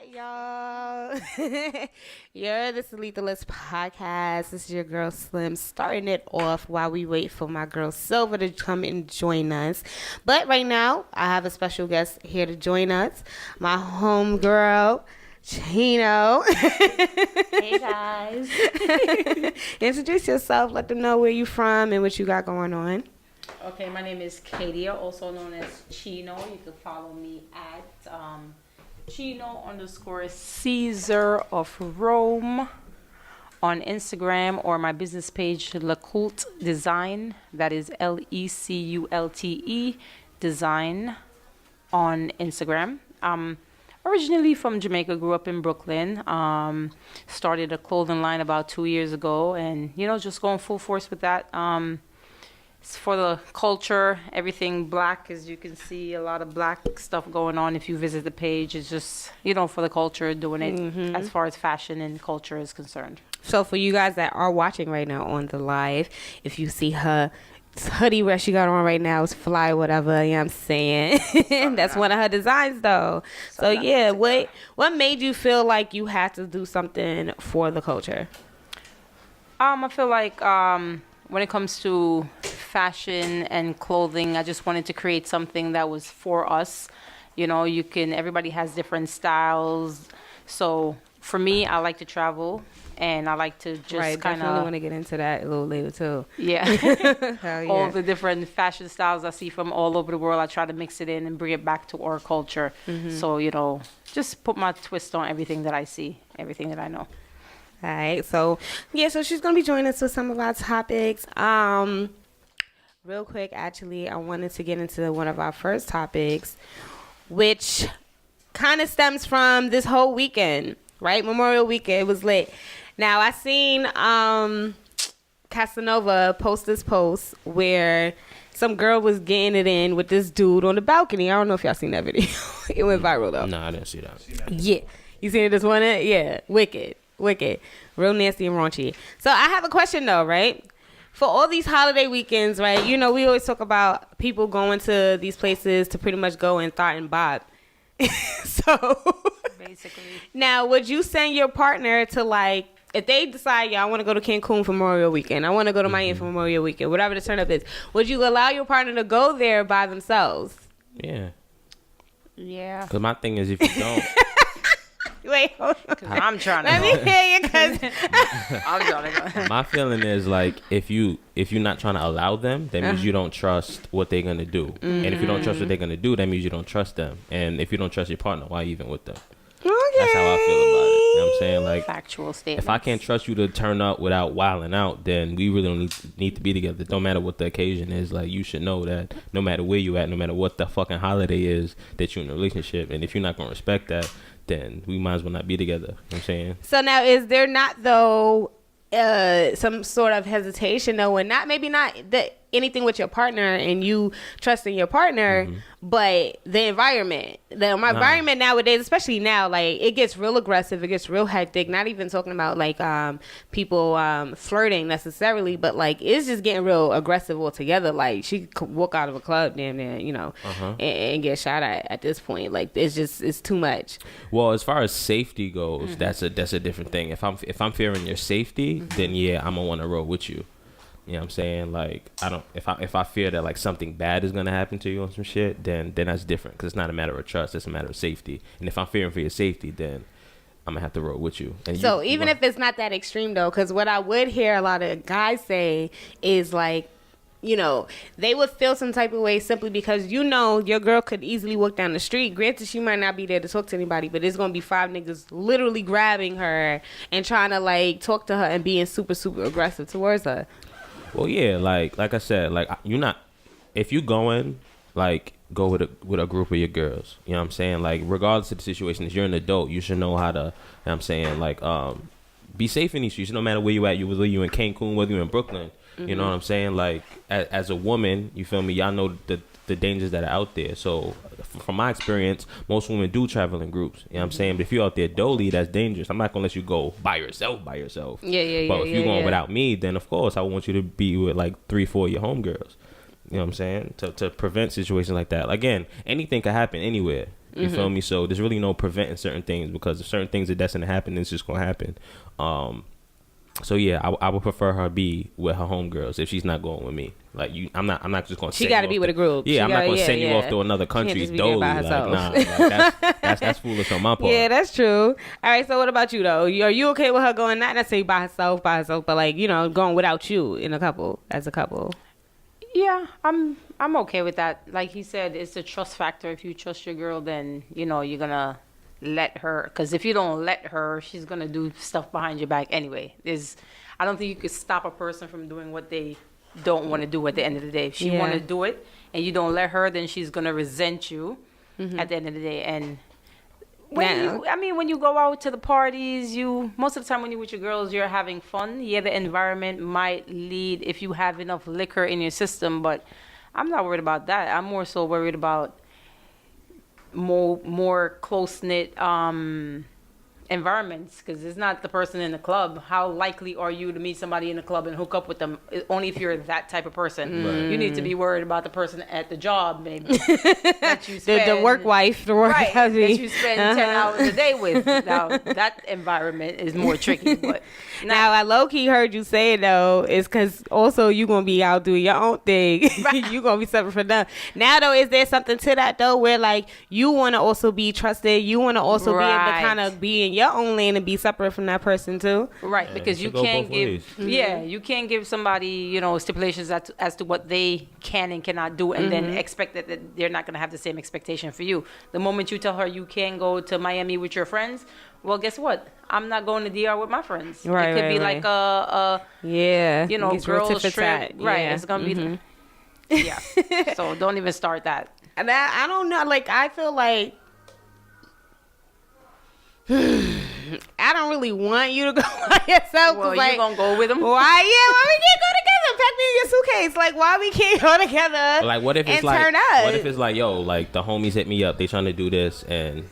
y'all. This is Lethal List Podcast. This is your girl Slim starting it off while we wait for my girl Silver to come and join us. But right now, I have a special guest here to join us. My homegirl, Chino. Hey guys. Introduce yourself. Let them know where you from and what you got going on. Okay, my name is Katia, also known as Chino. You can follow me at Chino_Caesar of Rome on Instagram, or my business page, Culte Design. That is LECULTE Design on Instagram. Originally from Jamaica, grew up in Brooklyn. Started a clothing line about 2 years ago, and just going full force with that. It's for the culture, everything black, as you can see, a lot of black stuff going on. If you visit the page, it's just, for the culture, doing it as far as fashion and culture is concerned. So for you guys that are watching right now on the live, if you see her hoodie where she got on right now is fly, whatever, you know what I'm saying? That's one of her designs, though. So yeah, what made you feel like you had to do something for the culture? I feel like when it comes to fashion and clothing, I just wanted to create something that was for us. Everybody has different styles. So for me, I like to travel, and I like to just kind of... definitely want to get into that a little later too. Yeah. Hell yeah. All the different fashion styles I see from all over the world, I try to mix it in and bring it back to our culture. So, just put my twist on everything that I see, everything that I know. All right, so she's gonna be joining us with some of our topics. Real quick, actually, I wanted to get into one of our first topics, which kind of stems from this whole weekend, right? Memorial Weekend, it was lit. Now I seen Casanova post this post where some girl was getting it in with this dude on the balcony. I don't know if y'all seen that video. It went viral though. No, I didn't see that. Yeah, you seen this one? Yeah, wicked, real nasty and raunchy. So I have a question though, right? For all these holiday weekends, right? We always talk about people going to these places to pretty much go and thought and bob. So Basically. Now, would you send your partner to if they decide, I want to go to Cancun for Memorial Weekend, I want to go to Miami for Memorial Weekend, whatever the turn up is, would you allow your partner to go there by themselves? Yeah. Yeah. Because my thing is, if you don't... Wait, hold on. I'm trying to Let me hear you, because I'm trying to go. My feeling is if you're not trying to allow them, that means you don't trust what they're gonna do. And if you don't trust what they're gonna do, that means you don't trust them. And if you don't trust your partner, why even with them? Okay. That's how I feel about it. You know what I'm saying? Factual statement. If I can't trust you to turn up without wilding out, then we really don't need to be together. No matter what the occasion is, you should know that no matter where you at, no matter what the fucking holiday is, that you're in a relationship. And if you're not gonna respect that, then we might as well not be together. You know what I'm saying? So now, is there not though some sort of hesitation though, and maybe not anything with your partner and you trusting your partner, but the environment, environment nowadays, especially now, it gets real aggressive, it gets real hectic. Not even talking about people flirting necessarily, but it's just getting real aggressive altogether. She could walk out of a club damn near, and get shot at this point. It's too much. Well, as far as safety goes, that's a different thing. If I'm fearing your safety, then yeah, I'm gonna want to roll with you. You know what I'm saying? If I fear that something bad is gonna happen to you on some shit, then that's different, because it's not a matter of trust, it's a matter of safety. And if I'm fearing for your safety, then I'm gonna have to roll with you. And so even if it's not that extreme though, because what I would hear a lot of guys say is they would feel some type of way simply because your girl could easily walk down the street. Granted, she might not be there to talk to anybody, but there's gonna be 5 niggas literally grabbing her and trying to talk to her and being super, super aggressive towards her. Well, yeah, like I said, you're not, if you going, go with a group of your girls. You know what I'm saying? Regardless of the situation, if you're an adult, you should know how to, you know what I'm saying, be safe in these streets. No matter where you at, whether you in Cancun, whether you in Brooklyn, you know what I'm saying? As a woman, you feel me? Y'all know the dangers that are out there. So from my experience, most women do travel in groups. You know what I'm saying? But if you're out there dolly, that's dangerous. I'm not gonna let you go by yourself. Yeah. But if you're going without me, then of course I want you to be with 3-4 of your homegirls. You know what I'm saying? To prevent situations like that. Again, anything could happen anywhere. You feel me? So there's really no preventing certain things, because if certain things are destined to happen, it's just gonna happen. So yeah, I would prefer her be with her homegirls if she's not going with me. Like I'm not just gonna. She got to be with a group. Yeah, I'm not gonna send you off to another country dolly. Like, nah, like, that's foolish on my part. Yeah, that's true. All right, so what about you though? Are you okay with her going not necessarily by herself, but like, you know, going without you in a couple, as a couple? Yeah, I'm okay with that. Like he said, it's a trust factor. If you trust your girl, then you know you're gonna let her. Because if you don't let her, she's gonna do stuff behind your back anyway. I don't think you could stop a person from doing what they don't want to do at the end of the day. If she want to do it and you don't let her, then she's gonna resent you at the end of the day. And when you go out to the parties, most of the time when you're with your girls, you're having fun. Yeah, the environment might lead if you have enough liquor in your system, but I'm not worried about that. I'm more so worried about more close-knit environments, because it's not the person in the club. How likely are you to meet somebody in the club and hook up with them? Only if you're that type of person. Right. You need to be worried about the person at the job, maybe. That you spend, the work wife, the work husband. That you spend 10 hours a day with. Now, that environment is more tricky. But now, I low-key heard you say it, though, is because also you're going to be out doing your own thing. Right. You're going to be separate from them. Now, though, is there something to that, though, where, like, you want to also be trusted? You want to also be able to kind of be in your own lane and be separate from that person too, right? Because you can't give somebody, you know, stipulations as to what they can and cannot do, and then expect that they're not going to have the same expectation for you. The moment you tell her you can't go to Miami with your friends, well, guess what? I'm not going to DR with my friends. Right, it could be like a you know, girls trip, right? Yeah. It's gonna be So don't even start that. And I don't know. Like, I feel like I don't really want you to go by yourself. Well, like, you gonna go with them? Why? Yeah, why we can't go together? Pack me in your suitcase. Like, why we can't go together? But like, what if it's like, what if it's like, yo, like the homies hit me up, they trying to do this, and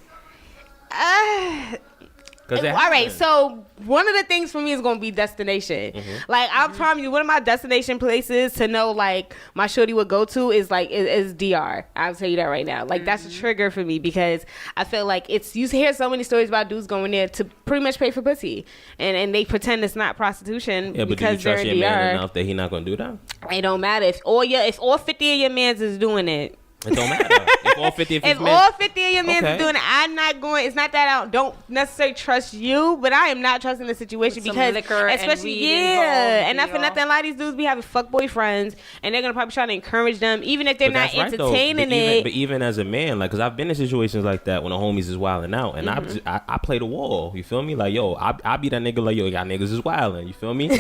all right, so one of the things for me is gonna be destination. Like, I'll promise you, one of my destination places to know, like, my shorty would go to is like is DR. I'll tell you that right now. Like, that's a trigger for me, because I feel like you hear so many stories about dudes going there to pretty much pay for pussy, and they pretend it's not prostitution. Yeah, but because do you trust they're in your DR. man enough that he not gonna do that? It don't matter if all 50 of your mans is doing it. It don't matter. If all 50 of his men, all 50 of your men is doing it, I'm not going. It's not that I don't necessarily trust you, but I am not trusting the situation, because especially and not for nothing, a lot of these dudes be having fuckboy friends, and they're gonna probably try to encourage them, even if they're not entertaining it. But even as a man, like, because I've been in situations like that when the homies is wilding out, and I play the wall. You feel me? Like, yo, I be that nigga. Like, yo, y'all niggas is wilding. You feel me?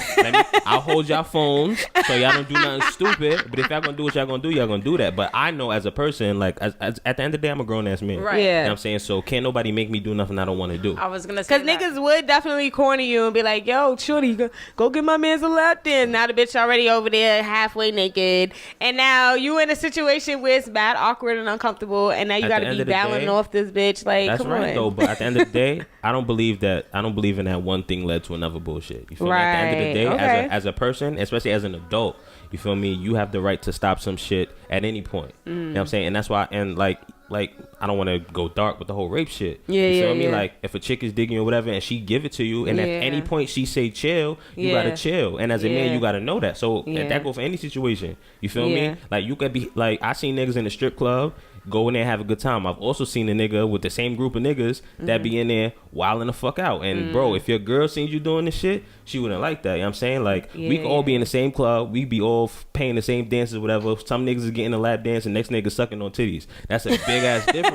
I'll hold y'all phones so y'all don't do nothing stupid. But if y'all gonna do what y'all gonna do that. But I know as a person, like, as at the end of the day, I'm a grown ass man. Right. Yeah. You know what I'm saying? So can't nobody make me do nothing I don't want to do. I was gonna say, because niggas would definitely corner you and be like, yo, shorty, go get my man's a lap dance. Now the bitch already over there halfway naked, and now you in a situation where it's bad, awkward, and uncomfortable, and now you got to be battling off this bitch. Like, that's come right on. though. But at the end of the day, I don't believe in that one thing led to another bullshit. You feel me? At the end of the day, as a person, especially as an adult, you feel me? You have the right to stop some shit at any point. You know what I'm saying? And that's why, and like I don't want to go dark with the whole rape shit. You feel me? Like, if a chick is digging or whatever and she give it to you, and at any point she say chill, you gotta chill. And as a man, you gotta know that. So that go for any situation. You feel me? Like, you could be like, I seen niggas in the strip club go in there and have a good time. I've also seen a nigga with the same group of niggas that be in there wilding the fuck out. And bro, if your girl seen you doing this shit, she wouldn't like that. You know what I'm saying? Like, we could all be in the same club, we be all paying the same dances, whatever. Some niggas is getting a lap dance and next nigga sucking on titties. That's a big ass difference.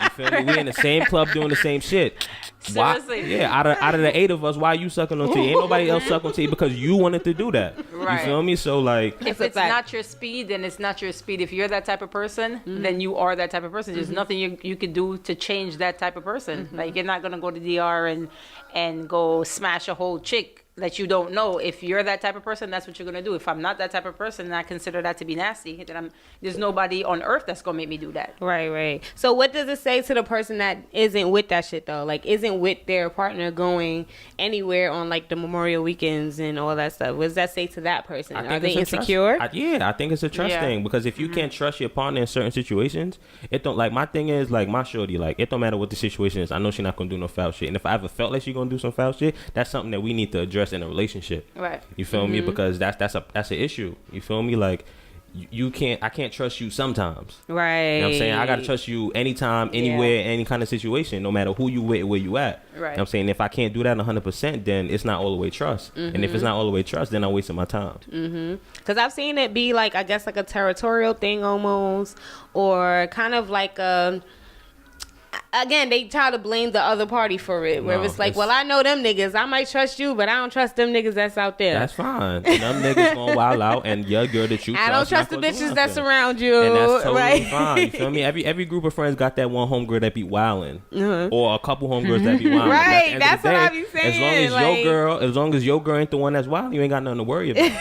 You feel me? We in the same club doing the same shit. Seriously. Yeah, out of the 8 of us, why you sucking on titty? Ain't nobody else suck on titty because you wanted to do that. Right. You feel me? So, like, if it's not your speed, then it's not your speed. If you're that type of person, then you are that type of person. There's nothing you can do to change that type of person. Like, you're not gonna go to DR and go smash a whole chick that you don't know. If you're that type of person, that's what you're gonna do. If I'm not that type of person and I consider that to be nasty, then there's nobody on earth that's gonna make me do that. Right. So what does it say to the person that isn't with that shit though? Like isn't with their partner going anywhere on like the Memorial weekends and all that stuff? What does that say to that person? Are they insecure? I think it's a trust thing, because if you can't trust your partner in certain situations, it don't, like, my thing is, like, my shorty, like, it don't matter what the situation is. I know she's not gonna do no foul shit, and if I ever felt like she's gonna do some foul shit, that's something that we need to address in a relationship. Right. You feel me? Because that's an issue. You feel me? Like, I can't trust you sometimes. Right. You know what I'm saying? I gotta trust you anytime, anywhere, any kind of situation, no matter who you with, where you at. Right. You know what I'm saying? If I can't do that 100%, then it's not all the way trust. And if it's not all the way trust, then I'm wasting my time. Because I've seen it be like, I guess, like a territorial thing almost, or kind of like again, they try to blame the other party for it, where it's like, well, I know them niggas. I might trust you, but I don't trust them niggas that's out there. That's fine. Them niggas gonna wild out, and your girl that you trust, I don't trust the bitches that surround you. And that's totally right? fine. You feel me? Every group of friends got that one homegirl that be wilding, or a couple homegirls that be wilding. Right. That's what I be saying. As long as your girl ain't the one that's wild, you ain't got nothing to worry about.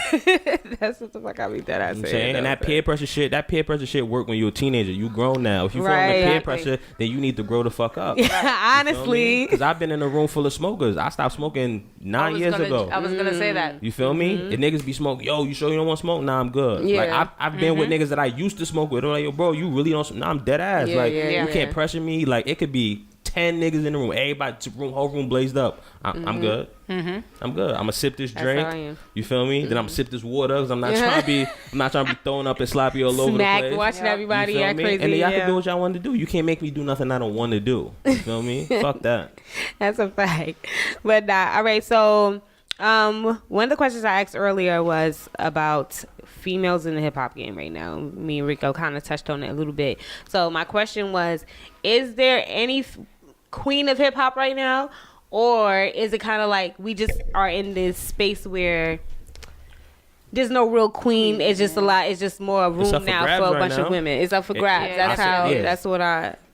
That's what the fuck I be that I say. And that peer pressure shit work when you're a teenager. You grown now. If you feel under peer pressure, then you need to grow the fuck up. Honestly, because I've been in a room full of smokers. I stopped smoking 9 years ago. I was gonna say that. You feel me? If niggas be smoking, yo, you sure you don't want to smoke? Nah, I'm good. Like I've been with niggas that I used to smoke with. They're like, yo, bro, you really don't? Nah, I'm dead ass. You can't pressure me. Like, it could be 10 niggas in the room, everybody, whole room blazed up. I'm good. I'm good. I'm gonna sip this drink. You feel me? Then I'm gonna sip this water, because I'm not trying to be throwing up and sloppy all over the place. Watching everybody act crazy. And then y'all can do what y'all want to do. You can't make me do nothing I don't want to do. You feel me? Fuck that. That's a fact. But all right. So one of the questions I asked earlier was about females in the hip hop game right now. Me and Rico kind of touched on it a little bit. So my question was, is there any queen of hip hop right now? Or is it kind of like we just are in this space where there's no real queen? It's just it's just more room now for a bunch of women. It's up for grabs. That's what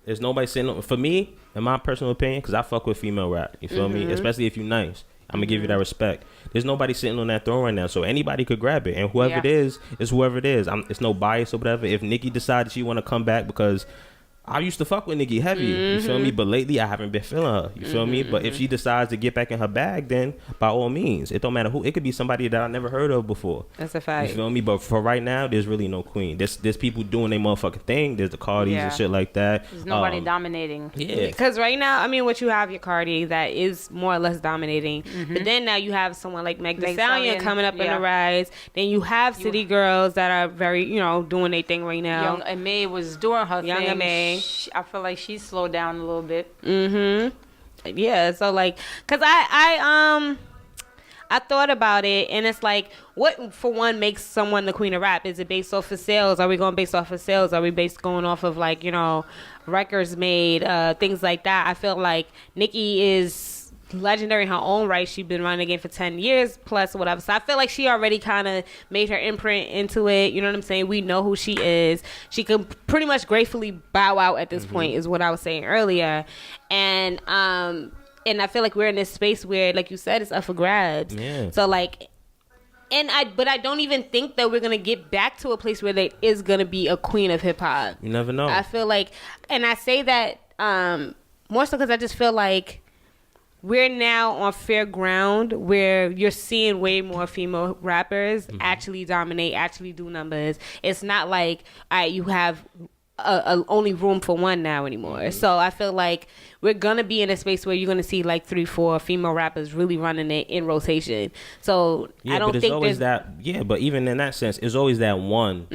There's nobody sitting, for me, in my personal opinion, because I fuck with female rap. You feel me? Especially if you nice. I'm gonna give you that respect. There's nobody sitting on that throne right now, so anybody could grab it, and whoever it is whoever it is. It's no bias or whatever. If Nikki decided she want to come back, because I used to fuck with Nikki heavy, you feel me? But lately I haven't been feeling her, you feel me? But if she decides to get back in her bag, then by all means, it don't matter who. It could be somebody that I never heard of before. That's a fact. You feel me? But for right now, there's really no queen. There's people doing their motherfucking thing. There's the Cardis and shit like that. There's nobody dominating. Yeah. Because right now, I mean, what you have your Cardi that is more or less dominating. But then now you have someone like Meg Thee Stallion coming up in the rise. Then you have City Girls that are very, doing their thing right now. Young M.A. was doing her thing. Young M.A. I feel like she slowed down a little bit. Yeah, so like, cause I thought about it, and it's like, what for one makes someone the queen of rap? Is it based off of sales? Are we going based off of sales? Are we going off of like records made, things like that? I feel like Nicki is legendary in her own right. She's been running the game for 10 years plus whatever, so I feel like she already kind of made her imprint into it. You know what I'm saying? We know who she is. She can pretty much gracefully bow out at this point, is what I was saying earlier. And I feel like we're in this space where, like you said, it's up for grabs. So like, but I don't even think that we're gonna get back to a place where there is gonna be a queen of hip hop. You never know. I feel like, and I say that more so because I just feel like we're now on fair ground where you're seeing way more female rappers actually dominate, actually do numbers. It's not like you have only room for one now anymore. So I feel like we're gonna be in a space where you're gonna see like 3-4 female rappers really running it in rotation. So I don't think always that. Yeah, but even in that sense, it's always that one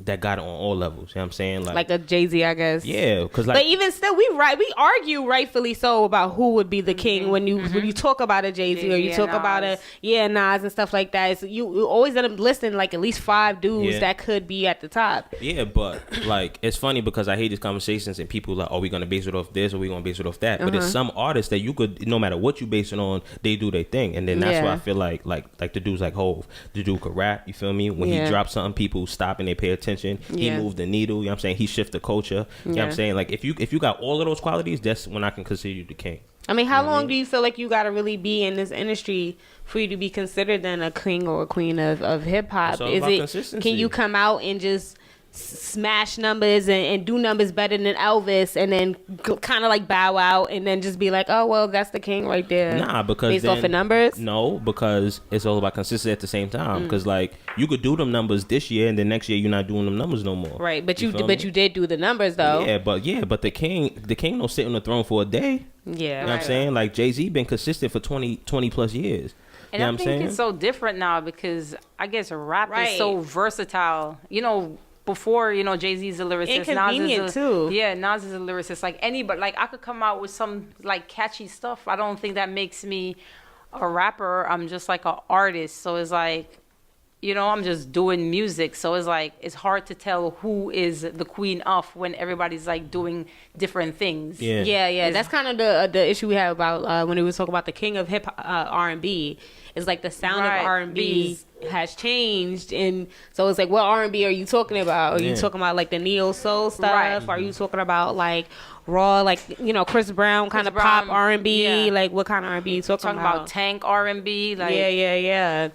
that got it on all levels. You know what I'm saying? Like a Jay-Z, I guess. Yeah, because but even still, we argue rightfully so about who would be the king when you talk about a Jay-Z or you talk about a Nas and stuff like that. So you always end up listing like at least 5 dudes that could be at the top. Yeah, but like it's funny because I hate these conversations and people like, are we gonna base it off this or we gonna base it off that? But there's some artists that you could, no matter what you base it on, they do their thing, and then that's why I feel like the dudes like Hov, the dude could rap. You feel me? When he drops something, people stop and they pay attention. He moved the needle. You know what I'm saying? He shifted the culture. You know what I'm saying? Like if you got all of those qualities, that's when I can consider you the king. I mean, how long do you feel like you got to really be in this industry for you to be considered then a king or a queen of hip hop? Is it consistency? Can you come out and just smash numbers and do numbers better than Elvis and then kind of like bow out and then just be like, oh, well, that's the king right there? Nah, because based off of numbers? No, because it's all about consistency at the same time. Because like you could do them numbers this year and then next year you're not doing them numbers no more. Right, but you did do the numbers though. But the king don't sit on the throne for a day. Yeah, you know what I'm saying? Like Jay-Z been consistent for 20 plus years. And you know I what I'm think saying? it's so different now because I guess rap is so versatile. You know, before, you know, Jay-Z's a lyricist. Inconvenient too. Yeah, Nas is a lyricist. Like anybody, like I could come out with some like catchy stuff. I don't think that makes me a rapper. I'm just like an artist. So it's like, you know, I'm just doing music. So it's like, it's hard to tell who is the queen of when everybody's like doing different things. Yeah. That's kind of the issue we have about when we was talking about the king of hip R&B. It's like the sound of R&B has changed, and so it's like, what R&B are you talking about? Are you talking about like the neo soul stuff? Right. Are you talking about like raw, like, you know, Chris Brown kind of pop R&B? Yeah. Like what kind of R&B you talking about? Tank R&B, like yeah.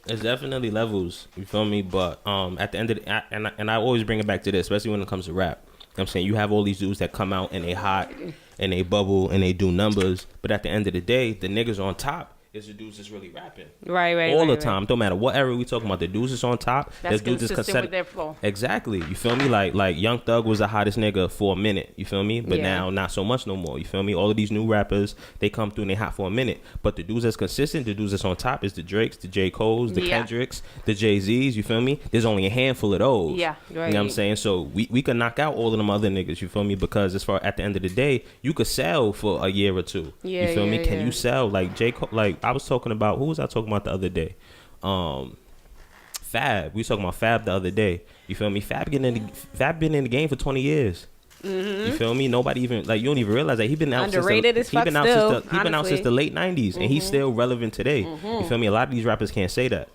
There's definitely levels, you feel me? But at the end of the, and I always bring it back to this, especially when it comes to rap. You know what I'm saying? You have all these dudes that come out and they hot and they bubble and they do numbers, but at the end of the day, the niggas on top is the dudes that's really rapping. Right. All the time. Don't matter what era we talking about. The dudes that's on top. That's consistent with their flow. Exactly. You feel me? Like Young Thug was the hottest nigga for a minute. You feel me? But now not so much no more. You feel me? All of these new rappers, they come through and they hot for a minute. But the dudes that's consistent, the dudes that's on top is the Drakes, the J. Coles, the Kendricks, the Jay-Z's. You feel me? There's only a handful of those. Yeah. Right. You know what I'm saying? So we can knock out all of them other niggas. You feel me? Because as far at the end of the day, you could sell for a year or two. You feel me? Can you sell like J. Cole? Like I was talking about. Who was I talking about the other day? Fab. We was talking about Fab the other day. You feel me? Fab been in the game for 20 years. You feel me? Nobody even like, you don't even realize that he been out underrated since he been out since the late 90s and he's still relevant today. You feel me? A lot of these rappers can't say that.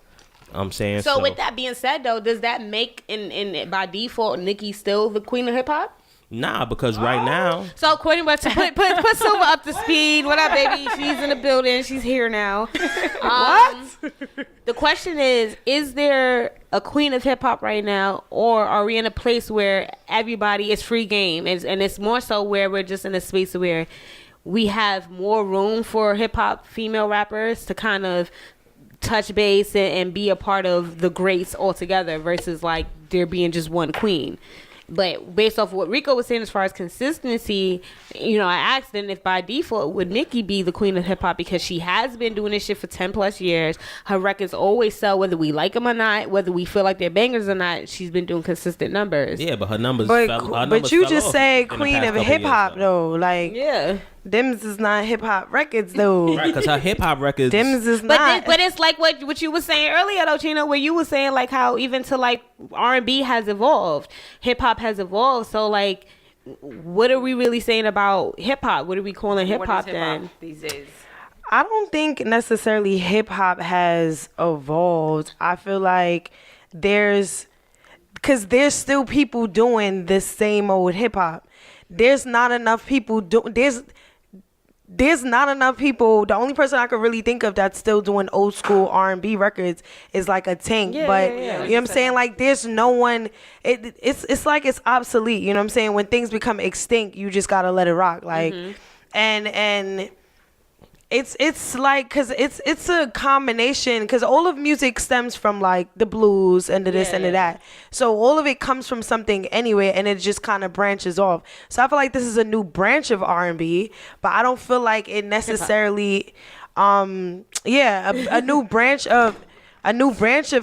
I'm saying so. With that being said, though, does that make in by default Nicki still the queen of hip hop? Nah, because right now. So, Courtney, but to put Silver up to speed. What up, baby? She's in the building. She's here now. What? The question is there a queen of hip hop right now, or are we in a place where everybody is free game, and it's more so where we're just in a space where we have more room for hip hop female rappers to kind of touch base and be a part of the greats altogether, versus like there being just one queen? But based off what Rico was saying as far as consistency, you know, I asked them if by default would Nicki be the queen of hip hop, because she has been doing this shit for 10 plus years. Her records always sell, whether we like them or not, whether we feel like they're bangers or not. She's been doing consistent numbers. Yeah, but her numbers. But you just say queen of hip hop though, like Dems is not hip hop records though. Right, because her hip hop records. Dems is not. But it's like what you were saying earlier though, Chino, where you were saying like how even to like R&B has evolved, hip hop has evolved. So like, what are we really saying about hip hop? What are we calling hip hop then these days? I don't think necessarily hip hop has evolved. I feel like there's still people doing the same old hip hop. There's not enough people there's not enough people. The only person I could really think of that's still doing old school R&B records is like a Tank. You know what I'm saying? Like there's no one. It's like it's obsolete. You know what I'm saying? When things become extinct, you just gotta let it rock. Like and it's like, because it's a combination, because all of music stems from like the blues and the this and the that, so all of it comes from something anyway, and it just kind of branches off. So I feel like this is a new branch of R&B, but I don't feel like it necessarily a new branch of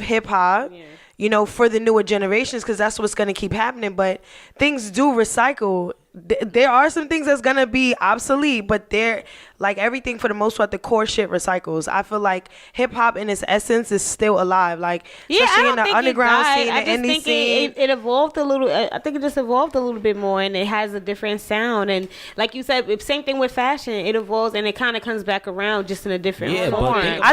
hip hop, you know, for the newer generations, because that's what's going to keep happening. But things do recycle. There are some things that's going to be obsolete, but they're like everything for the most part, the core shit recycles. I feel like hip hop in its essence is still alive. Like, especially in the underground scene, the indie scene. It evolved a little. I think it just evolved a little bit more, and it has a different sound. And like you said, same thing with fashion. It evolves and it kind of comes back around just in a different form. I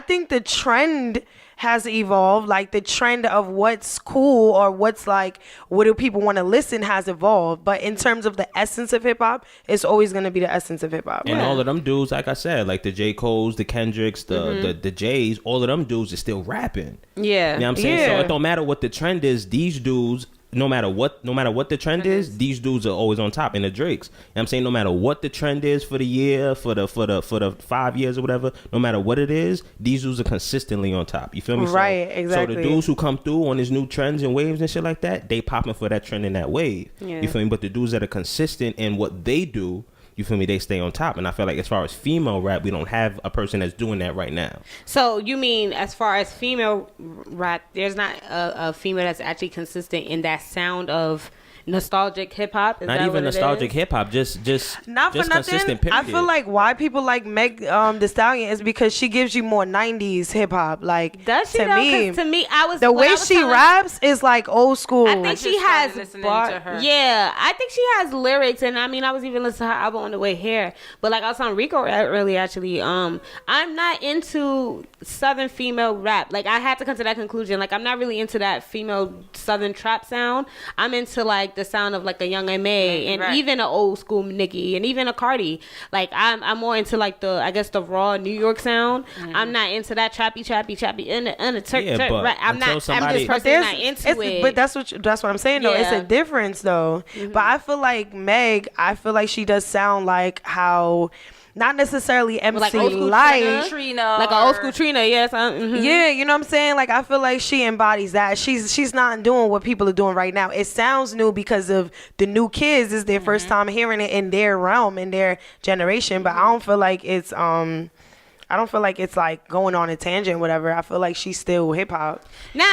think the trend has evolved. Like the trend of what's cool or what's like, what do people want to listen has evolved. But in terms of the essence of hip hop, it's always going to be the essence of hip hop. And all of them dudes, like I said, like the J. Cole's, the Kendricks, the Jays, all of them dudes are still rapping. Yeah. You know what I'm saying? So it don't matter what the trend is, these dudes, no matter what the trend is, these dudes are always on top. And the Drakes, you know what I'm saying, no matter what the trend is for the year, for the 5 years or whatever, no matter what it is, these dudes are consistently on top. You feel me? Right, exactly. So the dudes who come through on these new trends and waves and shit like that, they popping for that trend and that wave. Yeah. You feel me? But the dudes that are consistent in what they do, you feel me, they stay on top. And I feel like as far as female rap, we don't have a person that's doing that right now. So you mean as far as female rap, there's not a female that's actually consistent in that sound of nostalgic hip hop? Not even nostalgic hip hop, just not for just nothing. consistent, period. I feel like why people like Meg Thee Stallion is because she gives you more 90s hip hop. Like, does she to though? me, 'Cause to me, I was the when I way was she telling- raps is like old school. I think she has listening bar- to her. Yeah, I think she has lyrics, and I mean, I was even listening to her album on the way here. But like I was on Rico earlier, actually. I'm not into Southern female rap. Like I had to come to that conclusion. Like I'm not really into that female Southern trap sound. I'm into like the sound of like a Young M.A. and even an old school Nicki and even a Cardi. Like I'm more into like the raw New York sound. I'm not into that trappy and the Turk rap. I'm just personally not into it. But that's what I'm saying though. It's a difference though. But I feel like Meg, she does sound like how. Not necessarily MC like old school Trina, like an old school Trina, yes. Yeah, you know what I'm saying? Like I feel like she embodies that. She's not doing what people are doing right now. It sounds new because of the new kids. It's their first time hearing it in their realm, in their generation. But I don't feel like it's like going on a tangent, whatever. I feel like she's still hip hop. Nah,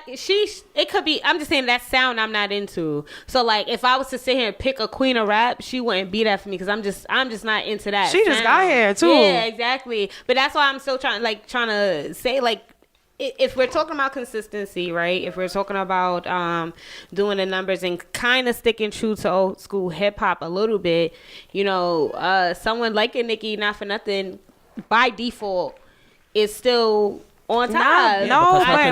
it could be. I'm just saying that sound I'm not into. So like, if I was to sit here and pick a queen of rap, she wouldn't be that for me because I'm just not into that. She just got here too. Yeah, exactly. But that's why I'm still trying to say like, if we're talking about consistency, right? If we're talking about doing the numbers and kind of sticking true to old school hip hop a little bit, someone like a Nicki, not for nothing, by default, is still on top.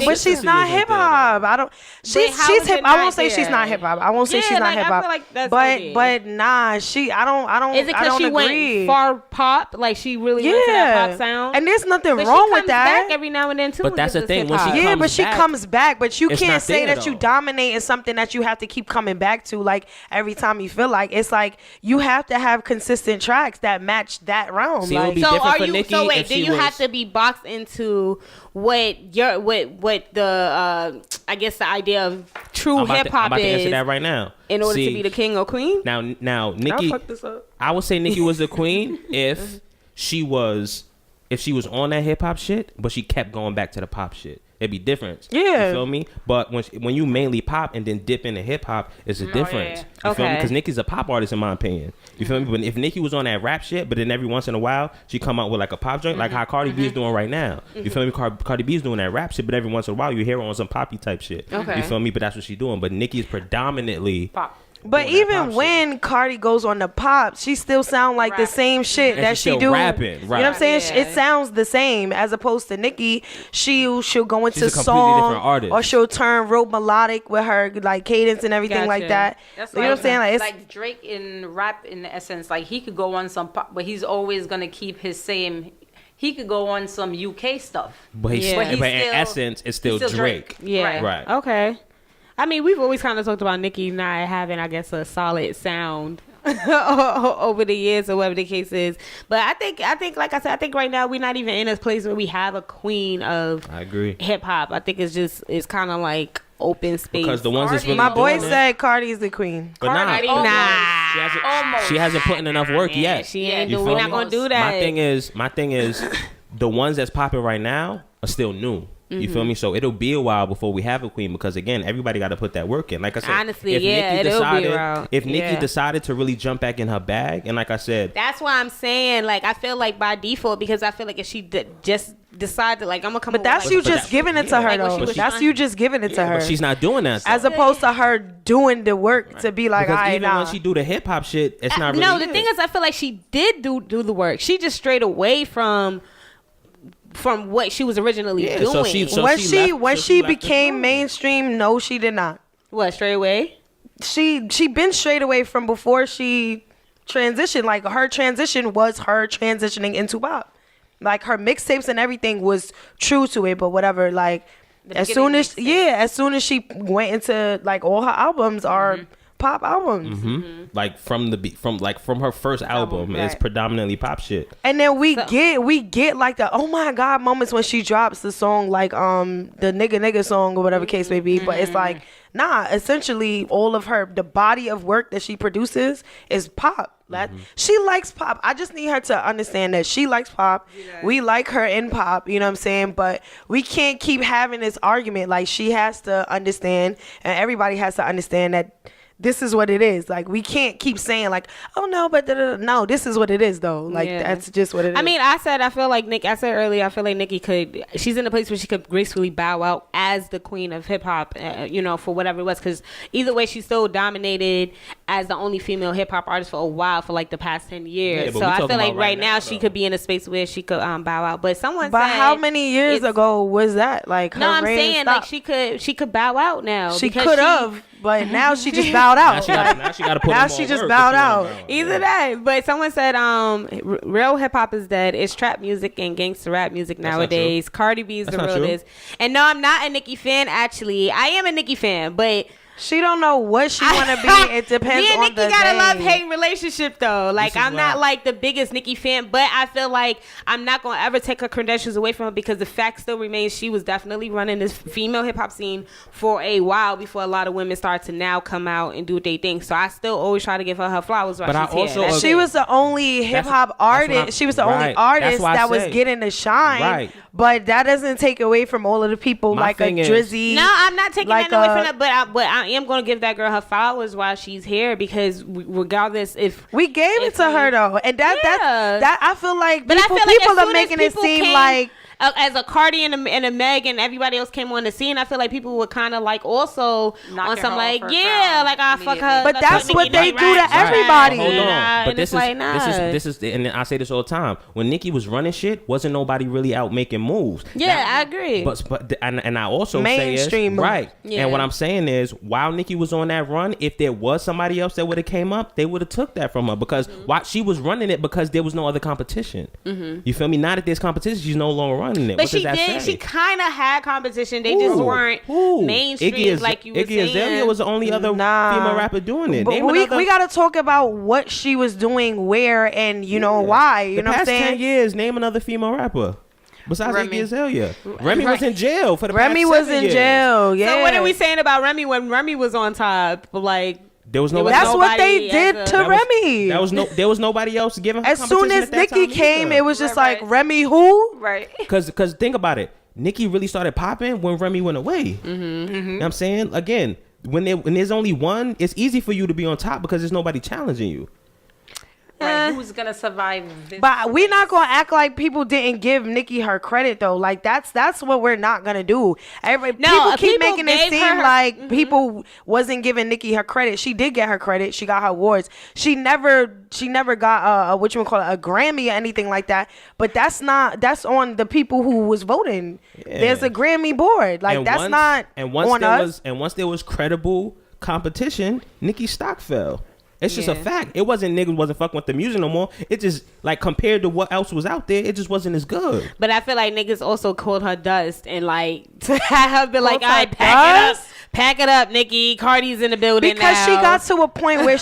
But she's not hip hop. I don't. She's hip. I won't say she's not hip hop. I won't say she's not hip hop. But nah, I don't. Is it because she went far pop? Like she really went to that pop sound. And there's nothing wrong with that. Back every now and then too. But that's the thing. When she comes back, but you can't say that you though. dominate in something that you have to keep coming back to. Like every time you feel like it's like you have to have consistent tracks that match that realm. See, it would be different for Nicki if do you have to be boxed into what the I guess the idea of true hip hop is? I'm about to answer that right now. In order to be the king or queen. Now Nicki, I would say Nicki was the queen if she was on that hip hop shit, but she kept going back to the pop shit. It'd be different. Yeah. You feel me? But when you mainly pop and then dip into hip hop, it's a difference. Yeah. You feel me? Because Nicki's a pop artist in my opinion. You feel me? But if Nicki was on that rap shit, but then every once in a while she come out with like a pop joint, like how Cardi B is doing right now. You feel me? Cardi B is doing that rap shit, but every once in a while you hear her on some poppy type shit. Okay. You feel me? But that's what she's doing. But Nicki is predominantly pop. But even when Cardi goes on the pop, she still sound like the same shit that she do. Rapping, right. You know what I'm saying? Yeah. It sounds the same as opposed to Nicki. She'll go into She's a completely song different artist. or she'll turn real melodic with her like cadence and everything like that. That's you know what I'm saying? Like, it's, like Drake in rap in essence, like he could go on some pop, but he's always gonna keep his same. He could go on some UK stuff, but in essence, it's still Drake. Yeah. Right. Okay. I mean, we've always kind of talked about Nicki not having, I guess, a solid sound over the years or whatever the case is. But I think, like I said, I think right now we're not even in a place where we have a queen of hip hop. I think it's kind of like open space. Because the ones that's really my boy doing said Cardi's the queen. But Cardi, she hasn't put in enough work yet. She ain't. You We're feel not me? gonna do that. My thing is, the ones that's popping right now are still new. You feel me? So it'll be a while before we have a queen because again, everybody got to put that work in. Like I said, honestly, if Nicki decided to really jump back in her bag, and like I said, that's why I'm saying, like, I feel like by default, because I feel like if she just decided, like, I'm gonna come, but that's you just giving it to her though. That's you just giving it to her. But she's not doing that, as opposed to her doing the work to be like, because even when she do the hip hop shit, it's not really. No, the thing is, I feel like she did do the work. She just strayed away from from what she was originally Yeah, doing. so she left became the mainstream, no, she did not. What, straight away? She been straight away from before she transitioned. Like her transition was her transitioning into pop. Like her mixtapes and everything was true to it, but whatever. Like as soon as she went into like all her albums are pop albums. Like from her first album, it's right. predominantly pop shit. And then we get like the oh my god moments when she drops the song like the nigga song or whatever case may be. But it's like nah, essentially all of the body of work that she produces is pop. She likes pop. I just need her to understand that she likes pop. Yeah. We like her in pop, you know what I'm saying? But we can't keep having this argument. Like she has to understand, and everybody has to understand that this is what it is. Like we can't keep saying like, oh no, but no, this is what it is though. Like that's just what it is. I mean, I said earlier, I feel like Nicki she's in a place where she could gracefully bow out as the queen of hip hop, for whatever it was. Because either way, she still dominated as the only female hip hop artist for a while, for like the past 10 years. Yeah, so I feel like right now she could be in a space where she could bow out. But said, how many years ago was that? Like her I'm reign saying stopped. like she could bow out now. She could have. But now she just bowed out. Now she got to put now she just bowed out. Either that. But someone said, real hip hop is dead. It's trap music and gangster rap music nowadays. Cardi B is the realest. And no, I'm not a Nicki fan. Actually, I am a Nicki fan, but she don't know what she want to be. It depends on the Nicki got a love-hate relationship though. Like I'm not like the biggest Nicki fan, but I feel like I'm not gonna ever take her credentials away from her because the fact still remains she was definitely running this female hip hop scene for a while before a lot of women start to now come out and do what they think. So I still always try to give her flowers. But she was the only hip hop artist. She was the only artist that was getting the shine. Right. But that doesn't take away from all of the people like a Drizzy. No, I'm not taking that away from that. But I am going to give that girl her flowers while she's here because regardless if we gave it to her though, and that I feel like people are making it seem like. As a Cardi and a Meg and everybody else came on the scene, I feel like people were kind of like also on some like fuck her. But that's what they do to everybody. Hold on, but this is, and I say this all the time. When Nicki was running shit, wasn't nobody really out making moves. Yeah, I agree. But I also mainstream say right. Yeah. And what I'm saying is, while Nicki was on that run, if there was somebody else that would have came up, they would have took that from her because she was running it because there was no other competition. You feel me? Now that there's competition, she's no longer running it. But she did. She kind of had competition. They just weren't mainstream like you were saying. Iggy Azalea was the only other female rapper doing it. But we got to talk about what she was doing, where, and why. You know what I'm saying? The past 10 years, name another female rapper. Besides Iggy Azalea. Remy was in jail for the past 7 years. Remy was in jail, yeah. So what are we saying about Remy when Remy was on top? Like... There was no. That's what they did to Remy. There was nobody else giving her. As soon as Nicki came, it was just like Remy who? Right. Because think about it. Nicki really started popping when Remy went away. You know what I'm saying? Again, when there's only one, it's easy for you to be on top because there's nobody challenging you. Right, who's gonna survive this? But we're not gonna act like people didn't give Nicki her credit though. Like that's what we're not gonna do. People keep making it seem like people wasn't giving Nicki her credit. She did get her credit. She got her awards. She never got a Grammy or anything like that. But that's on the people who was voting. Yeah. There's a Grammy board. Like once there was credible competition, Nicki's stock fell. It's just a fact. It wasn't niggas wasn't fucking with the music no more. It just like compared to what else was out there, it just wasn't as good. But I feel like niggas also called her dust and like to have been like, "I pack it up, Nicki. Cardi's in the building because now." She got to a point where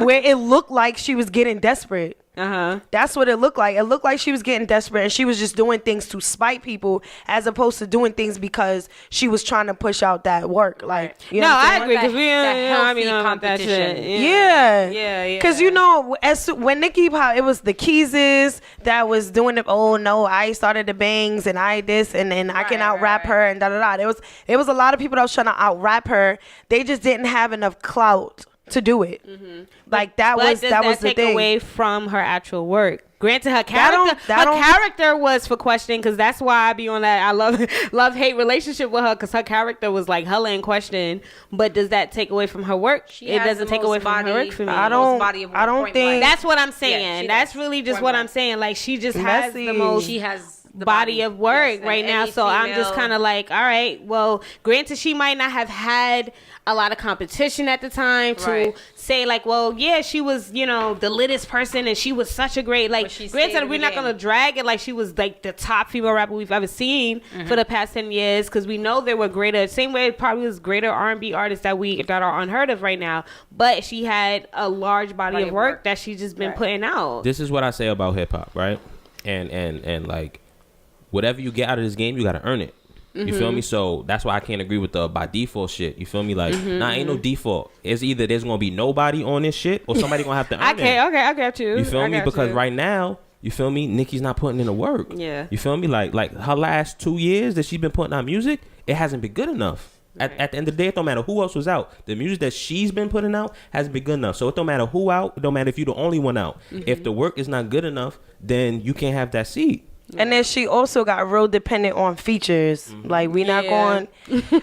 where it looked like she was getting desperate. That's what it looked like. It looked like she was getting desperate and she was just doing things to spite people as opposed to doing things because she was trying to push out that work. Like, I agree because we healthy competition. Yeah. Because when Nicki popped, it was the Keeses that was doing it. Oh no, I started the bangs and I this and I can out rap her and da da da. It was a lot of people that was trying to out rap her. They just didn't have enough clout to do it. Like that was the thing. Does that take away from her actual work? Granted, her character was for questioning because that's why I be on that I love hate relationship with her because her character was like hella in question. But does that take away from her work? It doesn't take away from her work for me. I don't think that's what I'm saying. That's really just what I'm saying. Like she just has the most. She has body of work Yes, right and now. any So I'm just female- kind of like, all right, well, granted, she might not have had a lot of competition at the time to Right. say like, well, yeah, she was, you know, the littest person and she was such a great, like, But she stayed granted, in we're the not game. going to drag it like she was like the top female rapper we've ever seen for the past 10 years, because we know there were greater, same way it probably was greater R&B artists that are unheard of right now, but she had a large body of work that she just been putting out. This is what I say about hip hop, right? And like, whatever you get out of this game, you got to earn it. You feel me? So that's why I can't agree with the by default shit. You feel me? Like, nah, ain't no default. It's either there's gonna be nobody on this shit or somebody gonna have to earn it. Okay, I got you. You feel I me? got Because you. right now, you feel me? Nicki's not putting in the work. Yeah. You feel me? Like her last 2 years that she's been putting out music, it hasn't been good enough. At the end of the day, it don't matter who else was out. The music that she's been putting out hasn't been good enough. So it don't matter who out. It don't matter if you're the only one out. If the work is not good enough, then you can't have that seat. And then she also got real dependent on features. Like, we not going.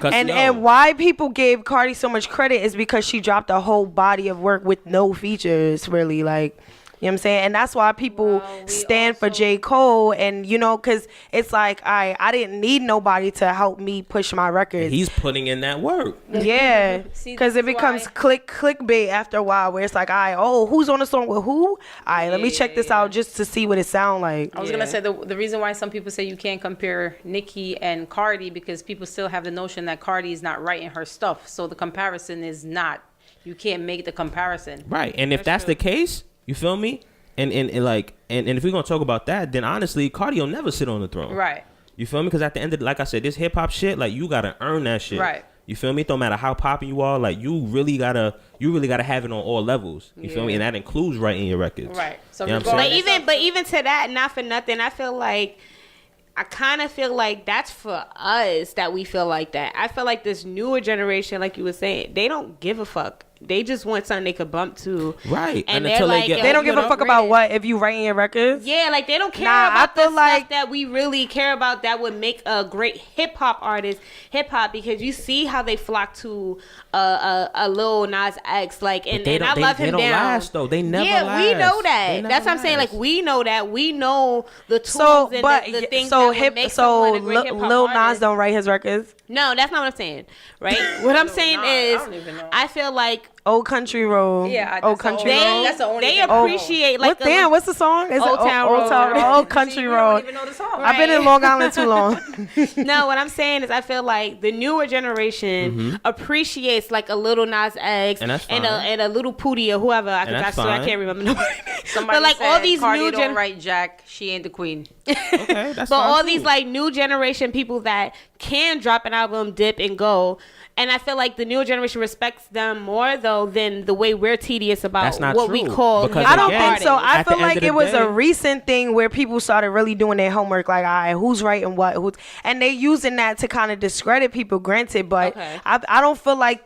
And why people gave Cardi so much credit is because she dropped a whole body of work with no features, really. Like, you know what I'm saying? And that's why people stand for J. Cole. And, you know, because it's like, I didn't need nobody to help me push my records. He's putting in that work. Yeah. See, Because it that's becomes why- clickbait after a while, where it's like, who's on the song with who? All right, let me check this out just to see what it sound like. I was gonna say the reason why some people say you can't compare Nicki and Cardi, because people still have the notion that Cardi is not writing her stuff. So the comparison is not. You can't make the comparison. Right. And if that's the case, you feel me? And if we're gonna talk about that, then honestly, Cardi will never sit on the throne. Right. You feel me? Because at the end of, like I said, this hip hop shit, like, you gotta earn that shit. Right. You feel me? It don't matter how popping you are, like, you really gotta have it on all levels. You feel me? And that includes writing your records. Right. So You know what I'm saying? But even to that, not for nothing, I kind of feel like that's for us that we feel like that. I feel like this newer generation, like you were saying, they don't give a fuck. They just want something they could bump to. Right. And until they're like, get, They don't give a fuck about what if you writing your records. Yeah, like they don't care Nah, about I feel the like- stuff that we really care about that would make a great hip hop artist hip hop, because you see how they flock to a Lil Nas X, like, and I love him they don't down. last though. They never Yeah, last. we know They that. never That's what I'm saying. last. Like, we know that. We know the tools So, and but the things so that would make someone a great hip hop Lil Nas artist. don't write his records. No, that's not what I'm saying. Right? What I'm saying Nas, I is, don't even know. I feel like Old Country Road. Yeah, Old that's Country the Road. only- that's the only they thing I know. appreciate like What's the song? Is Old it Town Old Town Road. Road? Old See, Country we Road. don't even know the song. I've been in Long Island too long. No, what I'm saying is I feel like the newer generation appreciates like a little Nas X And that's and fine. a little Pootie or whoever. I that's can't fine. remember nobody. Somebody But like said, all these Cardi new don't write Jack. She ain't the queen. Okay, that's but fine all too. these like new generation people that can drop an album, dip and go. And I feel like the newer generation respects them more though than the way we're tedious about That's not what we true, call because hip I don't again, think so. I at the feel end like of the it was day- a recent thing where people started really doing their homework, like, all right, who's writing what, and they using that to kind of discredit people. Granted, but Okay. I don't feel like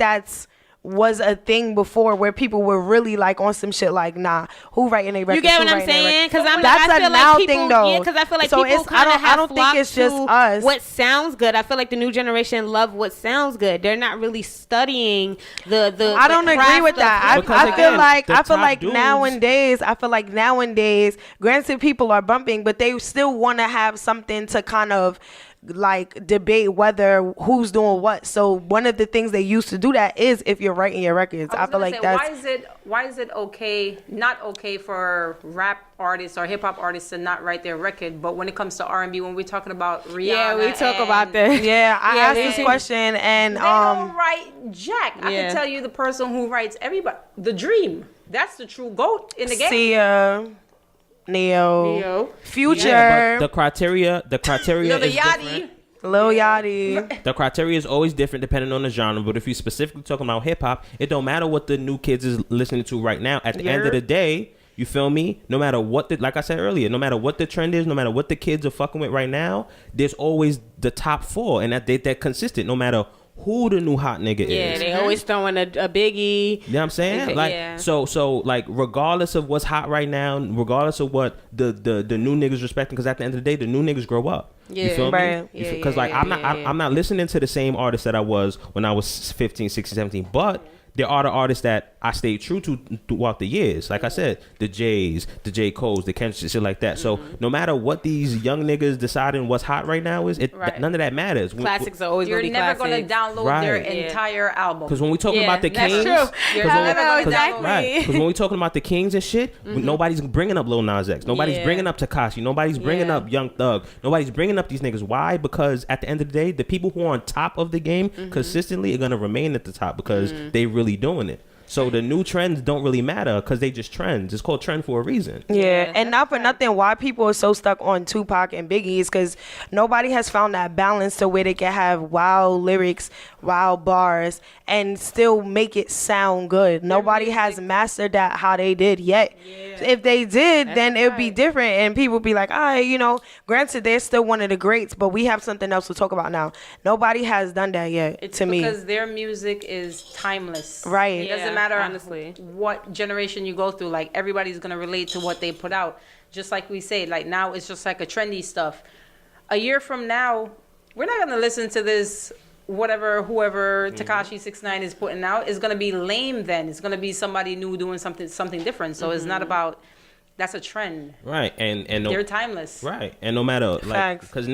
was a thing before where people were really like on some shit like, nah, who writing their records? You get who what I'm writing their saying? records? Because That's I a feel now like people, thing though. Yeah, because I feel like So people it's- kind of I don't think it's just us. What sounds good. I feel like the new generation love what sounds good. They're not really studying the. I don't the agree craft with of that. hip Because hop. I feel again, like the top dudes- nowadays, granted people are bumping, but they still want to have something to kind of like debate whether who's doing what. So one of the things they used to do that is if you're writing your records. I feel like that's why is it not okay for rap artists or hip hop artists to not write their record, but when it comes to R&B, when we're talking about Rihanna, Yeah, we talk and about that. yeah. I Yeah, asked they- this question and They don't write Jack. I Yeah. can tell you the person who writes everybody. The Dream. That's the true GOAT in the game. Sia, Neo, Future, Yeah, but the criteria Lil is Yachty. different. Lil Yachty. The criteria is always different depending on the genre. But if you're specifically talking about hip hop, it don't matter what the new kids is listening to right now. At the end of the day, you feel me? No matter what like I said earlier, no matter what the trend is, no matter what the kids are fucking with right now, there's always the top four, and they're consistent no matter who the new hot nigga Yeah, is. they always throwing a Biggie. You know what I'm saying? Okay, Like yeah. so like regardless of what's hot right now, regardless of what the new niggas respecting, because at the end of the day, the new niggas grow up. Yeah. You feel Right. me? Because like I'm not listening to the same artist that I was when I was 15, 16, 17, but there are the artists that I stayed true to throughout the years. Like I said, the J's, the J. Cole's, the Kendrick, shit like that. So no matter what these young niggas deciding what's hot right now is, none of that matters. Classics are always You're never going to download their entire album. Because when we talking about the Kings, because when we talking about the Kings and shit, nobody's bringing up Lil Nas X, nobody's bringing up Tekashi, nobody's bringing up Young Thug, nobody's bringing up these niggas. Why? Because at the end of the day, the people who are on top of the game consistently are gonna remain at the top because they really doing it. So the new trends don't really matter because they just trends. It's called trend for a reason. Yeah, and not for nothing, why people are so stuck on Tupac and Biggie is because nobody has found that balance to where they can have wild lyrics, wild bars, and still make it sound good. Nobody has mastered that how they did yet. If they did, then it would be different, and people would be like, all right, you know, granted, they're still one of the greats, but we have something else to talk about now. Nobody has done that yet, to me. Because their music is timeless. Right. It doesn't matter honestly what generation you go through. Like, everybody's going to relate to what they put out. Just like we say, like, now it's just like a trendy stuff. A year from now, we're not going to listen to this whoever Tekashi 6ix9ine is putting out is going to be lame then. It's going to be somebody new doing something different. So it's not about, that's a trend. Right. And they're timeless. Right. And no matter, like, because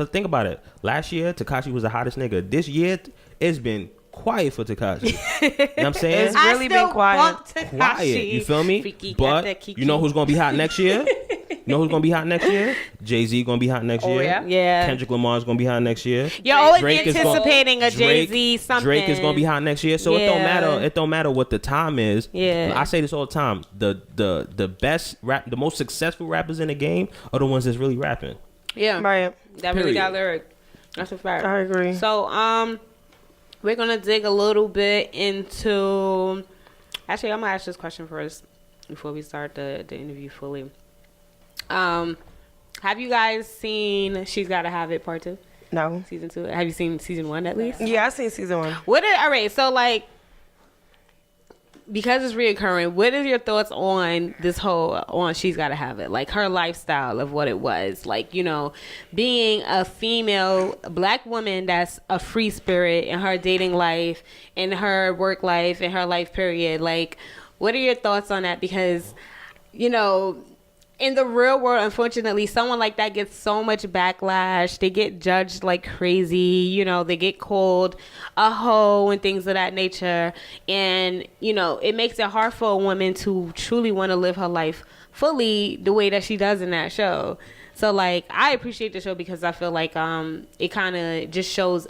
think about it. Last year, Tekashi was the hottest nigga. This year, it's been quiet for Tekashi. You know what I'm saying? It's really been quiet. Quiet. You feel me? But you know who's going to be hot next year? You know who's gonna be hot next year? Jay-Z gonna be hot next year. Yeah. Kendrick Lamar's gonna be hot next year. You're always anticipating a Jay-Z something. Drake is gonna be hot next year. So it don't matter. It don't matter what the time is. Yeah. I say this all the time. The best rap, the most successful rappers in the game are the ones that's really rapping. Yeah. Right. That really got lyric. That's a fact. I agree. So we're gonna dig a little bit into. Actually, I'm gonna ask this question first before we start the interview fully. Have you guys seen She's Gotta Have It Part 2? No. Season 2? Have you seen season 1 at least? Yeah, I've seen season 1. Alright, so like, because it's reoccurring, what is your thoughts on this on She's Gotta Have It? Like, her lifestyle of what it was. Like, you know, being a female black woman that's a free spirit in her dating life, in her work life, in her life period. Like, what are your thoughts on that? Because, you know, in the real world, unfortunately, someone like that gets so much backlash. They get judged like crazy. You know, they get called a hoe and things of that nature. And, you know, it makes it hard for a woman to truly want to live her life fully the way that she does in that show. So, like, I appreciate the show because I feel like it kind of just shows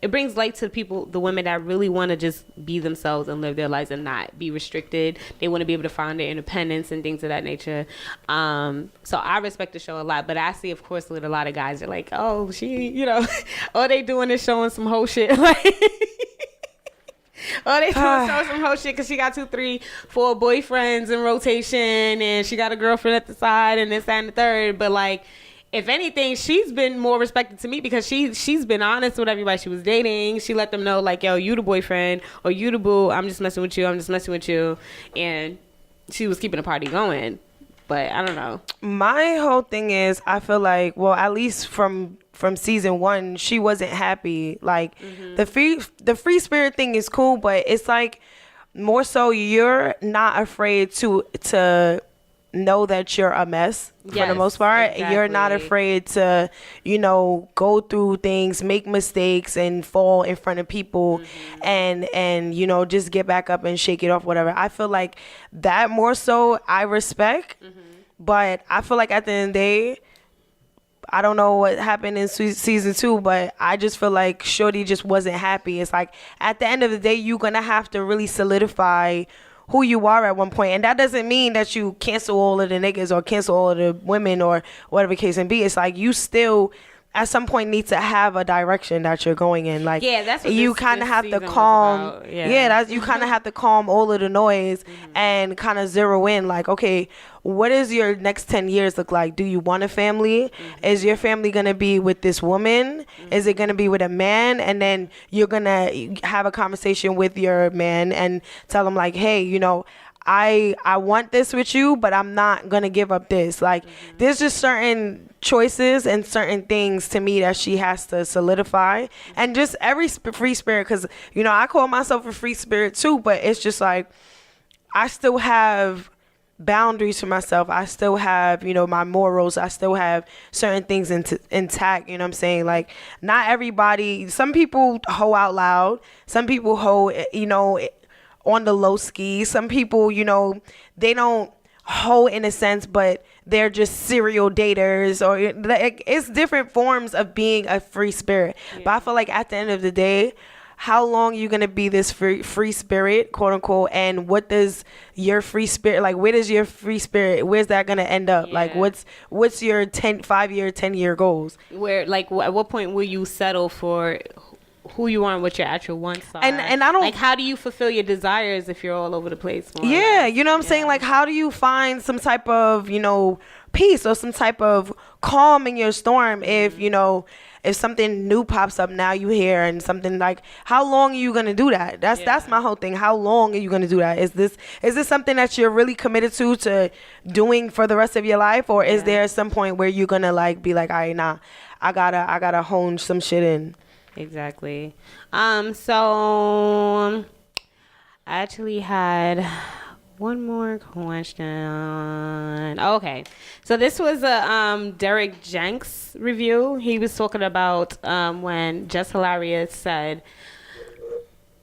it brings light to people, the women that really want to just be themselves and live their lives and not be restricted. They want to be able to find their independence and things of that nature. So I respect the show a lot, but I see, of course, with a lot of guys, they're like, oh, she, you know, all they doing is showing some whole shit. Like, oh, they showing some whole shit because she got 2, 3, 4 boyfriends in rotation and she got a girlfriend at the side and this, that, and the third. But, like, if anything, she's been more respected to me because she's been honest with everybody she was dating. She let them know, like, yo, you the boyfriend or you the boo. I'm just messing with you. And she was keeping the party going. But I don't know. My whole thing is, I feel like, well, at least from season 1, she wasn't happy. Like, the free spirit thing is cool, but it's like more so you're not afraid to know that you're a mess for the most part. Exactly. You're not afraid to, you know, go through things, make mistakes and fall in front of people and you know, just get back up and shake it off, whatever. I feel like that more so I respect, but I feel like at the end of the day, I don't know what happened in season 2, but I just feel like Shorty just wasn't happy. It's like at the end of the day, you're gonna have to really solidify who you are at one point. And that doesn't mean that you cancel all of the niggas or cancel all of the women or whatever the case may be. It's like you still at some point need to have a direction that you're going in. Like, yeah, that's what you kind of have to calm. That's you kind of have to calm all of the noise and kind of zero in. Like, okay, what does your next 10 years look like? Do you want a family? Is your family gonna be with this woman? Is it gonna be with a man? And then you're gonna have a conversation with your man and tell him like, hey, you know, I want this with you, but I'm not gonna give up this. Like, there's just certain choices and certain things to me that she has to solidify. And just every free spirit, because, you know, I call myself a free spirit too, but it's just like, I still have boundaries for myself. I still have, you know, my morals. I still have certain things intact, you know what I'm saying? Like, not everybody, some people hoe out loud. Some people hoe, you know, on the low ski. Some people, you know, they don't hoe in a sense, but they're just serial daters, or like, it's different forms of being a free spirit. Yeah. But I feel like at the end of the day, how long are you going to be this free spirit, quote unquote, and what does your free spirit, like, where does your free spirit, where's that going to end up? Yeah. Like, what's your 5-year, 10-year goals? Where, like, at what point will you settle for who you are and what your actual wants are? And I don't, like, how do you fulfill your desires if you're all over the place? Yeah, you know what I'm saying? Like, how do you find some type of, you know, peace or some type of calm in your storm if, you know, if something new pops up now you hear, and something, like, how long are you gonna do that? That's my whole thing. How long are you gonna do that? Is this something that you're really committed to doing for the rest of your life, or is there some point where you're gonna, like, be like, all right, nah, I gotta hone some shit in? Exactly. So I actually had one more question. Okay. So this was a Derek Jenks review. He was talking about when Jess Hilarious said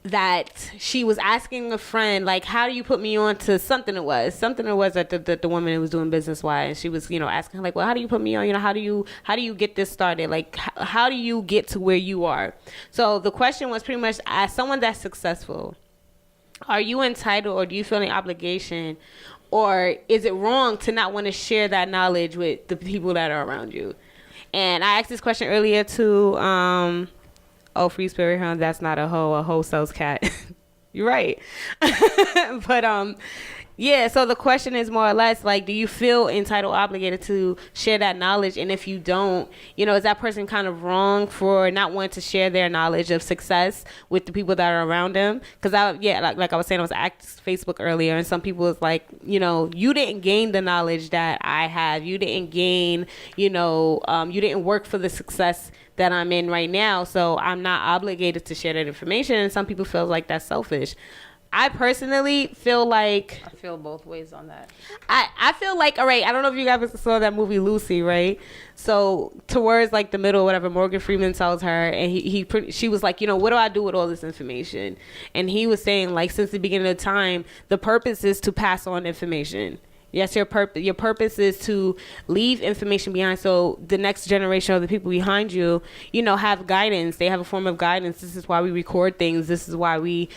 that she was asking a friend, like, how do you put me on to something it was that the woman who was doing business wise, she was, you know, asking her, like, well, how do you put me on, you know, how do you get this started, like, how do you get to where you are? So the question was pretty much, as someone that's successful, are you entitled, or do you feel any obligation, or is it wrong to not want to share that knowledge with the people that are around you? And I asked this question earlier to free spirit, huh? That's not a hoe sells cat. You're right. But yeah, so the question is more or less, like, do you feel entitled, obligated to share that knowledge? And if you don't, you know, is that person kind of wrong for not wanting to share their knowledge of success with the people that are around them? Because like I was saying, I was at Facebook earlier, and some people was like, you know, you didn't gain the knowledge that I have. You didn't gain, you know, you didn't work for the success that I'm in right now, so I'm not obligated to share that information. And some people feel like that's selfish. I personally feel like, I feel both ways on that. I feel like, all right, I don't know if you guys saw that movie Lucy, right? So towards like the middle, whatever, Morgan Freeman tells her, and she was like, you know, what do I do with all this information? And he was saying, like, since the beginning of time, the purpose is to pass on information. Yes, your purpose is to leave information behind, so the next generation of the people behind you, you know, have guidance. They have a form of guidance. This is why we record things. This is why we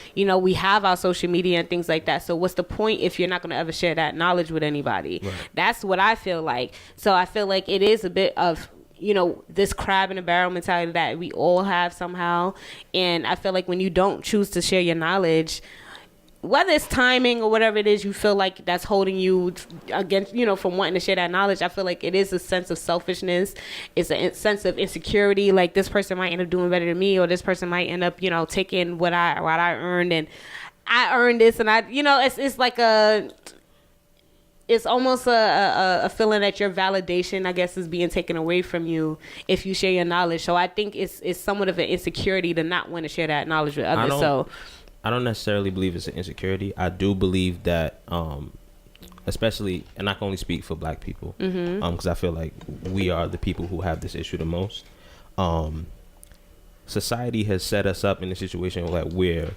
have our social media and things like that. So what's the point if you're not going to ever share that knowledge with anybody? Right. That's what I feel like. So I feel like it is a bit of, you know, this crab in a barrel mentality that we all have somehow. And I feel like when you don't choose to share your knowledge, whether it's timing or whatever it is, you feel like that's holding you against, you know, from wanting to share that knowledge. I feel like it is a sense of selfishness. It's a sense of insecurity. Like, this person might end up doing better than me, or this person might end up, you know, taking what I earned, and I earned this, and it's like it's almost a feeling that your validation, I guess, is being taken away from you if you share your knowledge. So I think it's somewhat of an insecurity to not want to share that knowledge with others. I don't necessarily believe it's an insecurity. I do believe that, especially, and I can only speak for Black people, because I feel like we are the people who have this issue the most. Society has set us up in a situation where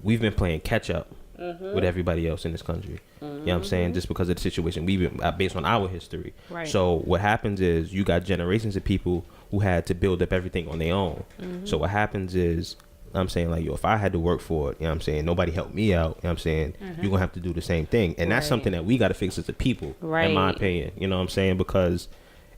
we've been playing catch up with everybody else in this country. You know what I'm saying? Just because of the situation we've been based on our history. Right. So what happens is you got generations of people who had to build up everything on their own. So what happens is, I'm saying, like, yo, if I had to work for it, you know what I'm saying, nobody helped me out, you know what I'm saying, you're going to have to do the same thing. And that's something that we got to fix as a people, in my opinion. You know what I'm saying? Because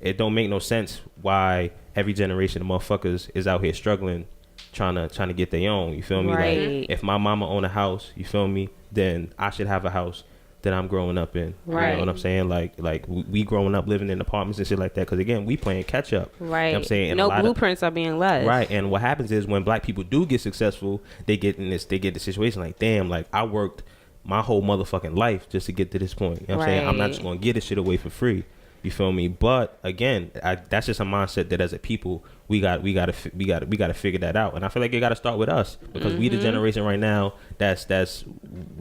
it don't make no sense why every generation of motherfuckers is out here struggling, trying to get their own. You feel me? Right. Like, if my mama own a house, you feel me, then I should have a house that I'm growing up in. Right. You know what I'm saying? Like we growing up living in apartments and shit like that, because again, we playing catch up. Right. You know what I'm saying? And no blueprints are being left. Right. And what happens is when Black people do get successful, they get the situation like, damn, like, I worked my whole motherfucking life just to get to this point. You know what I'm saying? I'm not just gonna get this shit away for free. You feel me? But again, that's just a mindset that as a people we gotta figure that out. And I feel like it gotta start with us, because we the generation right now that's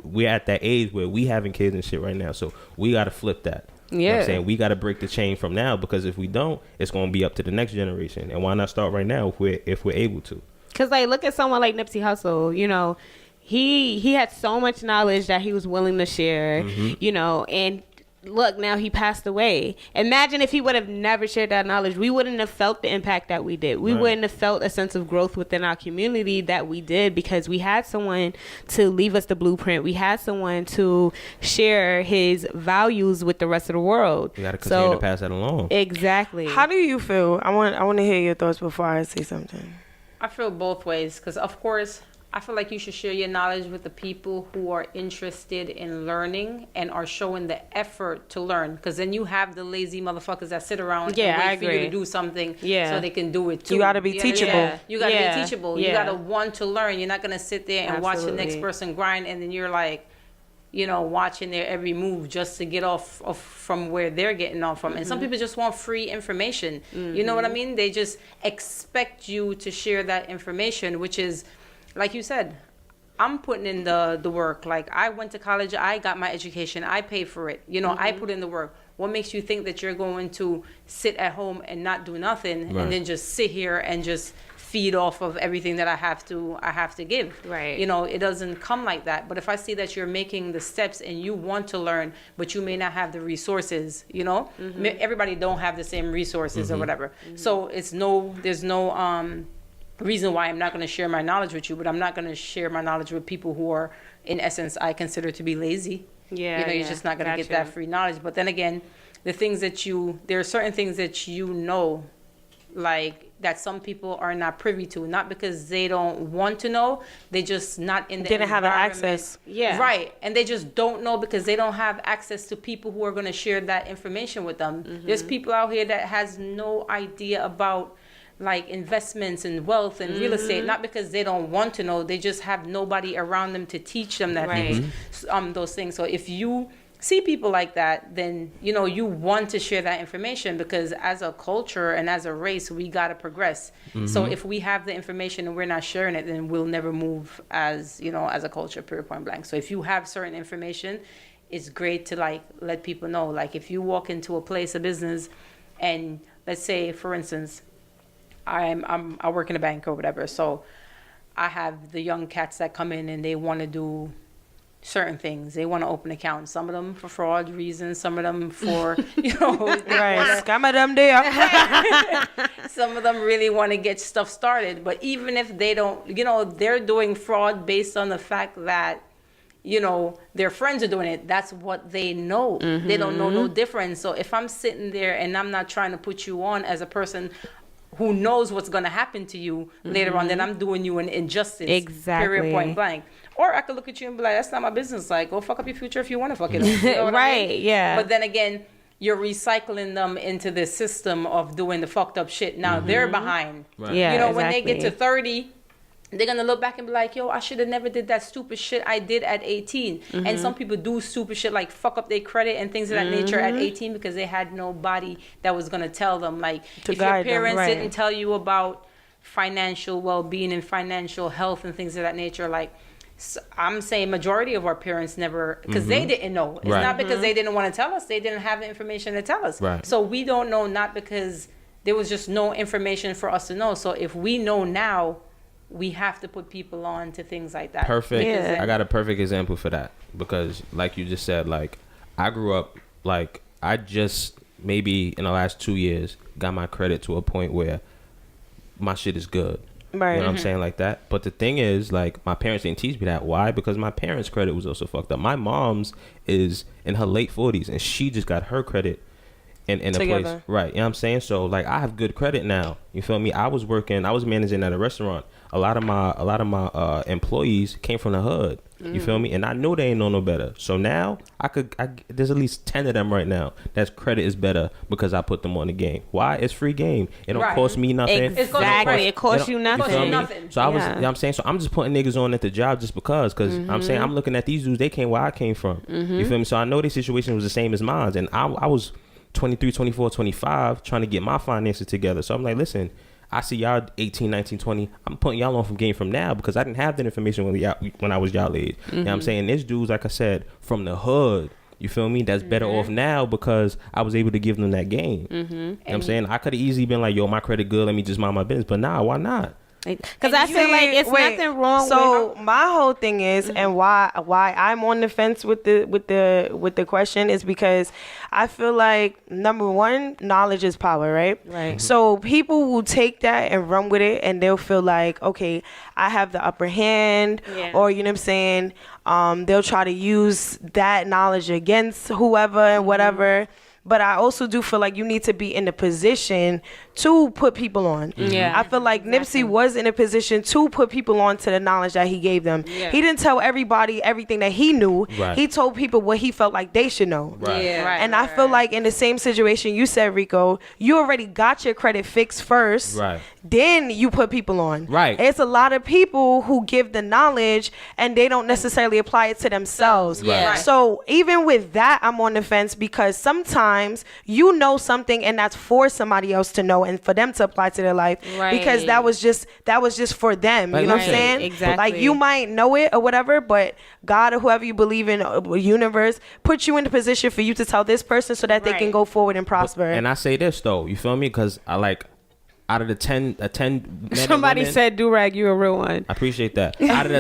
we're at that age where we having kids and shit right now. So we gotta flip that. You know what I'm saying? We gotta break the chain from now, because if we don't, it's gonna be up to the next generation. And why not start right now if we're able to? Because like, look at someone like Nipsey Hussle. You know, he had so much knowledge that he was willing to share. You know, and look, now he passed away. Imagine if he would have never shared that knowledge. We wouldn't have felt the impact that we did. We wouldn't have felt a sense of growth within our community that we did, because we had someone to leave us the blueprint. We had someone to share his values with the rest of the world. We got to continue to pass that along. Exactly. How do you feel? I want to hear your thoughts before I say something. I feel both ways, because of course I feel like you should share your knowledge with the people who are interested in learning and are showing the effort to learn. Because then you have the lazy motherfuckers that sit around and wait for you to do something so they can do it too. You got to be teachable. You got to be teachable. You got to want to learn. You're not going to sit there and watch the next person grind, and then you're like, you know, watching their every move just to get off from where they're getting off from. And some people just want free information. You know what I mean? They just expect you to share that information, which is, like you said, I'm putting in the work. Like, I went to college, I got my education, I paid for it. You know, I put in the work. What makes you think that you're going to sit at home and not do nothing and then just sit here and just feed off of everything that I have to give? Right. You know, it doesn't come like that. But if I see that you're making the steps and you want to learn, but you may not have the resources, you know, everybody don't have the same resources or whatever. So there's no reason why I'm not going to share my knowledge with you, but I'm not going to share my knowledge with people who are, in essence, I consider to be lazy. Yeah, you know, you're just not going to get that free knowledge. But then again, there are certain things that you know, like, that some people are not privy to, not because they don't want to know, they just not in the didn't have access. Right. And they just don't know because they don't have access to people who are going to share that information with them. There's people out here that has no idea about, like, investments and wealth and real estate, not because they don't want to know, they just have nobody around them to teach them that those things. So if you see people like that, then, you know, you want to share that information, because as a culture and as a race, we got to progress. So if we have the information and we're not sharing it, then we'll never move as, you know, as a culture, period, point blank. So if you have certain information, it's great to, like, let people know. Like, if you walk into a place of business and, let's say, for instance, I work in a bank or whatever, so I have the young cats that come in and they want to do certain things. They want to open accounts. Some of them for fraud reasons, some of them for, you know, Some of them there. some of them really want to get stuff started. But even if they don't, you know, they're doing fraud based on the fact that, you know, their friends are doing it. That's what they know. They don't know no difference. So if I'm sitting there and I'm not trying to put you on as a person who knows what's going to happen to you later on, then I'm doing you an injustice. Exactly. Period, point blank. Or I could look at you and be like, that's not my business. Like, go fuck up your future if you want to fuck it up. You know what I mean? Yeah. But then again, you're recycling them into this system of doing the fucked up shit. Now they're behind. Right. Yeah, you know, when they get to 30, they're going to look back and be like, yo, I should have never did that stupid shit I did at 18. And some people do stupid shit like fuck up their credit and things of that nature at 18 because they had nobody that was going to tell them. Like, if your parents didn't tell you about financial well-being and financial health and things of that nature, like, so I'm saying majority of our parents never, because they didn't know. It's not because they didn't want to tell us. They didn't have the information to tell us. Right. So we don't know, not because there was just no information for us to know. So if we know now, we have to put people on to things like that. Perfect. Yeah. I got a perfect example for that, because like you just said, like, I grew up, like, I just maybe in the last 2 years got my credit to a point where my shit is good. Right. You know what I'm saying? Like that. But the thing is, like, my parents didn't teach me that. Why? Because my parents' credit was also fucked up. My mom's is in her late 40s and she just got her credit in a place. Right. You know what I'm saying? So, like, I have good credit now. You feel me? I was managing at a restaurant. A lot of my employees came from the hood. You feel me? And I know they ain't know no better. So now there's at least 10 of them right now that's credit is better because I put them on the game. Why? It's free game. It don't cost me nothing. Exactly. It costs you nothing. You feel me? So I was, you know what I'm saying? So I'm just putting niggas on at the job just because I'm saying I'm looking at these dudes, they came where I came from. You feel me? So I know their situation was the same as mine. And I was 23, 24, 25 trying to get my finances together. So I'm like, listen, I see y'all 18, 19, 20. I'm putting y'all on from game from now because I didn't have that information when I was y'all age. You know what I'm saying? This dude's, like I said, from the hood. You feel me? That's better off now because I was able to give them that game. You know what I'm saying? I could have easily been like, yo, my credit good. Let me just mind my business. But nah, why not? Because I feel like it's nothing wrong. So my whole thing is, and why I'm on the fence with the question is because I feel like number one, knowledge is power, right? Right. So people will take that and run with it, and they'll feel like, okay, I have the upper hand, or you know what I'm saying. They'll try to use that knowledge against whoever and whatever. But I also do feel like you need to be in a position to put people on. Yeah. I feel like Nipsey was in a position to put people on to the knowledge that he gave them. Yeah. He didn't tell everybody everything that he knew. Right. He told people what he felt like they should know. Right. Yeah. Right, and I feel like in the same situation you said, Rico, you already got your credit fixed first. Right. Then you put people on. Right. It's a lot of people who give the knowledge and they don't necessarily apply it to themselves. Right. Right. So even with that, I'm on the fence because sometimes you know something and that's for somebody else to know and for them to apply to their life. Right. Because that was just for them. Like, you know right. what I'm saying? Exactly. Like you might know it or whatever, but God or whoever you believe in, universe, put you in the position for you to tell this person so that they can go forward and prosper. And I say this though, you feel me? Because I like out of the 10 men somebody and women, said Durag, you a real one. I appreciate that. Out of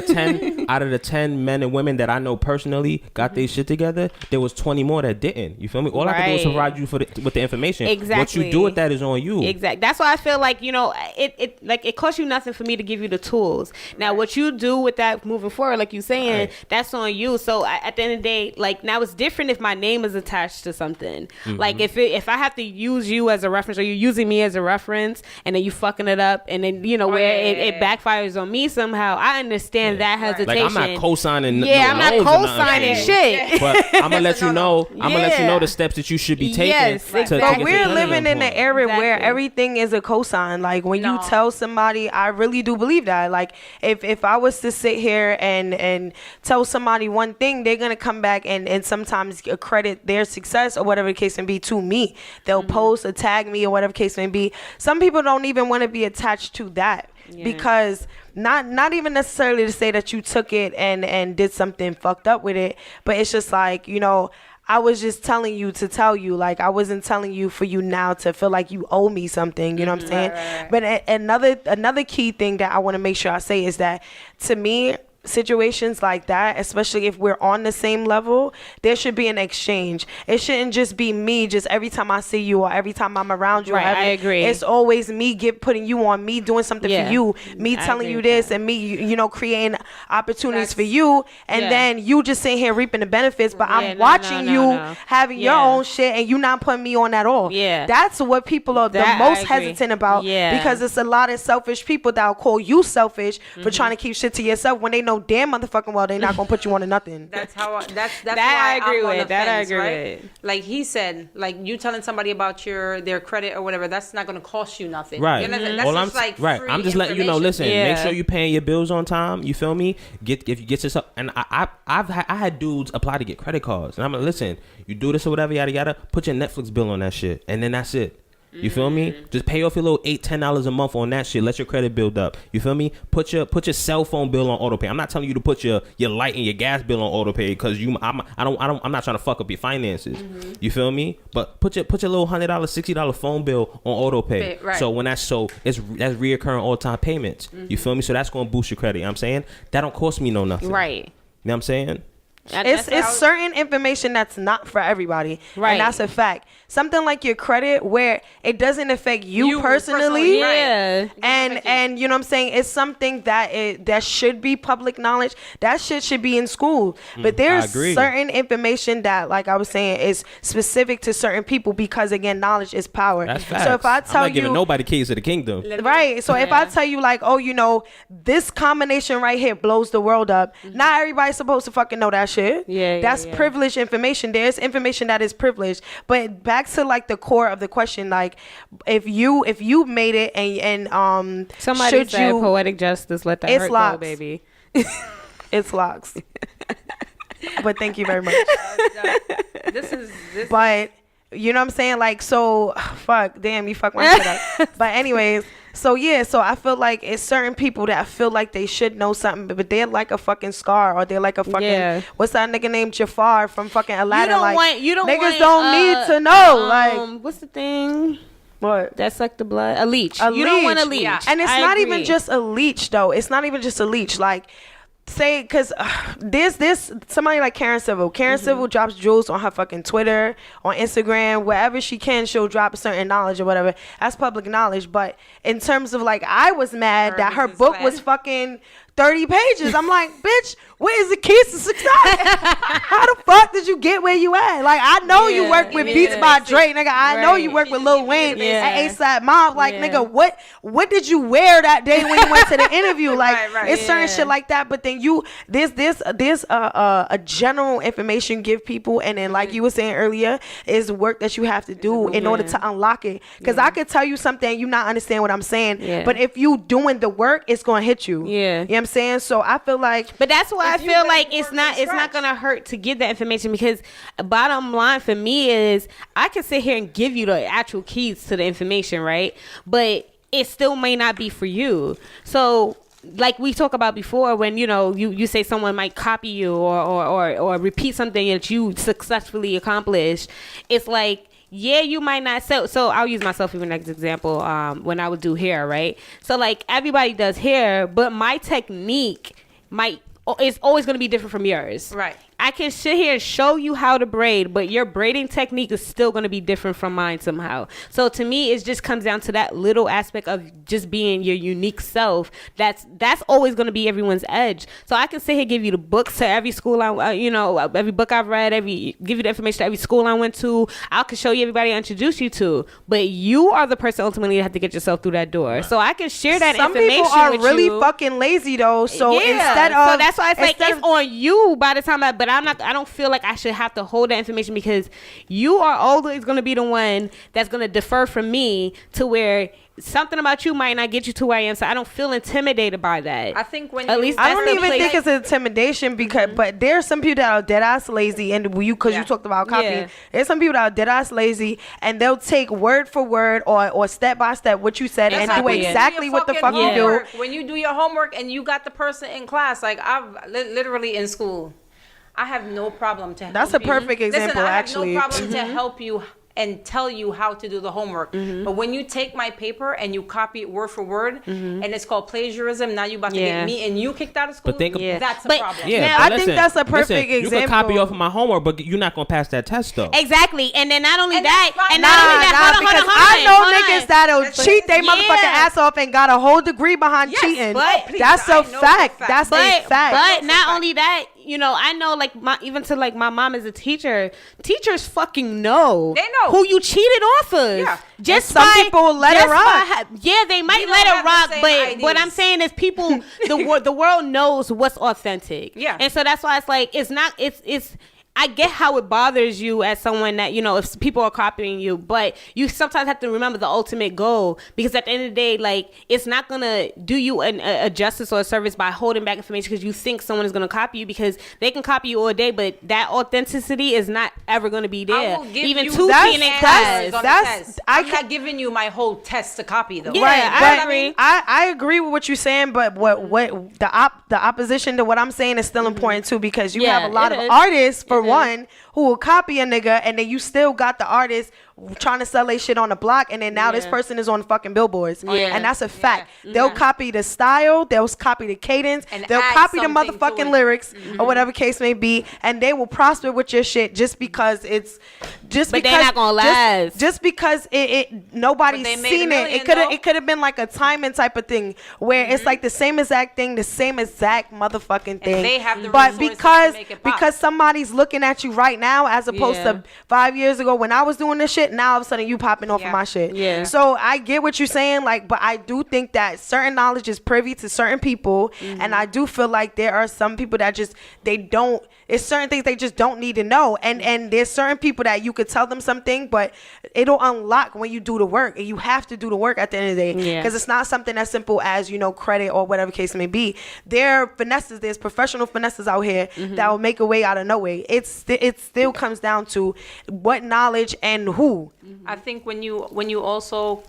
the 10 men and women that I know personally got their shit together, there was 20 more that didn't. You feel me? All I can do is provide you with the information. Exactly. What you do with that is on you. Exactly. That's why I feel like, you know, it costs you nothing for me to give you the tools. Now, what you do with that moving forward, like you saying, that's on you. So at the end of the day, like now it's different if my name is attached to something. Like if I have to use you as a reference or you're using me as a reference, and then you fucking it up, and then you know it backfires on me somehow. I understand that hesitation. Like I'm not co-signing. I'm not co-signing shit. But I'm gonna let you know. I'm gonna let you know the steps that you should be taking. Yes, exactly. But we're living in an era where everything is a cosign. Like when you tell somebody, I really do believe that. Like if I was to sit here and tell somebody one thing, they're gonna come back and sometimes credit their success or whatever the case may be to me. They'll post or tag me or whatever the case may be. Some people don't even want to be attached to that because not even necessarily to say that you took it and did something fucked up with it, but it's just like, you know, I was just telling you to tell you. Like I wasn't telling you for you now to feel like you owe me something, you know what I'm saying? Right. But another key thing that I want to make sure I say is that to me, situations like that, especially if we're on the same level, there should be an exchange. It shouldn't just be me just every time I see you or every time I'm around you. Right, I agree. It's always me putting you on, me doing something for you, me telling you this and me, you know, creating opportunities for you, and then you just sitting here reaping the benefits, but I'm watching you having your own shit and you not putting me on at all. That's what people are the most hesitant about, because it's a lot of selfish people that'll call you selfish for trying to keep shit to yourself when they know damn motherfucking well they're not gonna put you on to nothing. That's why I agree I'm on with the that. fence, I agree right? with. Like he said, like you telling somebody about their credit or whatever, that's not gonna cost you nothing. Right. You know, that's just like free I'm just letting you know. Listen, Yeah. make sure you paying your bills on time. You feel me? If you get yourself, and I had dudes apply to get credit cards, and I'm like, listen, you do this or whatever, yada yada. Put your Netflix bill on that shit, and then that's it. You feel me? Just pay off your little $8-10 a month on that shit. Let your credit build up. You feel me? Put your cell phone bill on auto pay. I'm not telling you to put your light and your gas bill on auto pay because I'm not trying to fuck up your finances. You feel me? But put your little $100, $60 phone bill on auto pay. Right. So that's reoccurring all time payments. You feel me? So that's gonna boost your credit. You know what I'm saying? That don't cost me nothing. Right. You know what I'm saying? It's certain information that's not for everybody, Right. and that's a fact. Something like your credit, where it doesn't affect you personally, yeah. and you know what I'm saying, it's something that should be public knowledge. That shit should be in school. But there's certain information that, like I was saying, is specific to certain people, because again, knowledge is power. That's facts. So if I tell I'm not giving nobody keys to the kingdom. Right. So if I tell you, like, oh, you know, this combination right here blows the world up. Not everybody's supposed to fucking know that shit. Yeah, That's yeah. privileged information. There's information that is privileged. But back to like the core of the question, like if you made it and Somebody should said you, poetic justice, let that It's hurt locks. go, baby. it's locks. But thank you very much. This is But you know what I'm saying? Like, so fuck, damn, you fuck my shit up. But anyways, so yeah, so I feel like it's certain people that feel like they should know something, but they're like a fucking Scar, or they're like a fucking what's that nigga named Jafar from fucking Aladdin? You don't niggas want, don't need to know. Like, what's the thing? what? That sucked the blood? A leech. A You don't want a leech. leech. Yeah. And it's I not agree. even just a leech, though. It's not even just a leech. Like, say, because there's somebody like Karen Civil. Karen Civil drops jewels on her fucking Twitter, on Instagram, wherever she can, she'll drop a certain knowledge or whatever. That's public knowledge. But in terms of, like, I was mad that her book was fucking 30 pages. I'm like, bitch, where is the keys to success? How the fuck did you get where you at? Like, I know you work with Beats by Dre, nigga. I know you work with Lil Wayne at ASAP Mob. Like, nigga, what did you wear that day when you went to the interview? Like, it's certain shit like that. But then there's a general information you give people, and then like you were saying earlier, is work that you have to do in order to unlock it. Because I could tell you something and you not understand what I'm saying, but if you doing the work, it's gonna hit you. You know what I'm saying? So I feel like, but that's why I feel like it's not gonna hurt to get that information, because bottom line for me is I can sit here and give you the actual keys to the information, right? But it still may not be for you. So like we talked about before, when you say someone might copy you or repeat something that you successfully accomplished, it's like, yeah, you might not. So I'll use myself as an example. When I would do hair, right? So like everybody does hair, but my technique is always going to be different from yours. Right. I can sit here and show you how to braid, but your braiding technique is still going to be different from mine somehow. So to me, it just comes down to that little aspect of just being your unique self. That's always going to be everyone's edge. So I can sit here, give you the books to every school every book I've read, give you the information to every school I went to. I can show you everybody I introduced you to, but you are the person ultimately that have to get yourself through that door. So I can share that information with you. Some people are really fucking lazy though. So instead of, so that's why it's like it's on you by the time but I don't feel like I should have to hold that information, because you are always going to be the one that's going to defer from me to where something about you might not get you to where I am. So I don't feel intimidated by that. I think when at least I don't even think it's intimidation, because but there's some people that are dead ass lazy, and you talked about copying. There's some people that are dead ass lazy, and they'll take word for word or step by step what you said and do exactly what the fuck you do. When you do your homework and you got the person in class, like I've literally in school, I have no problem to help you. That's a perfect example, actually. I have no problem to help you and tell you how to do the homework. But when you take my paper and you copy it word for word, and it's called plagiarism, now you about to get me and you kicked out of school. But think that's a problem. Yeah, I think that's a perfect example. You can copy off of my homework, but you're not gonna pass that test though. Exactly, and then not only that, because I know niggas that'll cheat their motherfucking ass off and got a whole degree behind cheating. But that's a fact. That's a fact. But not only that, I know, like, my mom is a teacher. Teachers fucking know. They know who you cheated off of. Yeah. Just some people will let it rock. They might let it rock, but what I'm saying is people, the world knows what's authentic. Yeah. And so that's why it's like, it's I get how it bothers you as someone that, if people are copying you, but you sometimes have to remember the ultimate goal, because at the end of the day, like, it's not going to do you a justice or a service by holding back information because you think someone is going to copy you, because they can copy you all day, but that authenticity is not ever going to be there. Even to being in class. I'm not giving you my whole test to copy though. Yeah, right, I agree. I agree with what you're saying, but what the opposition to what I'm saying is still important too, because you have a lot of artists for one who will copy a nigga, and then you still got the artist trying to sell their shit on the block, and then now this person is on fucking billboards. And that's a fact. They'll copy the style, they'll copy the cadence, And they'll add copy the something to motherfucking it. lyrics or whatever case may be, and they will prosper with your shit just because it's just But because they're not gonna last. just because it nobody's But they made seen a it. million, It could have been like a timing type of thing where it's like the same exact thing, the same exact motherfucking thing. they have the but resources because to make it pop. because somebody's looking at you right now as opposed Yeah. to 5 years ago when I was doing this shit, now all of a sudden you popping off of Yeah. my shit. Yeah. So I get what you're saying, like, but I do think that certain knowledge is privy to certain people, and I do feel like there are some people that just they don't. It's certain things they just don't need to know, and there's certain people that you could tell them something, but it'll unlock when you do the work, and you have to do the work at the end of the day, Yeah. because it's not something as simple as credit or whatever case may be. There are finesses, there's professional finesses out here that will make a way out of no way. It still comes down to what knowledge and who. I think when you also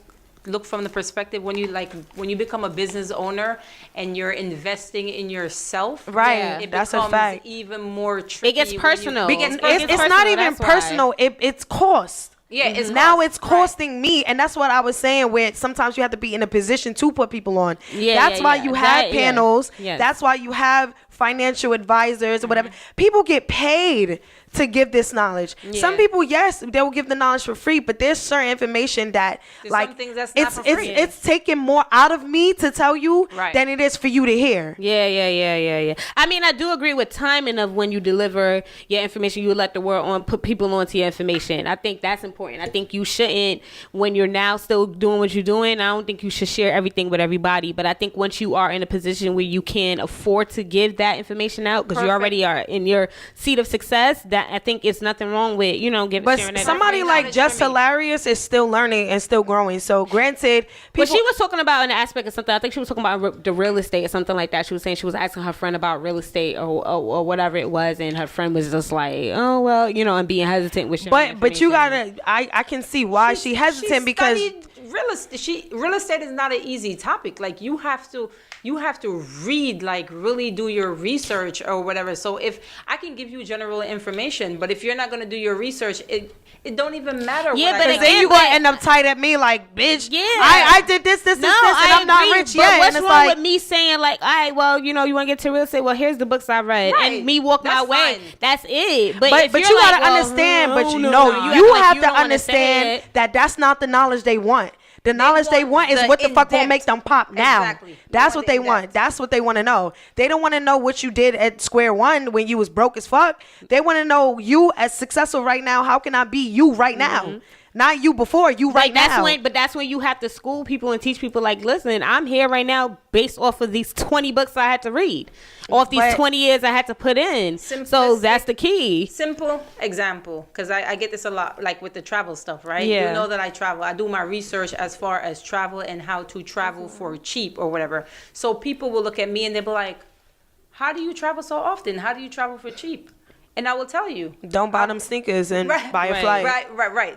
look from the perspective when you become a business owner and you're investing in yourself, Right, it that's a becomes fact. even more tricky. It gets when personal. you- Because It's gonna it's get not personal, even that's why. personal. It's cost. Yeah, it's now cost, it's costing me, and that's what I was saying. Where sometimes you have to be in a position to put people on. Yeah, that's yeah, why yeah. you have That- yeah. panels. Yes. That's why you have financial advisors or whatever. People get paid to give this knowledge. Yeah. Some people, yes, they will give the knowledge for free, but there's certain information that There's like some things that's not it's for free. it's taking more out of me to tell you Right. than it is for you to hear. Yeah. I mean, I do agree with timing of when you deliver your information. You let the world on, put people onto your information. I think that's important. I think you shouldn't, when you're now still doing what you're doing, I don't think you should share everything with everybody. But I think once you are in a position where you can afford to give that information out, because you Perfect. already are in your seat of success, that I think it's nothing wrong with, giving But sharing that somebody information. like Just Hilarious is still learning and still growing. So granted, But people, she was talking about an aspect of something. I think she was talking about the real estate or something like that. She was saying she was asking her friend about real estate or whatever it was, and her friend was just like, "Oh well," and being hesitant with sharing but you information. gotta. I can see why she hesitant because studied real estate is not an easy topic. Like you have to read, like really do your research or whatever. So if I can give you general information, but if you're not gonna do your research, it don't even matter. Yeah, what but I again, say. then you gonna end up tight at me like, bitch. Yeah. I did this, and I'm not agree, rich but yet. what's And it's wrong like, with me saying like, all right, well, you want to get to real estate? Well, here's the books I read, Right. and me walk my That's way. fine. That's it. But but you're you like, gotta well, understand. But you no, know, no, you act like have you to don't wanna understand say it. that that's not the knowledge they want. The knowledge they want is the what the fuck will in-depth. make them pop now. Exactly. That's They what they want want. in-depth. That's what they want to know. They don't want to know what you did at square one when you was broke as fuck. They want to know you as successful right now. How can I be you right now? Not you before, you right now. That's when you have to school people and teach people like, listen, I'm here right now based off of these 20 books I had to read, off these But- 20 years I had to put in. So Simplistic. that's the key. Simple example, because I get this a lot, like with the travel stuff, right? Yeah. You know that I travel. I do my research as far as travel and how to travel for cheap or whatever. So people will look at me and they'll be like, how do you travel so often? How do you travel for cheap? And I will tell you. Don't buy them sneakers and Right, buy a right, flight. Right.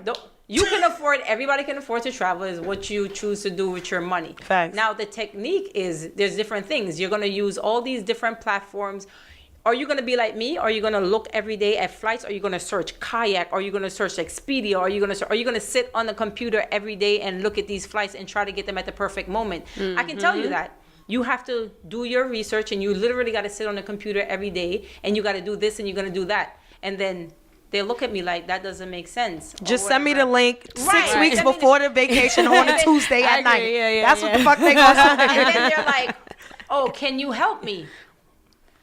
You can afford, everybody can afford to travel, is what you choose to do with your money. Facts. Now, the technique is there's different things. You're going to use all these different platforms. Are you going to be like me? Are you going to look every day at flights? Are you going to search Kayak? Are you going to search Expedia? Are you going to sit on the computer every day and look at these flights and try to get them at the perfect moment? I can tell you that. You have to do your research, and you literally got to sit on the computer every day, and you got to do this and you're going to do that. And then they look at me like that doesn't make sense. or Just send me the whatever. link Right. 6 weeks Send me the- before the vacation on a Tuesday I at night. agree. Yeah, That's what the fuck they gonna say. And then they're like, "Oh, can you help me?"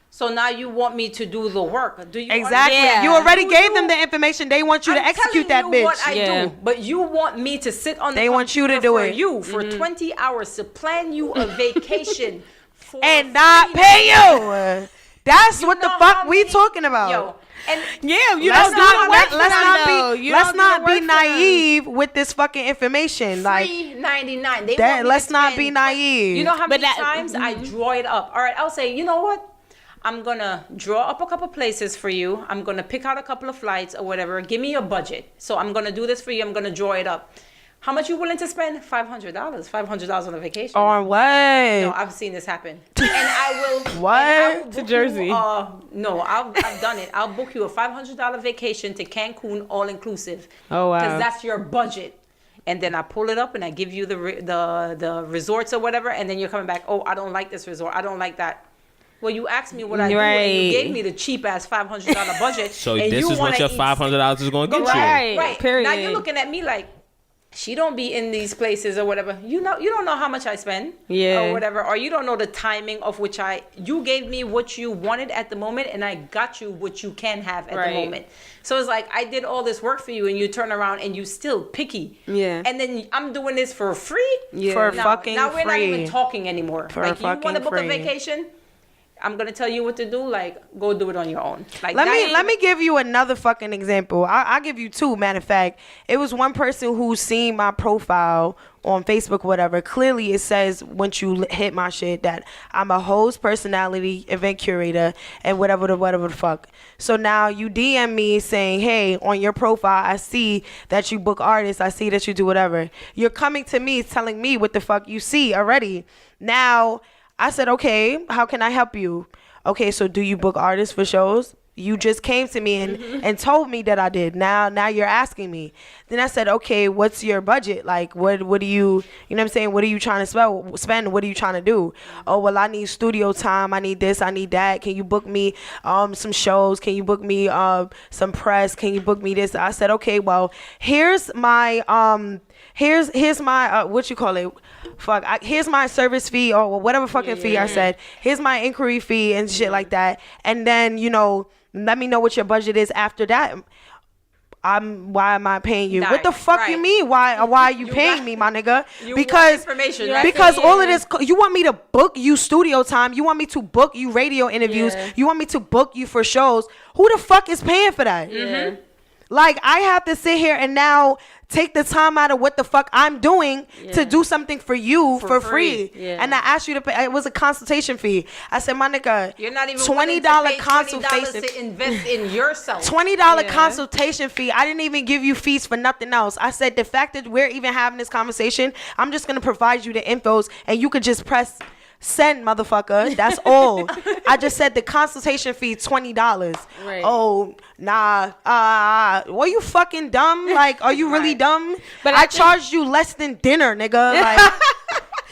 So now you want me to do the work? Do you Exactly. Yeah. You already Do gave you- them the information. They want you to I'm execute telling that you bitch. What I Yeah. do, but you want me to sit on the They want you to computer do for it. you for 20 hours to plan you a vacation for And not free. pay you. That's You what the know fuck how we many- talking about. Yo, and Yeah, let's not let's let's not be naive with this fucking information. Like $3.99. They that- want me let's to not spend be naive. You know how But many that- times I draw it up? All right, I'll say, you know what? I'm gonna draw up a couple places for you. I'm gonna pick out a couple of flights or whatever. Give me a budget. So I'm gonna do this for you. I'm gonna draw it up. How much you willing to spend? $500. $500 on a vacation. On what? No, I've seen this happen. And I will. What? And I will To book Jersey. You, no, I've done it. I'll book you a $500 vacation to Cancun, all inclusive. Oh, wow. Because that's your budget. And then I pull it up and I give you the resorts or whatever. And then you're coming back. Oh, I don't like this resort. I don't like that. Well, you asked me what I do, and you gave me the cheap ass $500 budget. So and this is what your $500 is going to get you. Right. Period. Now you're looking at me like, she don't be in these places or whatever. You don't know how much I spend, or whatever, or you don't know the timing of which you gave me what you wanted at the moment, and I got you what you can have at the moment. So it's like I did all this work for you, and you turn around and you still picky. Yeah. And then I'm doing this for free. Yeah. For now, fucking now we're not free. even talking anymore. For like you want to fucking book free. a vacation. I'm gonna tell you what to do. Like, go do it on your own. Like, let me give you another fucking example. I'll give you two. Matter of fact, it was one person who seen my profile on Facebook, whatever. Clearly, it says once you hit my shit that I'm a host, personality, event curator, and whatever the fuck. So now you DM me saying, hey, on your profile, I see that you book artists. I see that you do whatever. You're coming to me telling me what the fuck you see already. Now, I said, okay, how can I help you? Okay, so do you book artists for shows? You just came to me and told me that I did. Now you're asking me. Then I said, okay, what's your budget? Like, what do you know what I'm saying? What are you trying to spend? What are you trying to do? Oh, well, I need studio time. I need this. I need that. Can you book me some shows? Can you book me some press? Can you book me this? I said, okay, well, here's my here's my what you call it? Here's my service fee or whatever fucking fee I said. Here's my inquiry fee and shit like that. And then, let me know what your budget is after that. Why am I paying you? What the fuck you mean? Why are you paying me, my nigga? Because information, right? because all of this, you want me to book you studio time. You want me to book you radio interviews. You want me to book you for shows. Who the fuck is paying for that? Mm-hmm. Like, I have to sit here and now take the time out of what the fuck I'm doing to do something for you for free. Yeah. And I asked you to pay. It was a consultation fee. I said, my nigga, you're not even $20 consultation to invest in yourself. $20 consultation fee. I didn't even give you fees for nothing else. I said, the fact that we're even having this conversation, I'm just gonna provide you the infos, and you could just press send, motherfucker. That's all. I just said the consultation fee $20. Right. Oh, nah. Were you fucking dumb? Like, are you really dumb? But I charged you less than dinner, nigga. Like,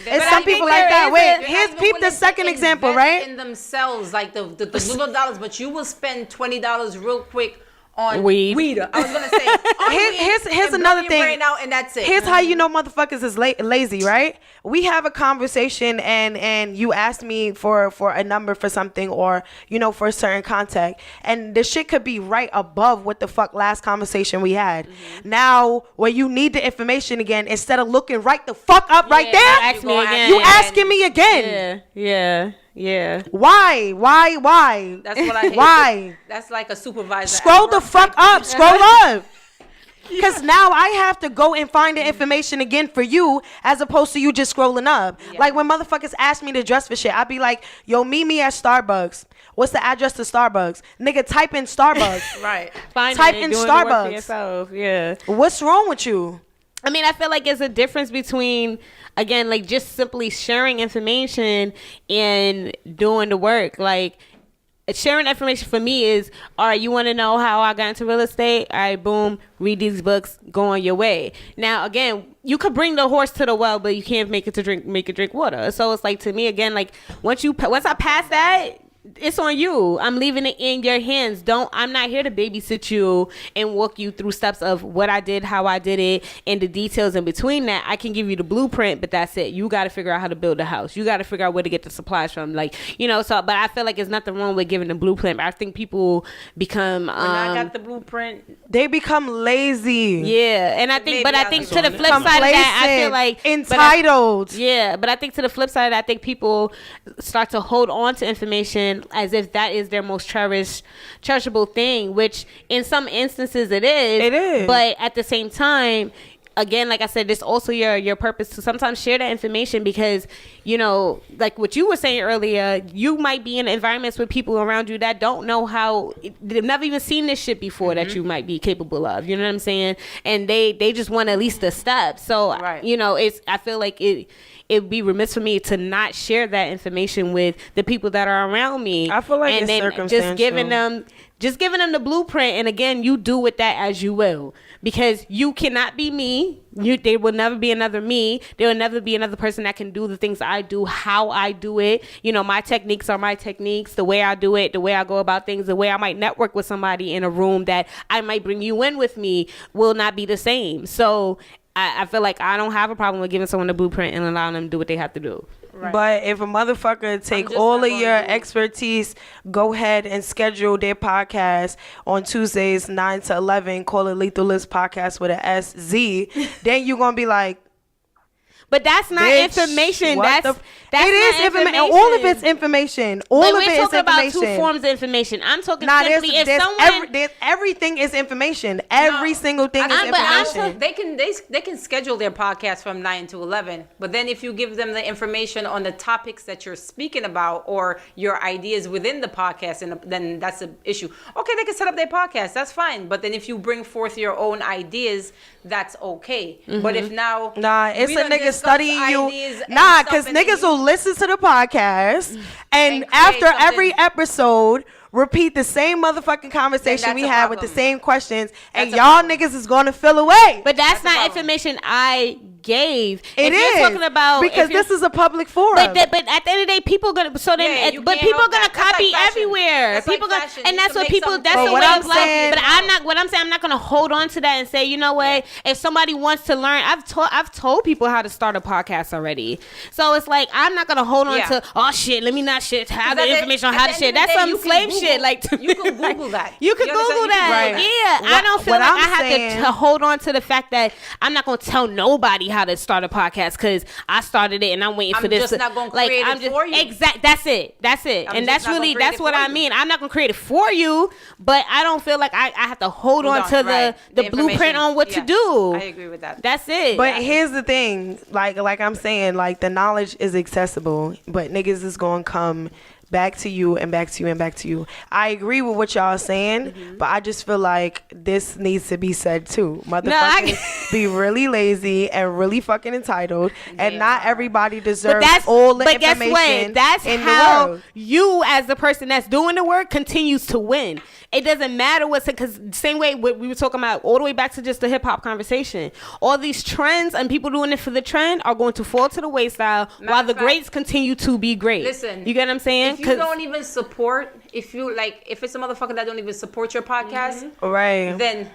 and some people like that. Wait, here's peep the second example, right? In themselves, like the little dollars, but you will spend $20 real quick on weed. I was gonna say. Here's another thing. Right now, and that's it. Here's how you know motherfuckers is lazy, right? We have a conversation and you ask me for a number for something or for a certain contact, and the shit could be right above what the fuck last conversation we had. Mm-hmm. Now, when you need the information again, instead of looking right the fuck up right there, you asking me again. Yeah. Why? That's what I hate. Why? That's like a supervisor. Scroll the fuck up. Scroll up. Because now I have to go and find the information again for you as opposed to you just scrolling up. Yeah. Like when motherfuckers ask me to dress for shit, I be like, yo, meet me at Starbucks. What's the address to Starbucks? Nigga, type in Starbucks. Right. Type in Starbucks. Yeah. What's wrong with you? I mean, I feel like there's a difference between, again, like just simply sharing information and doing the work. Like, sharing information for me is, all right, you want to know how I got into real estate? All right, boom, read these books, go on your way. Now, again, you could bring the horse to the well, but you can't make it drink water. So it's like, to me, again, like once I pass that, it's on you. I'm leaving it in your hands. I'm not here to babysit you and walk you through steps of what I did, how I did it, and the details in between that. I can give you the blueprint, but that's it. You got to figure out how to build a house. You got to figure out where to get the supplies from. Like, so, but I feel like there's nothing wrong with giving the blueprint. I think people become, when I got the blueprint, they become lazy. Yeah. And I think to the flip side of that, I feel like entitled. But I think to the flip side of that, I think people start to hold on to information as if that is their most cherishable thing, which in some instances it is. It is. But at the same time, again, like I said, it's also your purpose to sometimes share that information because, you know, like what you were saying earlier, you might be in environments with people around you that don't know how, they've never even seen this shit before that you might be capable of. You know what I'm saying? And they just want at least a step. So, you know, I feel like it'd be remiss for me to not share that information with the people that are around me. I feel like and it's then circumstantial. just giving them the blueprint, and again, you do with that as you will, because you cannot be me. There will never be another me. There will never be another person that can do the things I do, how I do it. You know, my techniques are my techniques. The way I do it, the way I go about things, the way I might network with somebody in a room that I might bring you in with me will not be the same. So I feel like I don't have a problem with giving someone the blueprint and allowing them to do what they have to do. Right. But if a motherfucker take all of your expertise, go ahead and schedule their podcast on Tuesdays 9 to 11, call it Lethal List Podcast with a SZ, then you're going to be like, but that's not information. That's it is information. All of it's information. All of it is information. We're talking about two forms of information. I'm talking simply if someone... everything is information. Every single thing is information. They can schedule their podcast from 9 to 11, but then if you give them the information on the topics that you're speaking about or your ideas within the podcast, and then that's an issue. Okay, they can set up their podcast. That's fine. But then if you bring forth your own ideas, that's okay. But if now... Nah, it's a nigga studying you. Nah, because niggas will listen to the podcast and after every episode repeat the same motherfucking conversation we had with the same questions, and y'all niggas is gonna fill away. But that's not information I gave. It is talking about because this is a public forum. But at the end of the day, people gonna people are gonna copy everywhere. People gonna, and that's what people. That's the way of life. But I'm not gonna hold on to that and say, you know what? If somebody wants to learn, I've told people how to start a podcast already. So it's like I'm not gonna hold on to let me not have the information on how to shit. That's some slave shit. Like you can Google that. You can Google that. Right. Yeah, I don't feel like I have to hold on to the fact that I'm not gonna tell nobody how to start a podcast because I started it and I'm waiting for this. I'm just not gonna create it for you. Exact. That's it. And that's what I mean. I'm not gonna create it for you, but I don't feel like I have to hold on to the blueprint on what to do. I agree with that. That's it. But here's the thing, like I'm saying, like the knowledge is accessible, but niggas is gonna come back to you and back to you and back to you. I agree with what y'all are saying, but I just feel like this needs to be said too. Motherfuckers be really lazy and really fucking entitled, and not everybody deserves all the information. But guess what? That's how you, as the person that's doing the work, continues to win. It doesn't matter because same way we were talking about all the way back to just the hip hop conversation. All these trends and people doing it for the trend are going to fall to the wayside while the greats continue to be great. Listen, you get what I'm saying? If you don't even support, if it's a motherfucker that don't even support your podcast, right? Then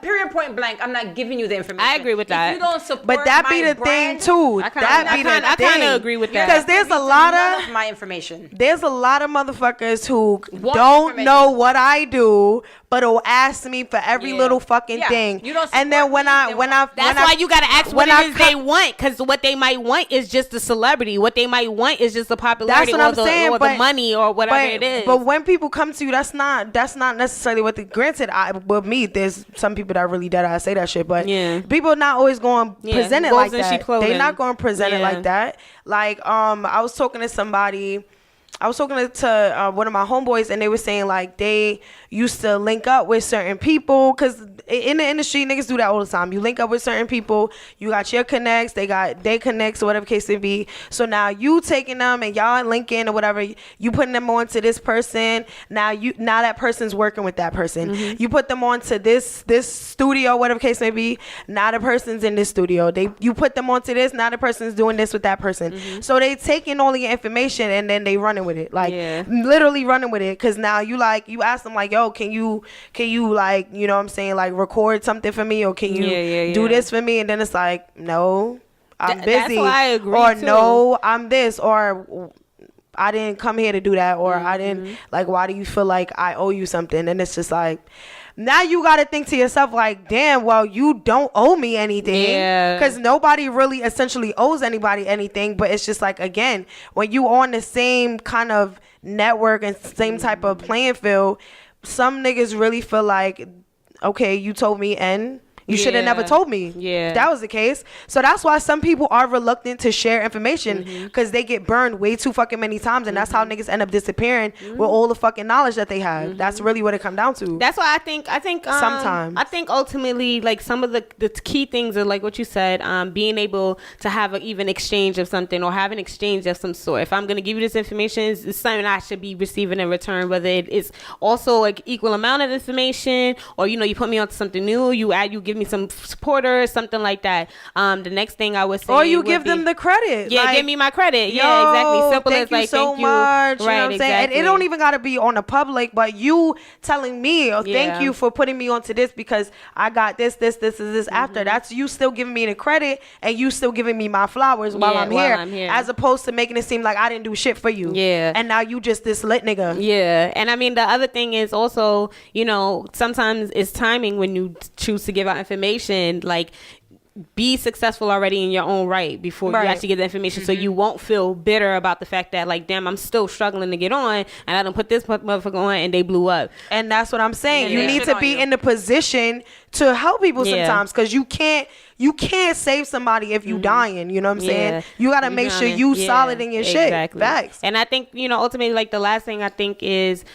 period, point blank, I'm not giving you the information. I agree with that. If you don't support, but that be the thing too. I kind of agree with that because there's a lot of my information. There's a lot of motherfuckers who don't know what I do, but will ask me for every little fucking thing. You don't. And then that's why you gotta ask what it is they want, because what they might want is just the celebrity. What they might want is just the popularity or the money or whatever it is. But when people come to you, that's not necessarily what granted. With me, there's some people that really dead. I say that shit, but people are not always going to present it like that. They're not going to present it like that. Like I was talking to somebody. I was talking to one of my homeboys, and they were saying like they used to link up with certain people, because in the industry niggas do that all the time. You link up with certain people, you got your connects, they got their connects, or whatever case it be. So now you taking them and y'all linking or whatever, you putting them on to this person. Now that person's working with that person. You put them on to this studio, whatever case may be. Now the person's in this studio. You put them onto this. Now the person's doing this with that person. So they taking all the information and then they running with it, like literally running with it. Because now you ask them like, yo, can you like, you know what I'm saying, like record something for me, or can you do this for me? And then it's like, no, I'm busy. That's why I agree or too. No, I'm this, or I didn't come here to do that, or I didn't, like, why do you feel like I owe you something? And it's just like, now you got to think to yourself like, damn, well, you don't owe me anything, because nobody really essentially owes anybody anything. But it's just like, again, when you on the same kind of network and same type of playing field, some niggas really feel like, okay, you told me N, You should have never told me. Yeah. If that was the case. So that's why some people are reluctant to share information because they get burned way too fucking many times, and that's how niggas end up disappearing with all the fucking knowledge that they have. That's really what it come down to. That's why I think Sometimes. I think ultimately, like, some of the key things are like what you said, being able to have an even exchange of something, or have an exchange of some sort. If I'm going to give you this information, it's something I should be receiving in return, whether it is also like equal amount of information, or, you know, you put me onto something new, you give me some support or something like that. The next thing I would say, or you give them the credit. Yeah, like, give me my credit. Yeah, exactly. Simple as like, so thank you. much. You know Right, what I'm saying? And exactly. it don't even gotta be on the public, but you telling me, oh, Yeah. thank you for putting me onto this because I got this after. That's you still giving me the credit, and you still giving me my flowers while I'm here, as opposed to making it seem like I didn't do shit for you. Yeah. And now you just this lit nigga. Yeah. And I mean, the other thing is also, you know, sometimes it's timing when you choose to give out information. Like, be successful already in your own right before you actually get the information, so you won't feel bitter about the fact that, like, damn, I'm still struggling to get on, and I don't put this motherfucker on, and they blew up. And that's what I'm saying. And You they need shit to on be you. in the position to help people sometimes, because you can't save somebody if you dying. You know what I'm saying? You got to make sure you solid in your shit. Facts. And I think, you know, ultimately, like, the last thing I think is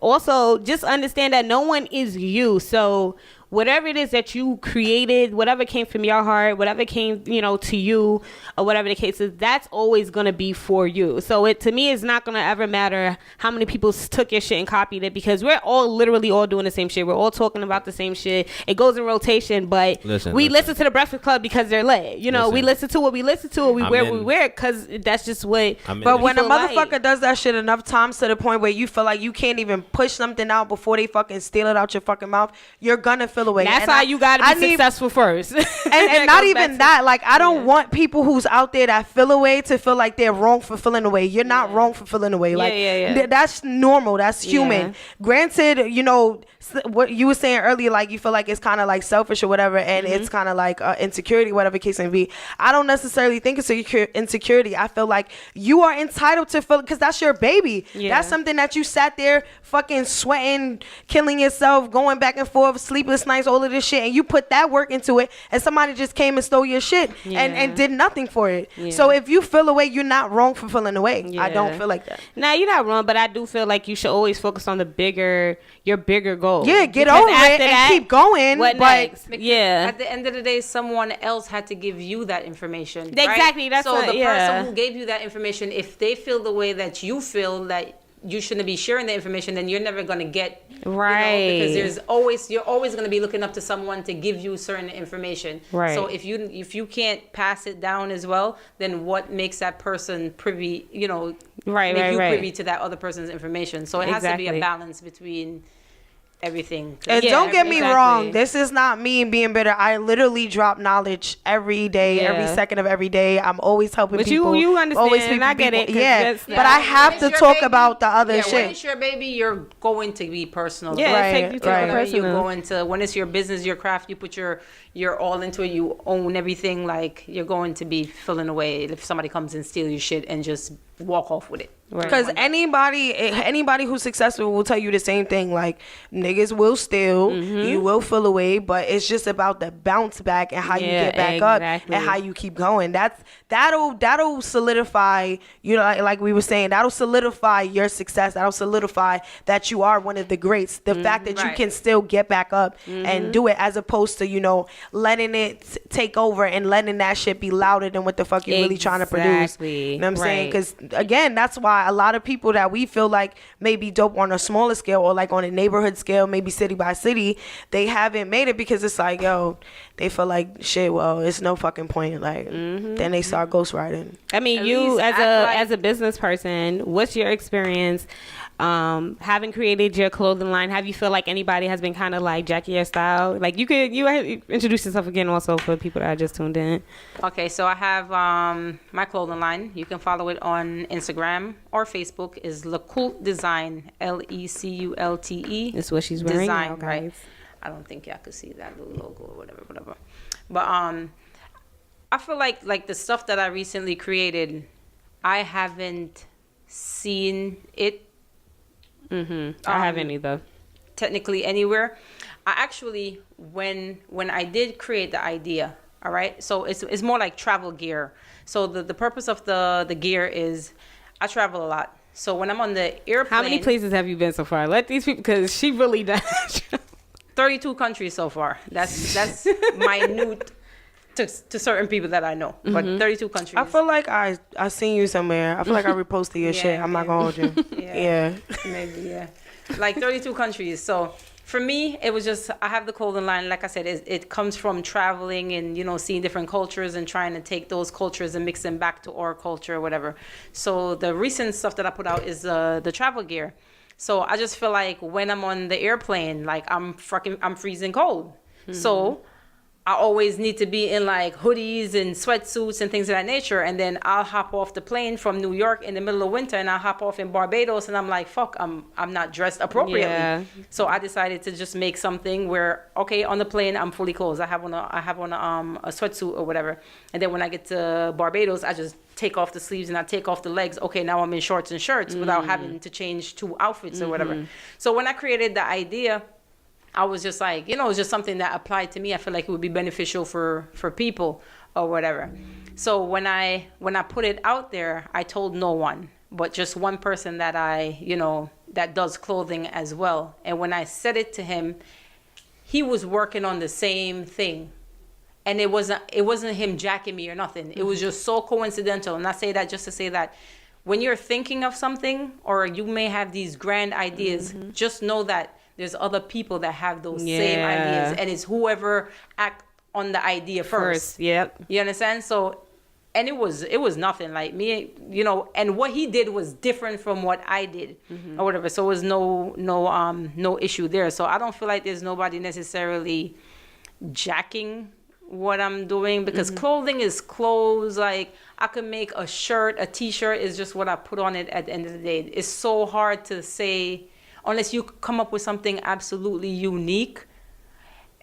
also just understand that no one is you. So whatever it is that you created, whatever came from your heart, whatever came, you know, to you, or whatever the case is, that's always going to be for you. So it, to me, it's not going to ever matter how many people took your shit and copied it, because we're all literally all doing the same shit. We're all talking about the same shit. It goes in rotation, but we listen to the Breakfast Club because they're lit. You know, we listen to what we listen to, or we wear what we wear, because that's just what. But when a motherfucker like. does that shit enough times to the point where you feel like you can't even push something out before they fucking steal it out your fucking mouth, you're gonna feel away. That's how you gotta be successful first. And not even that. Like, I don't want people who's out there that feel away to feel like they're wrong for feeling away. You're not wrong for feeling away. Like, that's normal. That's human. Granted, you know, what you were saying earlier, like, you feel like it's kind of like selfish or whatever, and it's kind of like insecurity, whatever case may be. I don't necessarily think it's insecurity. I feel like you are entitled to feel, because that's your baby. That's something that you sat there fucking sweating, killing yourself, going back and forth, sleepless nights, all of this shit, and you put that work into it, and somebody just came and stole your shit and did nothing for it. So if you feel away, you're not wrong for feeling away. I don't feel like that. Nah, you're not wrong, but I do feel like you should always focus on your bigger goal. Yeah, get over it and keep going. What next? Yeah. At the end of the day, someone else had to give you that information. Exactly. Right? That's so what, the person who gave you that information, if they feel the way that you feel that you shouldn't be sharing the information, then you're never going to get right, because you're always going to be looking up to someone to give you certain information. Right. So if you can't pass it down as well, then what makes that person privy? Privy to that other person's information. So it has to be a balance between everything. And don't get me wrong, this is not me being bitter. I literally drop knowledge every day, every second of every day. I'm always helping people. But you understand, always and I get it. But I have to talk about the other shit. When it's your baby, you're going to be personal. Take you to personal. You go into, when it's your business, your craft, you put your all into it. You own everything. Like, you're going to be feeling away if somebody comes and steal your shit and just walk off with it. Because anybody who's successful will tell you the same thing. Like, niggas will steal, you will feel away, but it's just about the bounce back and how you get back up and how you keep going. That'll solidify, you know, like we were saying, that'll solidify your success. That'll solidify that you are one of the greats. The fact that you can still get back up and do it, as opposed to, you know, letting it take over and letting that shit be louder than what the fuck you're really trying to produce. You know what I'm saying? Because again, that's why a lot of people that we feel like may be dope on a smaller scale, or like on a neighborhood scale, maybe city by city, they haven't made it because it's like, yo, they feel like, shit, well, it's no fucking point. Like, then they start ghostwriting. I mean, you as a business person, what's your experience having created your clothing line? Have you feel like anybody has been kind of like jacking your style? Like, you introduce yourself again also for people that are just tuned in. Okay, so I have my clothing line. You can follow it on Instagram or Facebook. Is Culte Design, LECULTE. That's what she's wearing design, now, guys. right? I don't think y'all could see that little logo or whatever. But I feel like the stuff that I recently created, I haven't seen it. I haven't either. Technically anywhere. I actually, when I did create the idea, all right, so it's more like travel gear. So the purpose of the gear is I travel a lot. So when I'm on the airplane, How many places have you been so far? Let these people, because she really does. 32 countries so far. That's minute to certain people that I know, but 32 countries. I feel like I seen you somewhere. I feel like I reposted your shit. I'm not gonna hold you. Yeah. Maybe, yeah. Like 32 countries. So for me, it was just, I have the clothing line. Like I said, it comes from traveling and, seeing different cultures and trying to take those cultures and mix them back to our culture or whatever. So the recent stuff that I put out is the travel gear. So I just feel like when I'm on the airplane, like I'm freezing cold. So I always need to be in like hoodies and sweatsuits and things of that nature. And then I'll hop off the plane from New York in the middle of winter and I'll hop off in Barbados and I'm like, fuck, I'm not dressed appropriately. Yeah. So I decided to just make something where, okay, on the plane, I'm fully clothed. I have on a sweatsuit or whatever. And then when I get to Barbados, I just take off the sleeves and I take off the legs. Okay, now I'm in shorts and shirts without having to change 2 outfits or whatever. So when I created the idea, I was just like, it was just something that applied to me. I feel like it would be beneficial for people or whatever. So when I put it out there, I told no one, but just one person that that does clothing as well. And when I said it to him, he was working on the same thing. And it wasn't him jacking me or nothing. It was just so coincidental. And I say that just to say that when you're thinking of something or you may have these grand ideas, just know that there's other people that have those same ideas, and it's whoever act on the idea first. Yep. You understand? So, and it was nothing like me, and what he did was different from what I did or whatever. So it was no issue there. So I don't feel like there's nobody necessarily jacking what I'm doing because clothing is clothes. Like I could make a shirt, a t-shirt is just what I put on it at the end of the day. It's so hard to say unless you come up with something absolutely unique.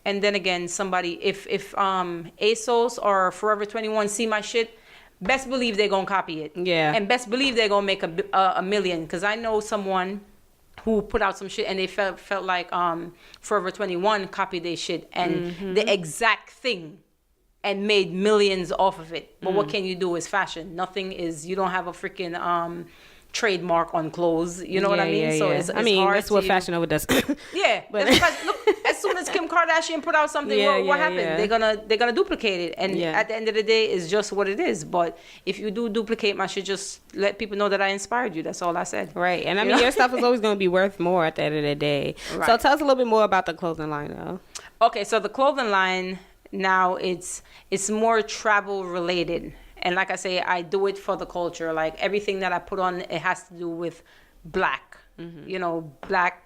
And then again, somebody, if ASOS or Forever 21 see my shit, best believe they're going to copy it. Yeah. And best believe they're going to make a million. Because I know someone who put out some shit and they felt like Forever 21 copied their shit and the exact thing and made millions off of it. But what can you do is fashion. Nothing is, you don't have a freaking trademark on clothes, you know what I mean? So it's hard that's what Fashion Over does. Yeah, but look, as soon as Kim Kardashian put out something, what happened? Yeah. They're gonna duplicate it, and at the end of the day, it's just what it is. But if you do duplicate my shit, just let people know that I inspired you. That's all I said. Right, and I mean your stuff is always gonna be worth more at the end of the day. Right. So tell us a little bit more about the clothing line, though. Okay, so the clothing line now it's more travel related. And like I say, I do it for the culture. Like everything that I put on, it has to do with black, black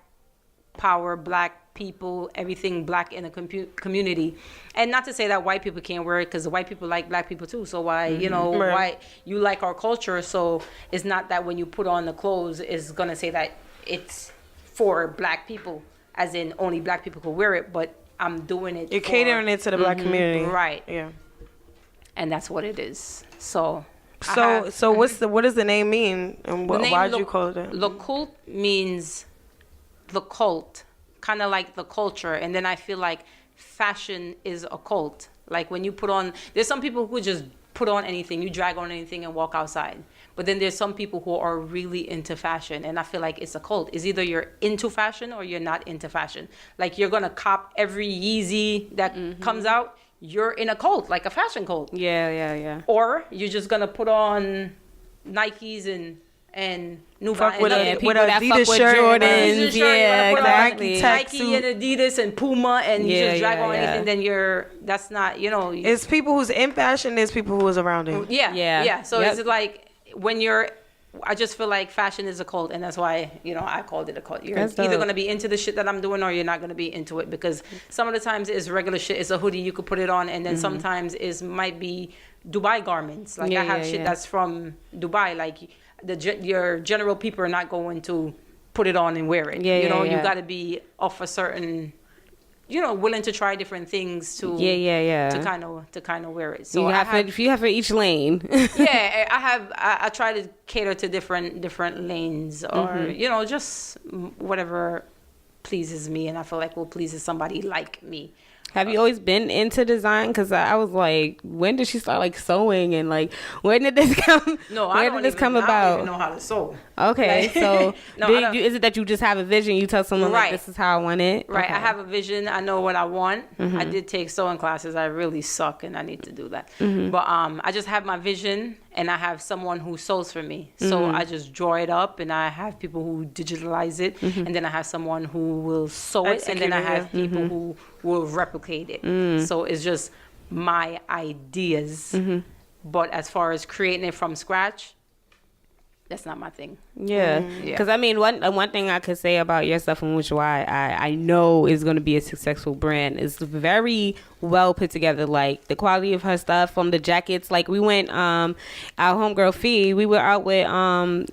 power, black people, everything black in a community. And not to say that white people can't wear it because white people like black people too. So why, why you like our culture. So it's not that when you put on the clothes, it's going to say that it's for black people, as in only black people could wear it. But I'm doing it. You're catering it to the black community. Right. Yeah. And that's what it is. So what does the name mean? And why did you call it that? Le Culte means the cult, kind of like the culture. And then I feel like fashion is a cult. Like when you put on, there's some people who just put on anything, you drag on anything and walk outside. But then there's some people who are really into fashion. And I feel like it's a cult. It's either you're into fashion or you're not into fashion. Like you're going to cop every Yeezy that comes out. You're in a cult, like a fashion cult. Yeah. Or you're just gonna put on Nikes and New Balance with Adidas shirt, Jordans, exactly. Nike and Adidas and Puma, and you just drag on anything. Then that's not, It's people who's in fashion. There's people who's around it. Yeah. So it's like when you're. I just feel like fashion is a cult, and that's why I called it a cult. You're either going to be into the shit that I'm doing, or you're not going to be into it. Because some of the times it's regular shit. It's a hoodie, you could put it on, and then sometimes it might be Dubai garments. Like I have shit that's from Dubai. Like your general people are not going to put it on and wear it. You got to be of a certain. Willing to try different things to to kind of wear it. So you have for each lane. I try to cater to different lanes or just whatever pleases me, and I feel like will pleases somebody like me. Have you always been into design? Because I was like, when did she start like sewing, and like when did this come? No, where did this come about? I don't even know how to sew. Okay, Like, so no, is it that you just have a vision? You tell someone like, this is how I want it. Right, Okay. I have a vision. I know what I want. I did take sewing classes. I really suck, and I need to do that. But I just have my vision, and I have someone who sews for me. So I just draw it up, and I have people who digitalize it, and then I have someone who will sew it, and then I have people who will replicate it. So it's just my ideas. But as far as creating it from scratch, that's not my thing. Yeah, because I mean, one thing I could say about your stuff, and which why I know is going to be a successful brand, is very well put together. Like the quality of her stuff, from the jackets. Like we went, our homegirl Fee, we were out with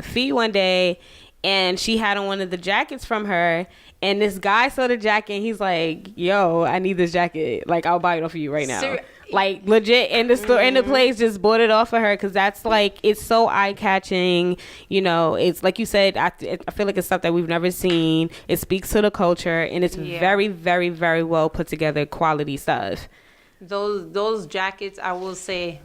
Fee one day, and she had on one of the jackets from her. And this guy saw the jacket, and he's like, "Yo, I need this jacket. Like, I'll buy it off of you right now." Like legit, in the store, in the place, just bought it off of her, because that's like, it's so eye catching. You know, it's like you said. I feel like it's stuff that we've never seen. It speaks to the culture, and it's very, very, very well put together, quality stuff. Those jackets, I will say,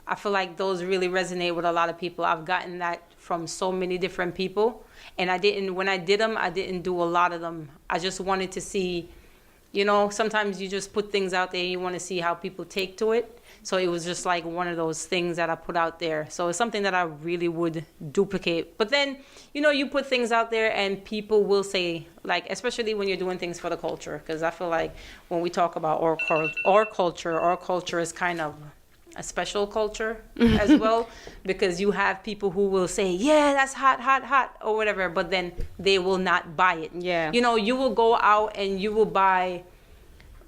I feel like those really resonate with a lot of people. I've gotten that from so many different people. And when I did them, I didn't do a lot of them. I just wanted to see, sometimes you just put things out there and you want to see how people take to it. So it was just like one of those things that I put out there. So it's something that I really would duplicate. But then, you put things out there and people will say, like, especially when you're doing things for the culture. Because I feel like when we talk about our culture is kind of a special culture as well, because you have people who will say, yeah, that's hot, hot, hot, or whatever, but then they will not buy it. Yeah. You will go out and you will buy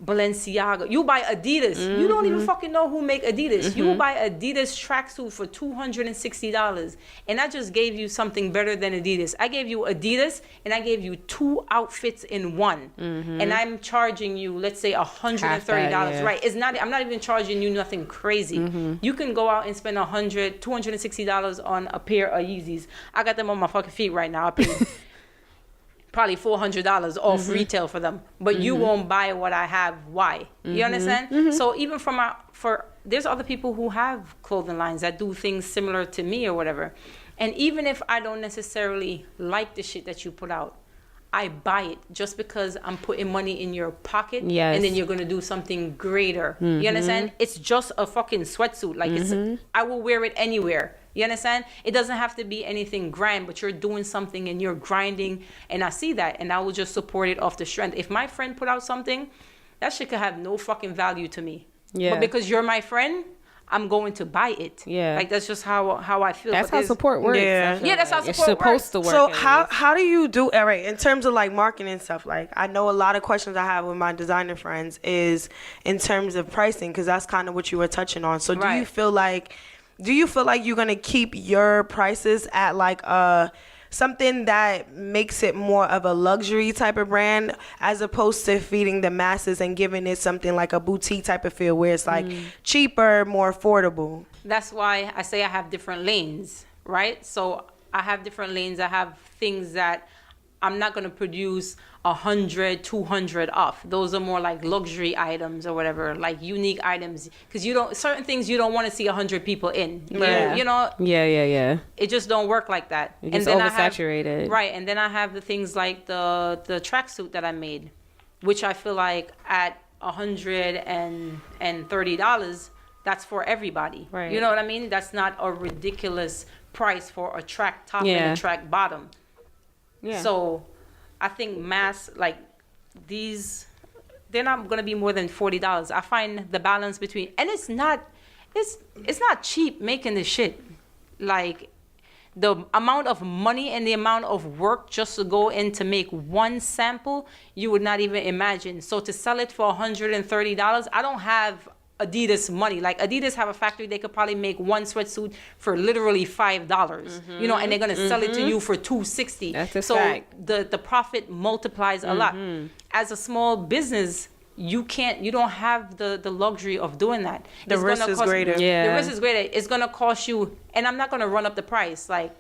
Balenciaga. You buy Adidas. You don't even fucking know who make Adidas. You will buy Adidas tracksuit for $260. And I just gave you something better than Adidas. I gave you Adidas, and I gave you 2 outfits in one. And I'm charging you, let's say, $130. Right? I'm not even charging you nothing crazy. You can go out and spend $260 on a pair of Yeezys. I got them on my fucking feet right now. I paid probably $400 off retail for them, but you won't buy what I have. Why? You understand? So even there's other people who have clothing lines that do things similar to me or whatever, and even if I don't necessarily like the shit that you put out, I buy it just because I'm putting money in your pocket, and then you're gonna do something greater. You understand? It's just a fucking sweatsuit. Like I will wear it anywhere. You understand? It doesn't have to be anything grand, but you're doing something and you're grinding, and I see that, and I will just support it off the strength. If my friend put out something, that shit could have no fucking value to me. Yeah. But because you're my friend, I'm going to buy it. Yeah. Like that's just how I feel. That's how support works. Yeah, that's how support works. It's supposed to work. So how do you do it, right, in terms of like marketing and stuff? Like I know a lot of questions I have with my designer friends is in terms of pricing, because that's kind of what you were touching on. So do you feel like you're gonna keep your prices at like something that makes it more of a luxury type of brand, as opposed to feeding the masses and giving it something like a boutique type of feel where it's like cheaper, more affordable? That's why I say I have different lanes, right? So I have different lanes. I have things that I'm not going to produce 100, 200 off. Those are more like luxury items or whatever, like unique items. Because certain things you don't want to see 100 people in. Yeah. Yeah. It just don't work like that. It's oversaturated. Right. And then I have the things like the tracksuit that I made, which I feel like at $130, that's for everybody. Right. You know what I mean? That's not a ridiculous price for a track top and a track bottom. Yeah. So I think like these, they're not going to be more than $40. I find the balance between, and it's not cheap making this shit. Like the amount of money and the amount of work just to go in to make one sample, you would not even imagine. So to sell it for $130, I don't have Adidas money. Like Adidas have a factory, they could probably make one sweatsuit for literally $5, and they're gonna sell it to you for $260. That's a fact. The profit multiplies a lot. As a small business, you don't have the luxury of doing that. The risk is greater. The risk is greater. It's gonna cost you, and I'm not gonna run up the price. Like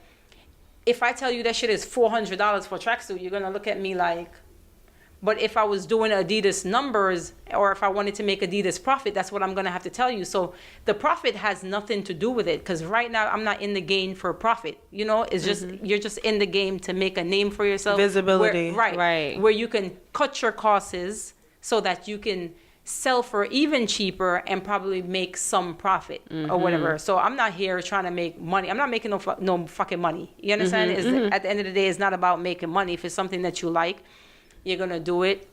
if I tell you that shit is $400 for a tracksuit, you're gonna look at me like. But if I was doing Adidas numbers, or if I wanted to make Adidas profit, that's what I'm going to have to tell you. So the profit has nothing to do with it, because right now I'm not in the game for profit. You know, it's just, you're just in the game to make a name for yourself. Visibility. Right. Where you can cut your costs so that you can sell for even cheaper and probably make some profit or whatever. So I'm not here trying to make money. I'm not making no fucking money. You understand? At the end of the day, it's not about making money. If it's something that you like, you're going to do it.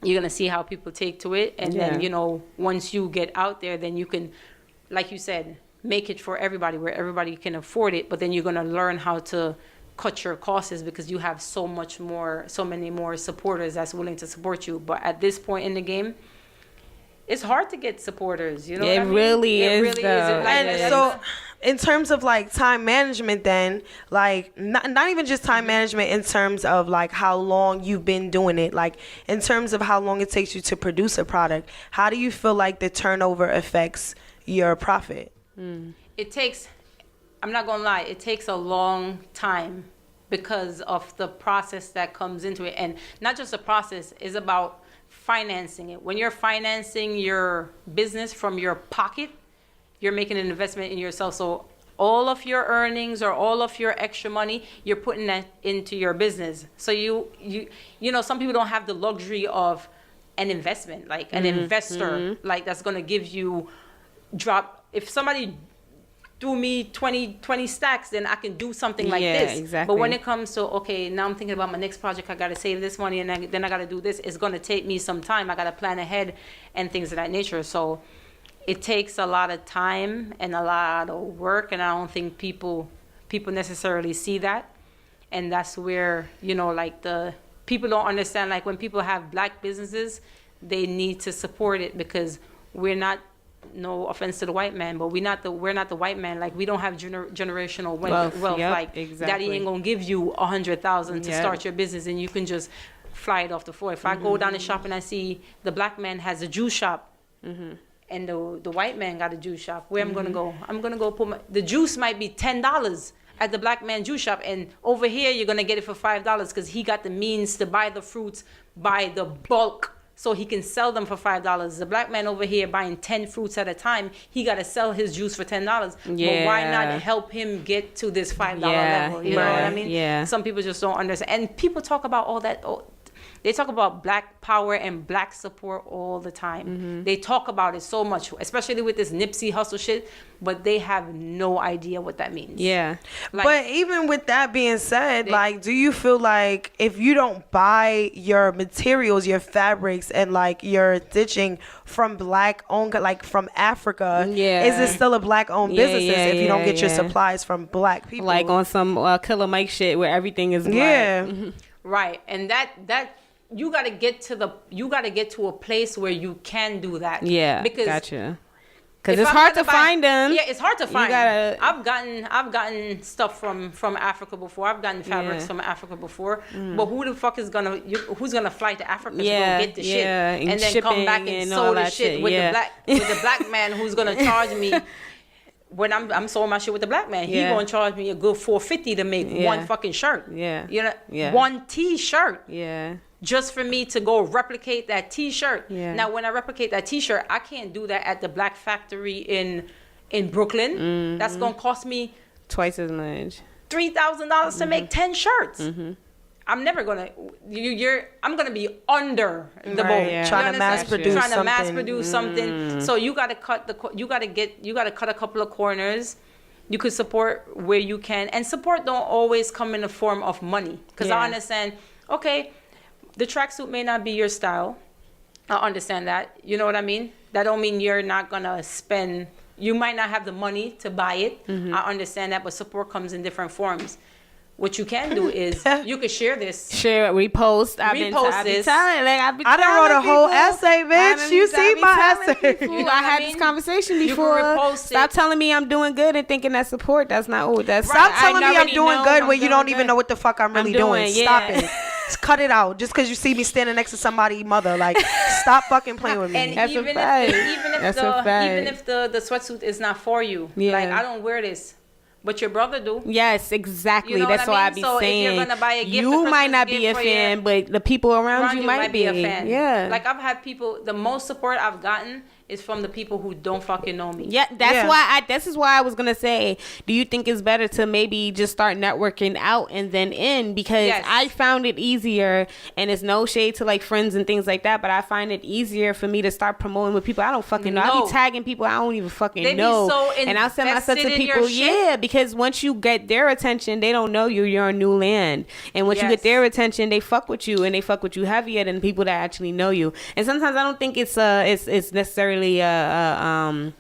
You're going to see how people take to it. And then, you know, once you get out there, then you can, like you said, make it for everybody where everybody can afford it. But then you're going to learn how to cut your costs because you have so many more supporters that's willing to support you. But at this point in the game, it's hard to get supporters, you know what I mean? Really is. Like, and so in terms of like time management then, like not even just time management in terms of like how long you've been doing it, like in terms of how long it takes you to produce a product, how do you feel like the turnover affects your profit? It takes, I'm not gonna lie, it takes a long time because of the process that comes into it. And not just the process, it's about financing it. When you're financing your business from your pocket, you're making an investment in yourself. So all of your earnings or all of your extra money, you're putting that into your business. So you know, some people don't have the luxury of an investment, like an investor, like that's going to give you if somebody threw me 20 stacks, then I can do something like this. Exactly. But when it comes to, okay, now I'm thinking about my next project, I got to save this money, and then I got to do this. It's going to take me some time. I got to plan ahead and things of that nature. So it takes a lot of time and a lot of work, and I don't think people necessarily see that. And that's where, you know, like the people don't understand, like when people have black businesses, they need to support it because we're not, no offense to the white man, but we're not the white man. Like we don't have generational wealth. Like daddy ain't gonna give you 100,000 to start your business and you can just fly it off the floor. If I go down the shop and I see the black man has a juice shop and the white man got a juice shop, where I'm gonna go? I'm gonna go the juice might be $10 at the black man juice shop, and over here you're gonna get it for $5 because he got the means to buy the fruits by the bulk, so he can sell them for $5. The black man over here buying 10 fruits at a time, he got to sell his juice for $10. But why not help him get to this $5 level? You know what I mean? Yeah. Some people just don't understand. And people talk about all that. They talk about black power and black support all the time. They talk about it so much, especially with this Nipsey Hussle shit, but they have no idea what that means. Yeah. Like, but even with that being said, like, do you feel like if you don't buy your materials, your fabrics, and like your stitching from black owned, like from Africa, is it still a black owned business if you don't get your supplies from black people? Like on some Killer Mike shit where everything is black. Yeah. Right. And that you got to get to a place where you can do that. Yeah. Because gotcha. Because it's hard to find them. Yeah, it's hard to find. Gotta, I've gotten stuff from Africa before. I've gotten fabrics from Africa before. But who the fuck is who's gonna fly to Africa to go get the shit and then come back and sew the shit with the black man who's gonna charge me? When I'm sewing my shit with the black man, he gonna charge me a good $450 to make one fucking shirt. Yeah. You know, one T-shirt. Yeah. Just for me to go replicate that T-shirt. Yeah. Now, when I replicate that T-shirt, I can't do that at the black factory in Brooklyn. That's gonna cost me twice as much. $3,000 to make 10 shirts. I'm never gonna. I'm gonna be under the boat. Yeah. Trying to mass produce something. So you gotta cut a couple of corners. You could support where you can, and support don't always come in the form of money. Because I understand. Okay, the tracksuit may not be your style. I understand that. You know what I mean? That don't mean you're not gonna spend. You might not have the money to buy it. I understand that, but support comes in different forms. What you can do is you can share this. Share it, repost. I done wrote a whole essay, bitch. You see my essay. You know I had this conversation before. Stop telling me I'm doing good and thinking that support. That's not what that's. Stop telling me I'm doing good when you don't even know what the fuck I'm really doing. Stop it. Just cut it out. Just because you see me standing next to somebody's mother, like, stop fucking playing with me. And that's even a fact. Even if the sweatsuit is not for you, like, I don't wear this. but your brother do. Yes, exactly. You know That's what why I I mean? be So saying if you're gonna buy a gift, you a might not Christmas be a gift for fan, but the people around you might be a fan. Yeah. Like I've had people. The most support I've gotten is from the people who don't fucking know me. Yeah, this is why I was gonna say, do you think it's better to maybe just start networking out and then in? Because I found it easier, and it's no shade to like friends and things like that, but I find it easier for me to start promoting with people I don't fucking know. I be tagging people I don't even fucking know, and I'll send myself to people. Yeah, because once you get their attention, they don't know you. You're a new land, and once you get their attention, they fuck with you, and they fuck with you heavier than people that actually know you. And sometimes I don't think it's necessarily a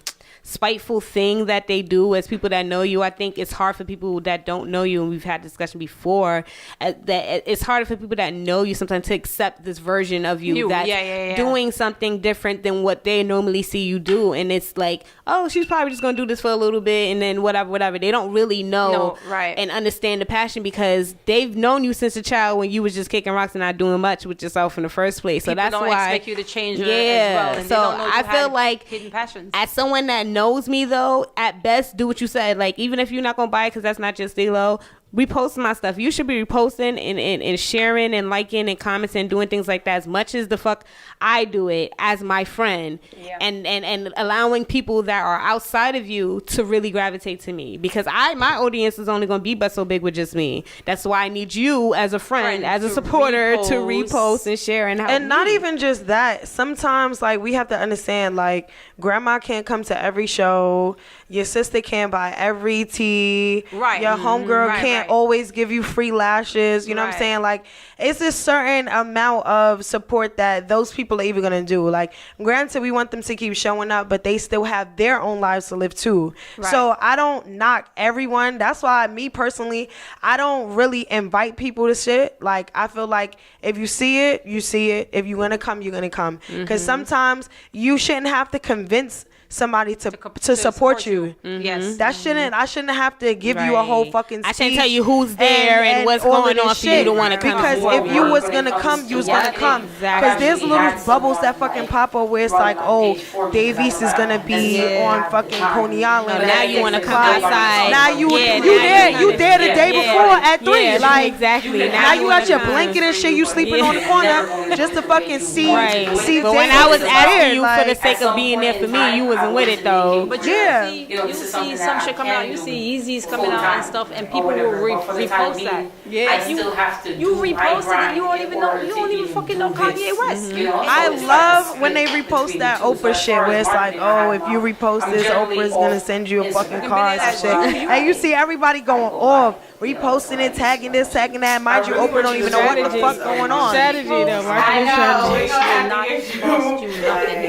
spiteful thing that they do as people that know you. I think it's hard for people that don't know you, and we've had discussion before that it's harder for people that know you sometimes to accept this version of you that's doing something different than what they normally see you do. And it's like, oh, she's probably just gonna do this for a little bit and then whatever. They don't really know and understand the passion because they've known you since a child when you was just kicking rocks and not doing much with yourself in the first place. So people that's don't why expect you to change as well. And so they don't know I feel like hidden passions. as someone that knows me though, at best do what you said. Like even if you're not gonna buy it because that's not your stilo, repost my stuff. You should be reposting and sharing and liking and commenting and doing things like that as much as the fuck I do it as my friend. And allowing people that are outside of you to really gravitate to me, because my audience is only gonna be but so big with just me. That's why I need you as a friend as a supporter to repost and share and help and not me. even just that, sometimes like we have to understand, like grandma can't come to every show, your sister can't buy every tea, your homegirl can't always give you free lashes, you know what I'm saying? Like it's a certain amount of support that those people are even gonna do. Like granted, we want them to keep showing up, but they still have their own lives to live too. So I don't knock everyone. That's why me personally, I don't really invite people to shit. Like I feel like if you see it, you see it. If you're gonna come, you're gonna come. Because sometimes you shouldn't have to convince somebody to support you. Yes. That shouldn't, I shouldn't have to give you a whole fucking speech. I shouldn't tell you who's there and what's going on for you to want to come. Because if you was gonna come, you was gonna come. Because there's little bubbles that fucking pop up where it's like, oh, Davies is gonna be on fucking Coney Island. So now you want to come outside. Now you there the day before at 3. Like exactly. Now you got your blanket and shit. You sleeping on the corner just to fucking see. But when I was asking you for the sake of being there for me, you wasn't with it though. But you see some shit coming out. You see Yeezys coming out and stuff, and people will repost that. I still have to you repost it and you don't even know. You don't even fucking know Kanye West. I love when they repost that Oprah shit where it's like, oh, if you repost this, Oprah's gonna send you a fucking car and shit. And you see everybody going off, reposting it, tagging this, tagging that. Mind you, Oprah don't even know what the fuck going on. Strategy though, marketing strategy.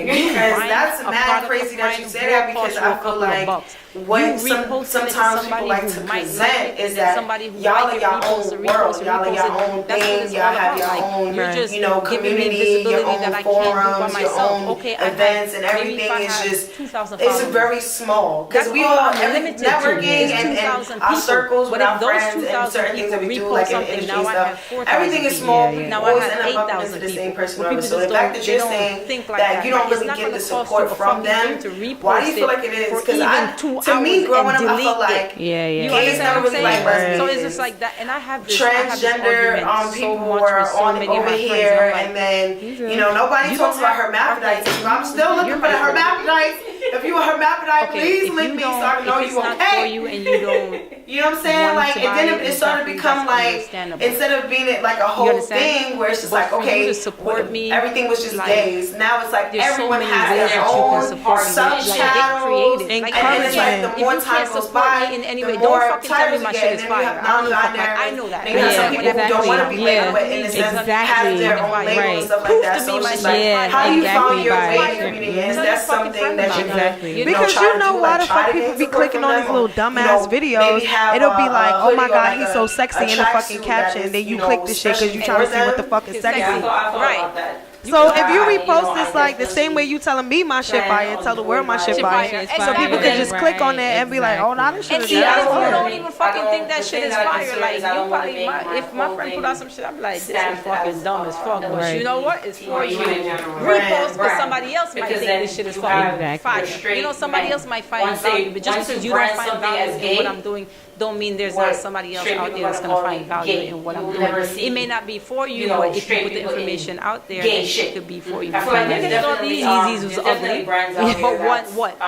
Because that's mad crazy that you say that, because I feel like what sometimes people like to present is that y'all are your own world, y'all are your own thing, y'all have your own, you know, community, your own forums, your own events, and everything is just, it's very small. Because we all, networking and our circles with our friends and certain things that we do, like in the industry and stuff, everything is small. People always end up bumping into the same person. So the fact that you're saying that you don't really get the support from them, why do you feel like it is? Because to me, growing up, I felt like gays never really like lesbians. So it's just like that, and I have this transgender people were on over here, and then you know nobody talks about hermaphrodites. I'm still looking for the hermaphrodites. If you a hermaphrodite, please link me so I can know you okay. You know what I'm saying? Like, and then it started to become like, instead of being like a whole thing where it's just like, okay, everything was just gays. Now it's like everyone has their own sub-channels, and it's like the more time goes by, the more tired you get, and then you have non-binary. I know that. And you have some people who don't want to be labeled, but in a sense have their own label and stuff like that. So it's just like, how you found your way community, and that's something that you can, because you know why the fuck people be clicking on these little dumbass videos. It'll be like, oh my god, he's so sexy in the fucking caption. Then you click the shit because you trying to see what the fuck is sexy. Right. So if you repost this like the same way you telling me my shit fire, tell the world my shit fire, so people can just click on that and be like, oh, nah, this shit is even if you fire. don't even fucking think that shit is fire, like you probably if my friend put out some shit, I'd be like, this is fucking dumb as fuck. But you know what? It's for you. Repost because somebody else might think this shit is fucking fire. You know, somebody else might find value, but just because you don't find value in what I'm doing, don't mean there's not somebody else out there that's gonna find value in what I'm doing. It may not be for you, but if you put the information out there, it could be for you. Look at all these Yeezys was ugly, but what?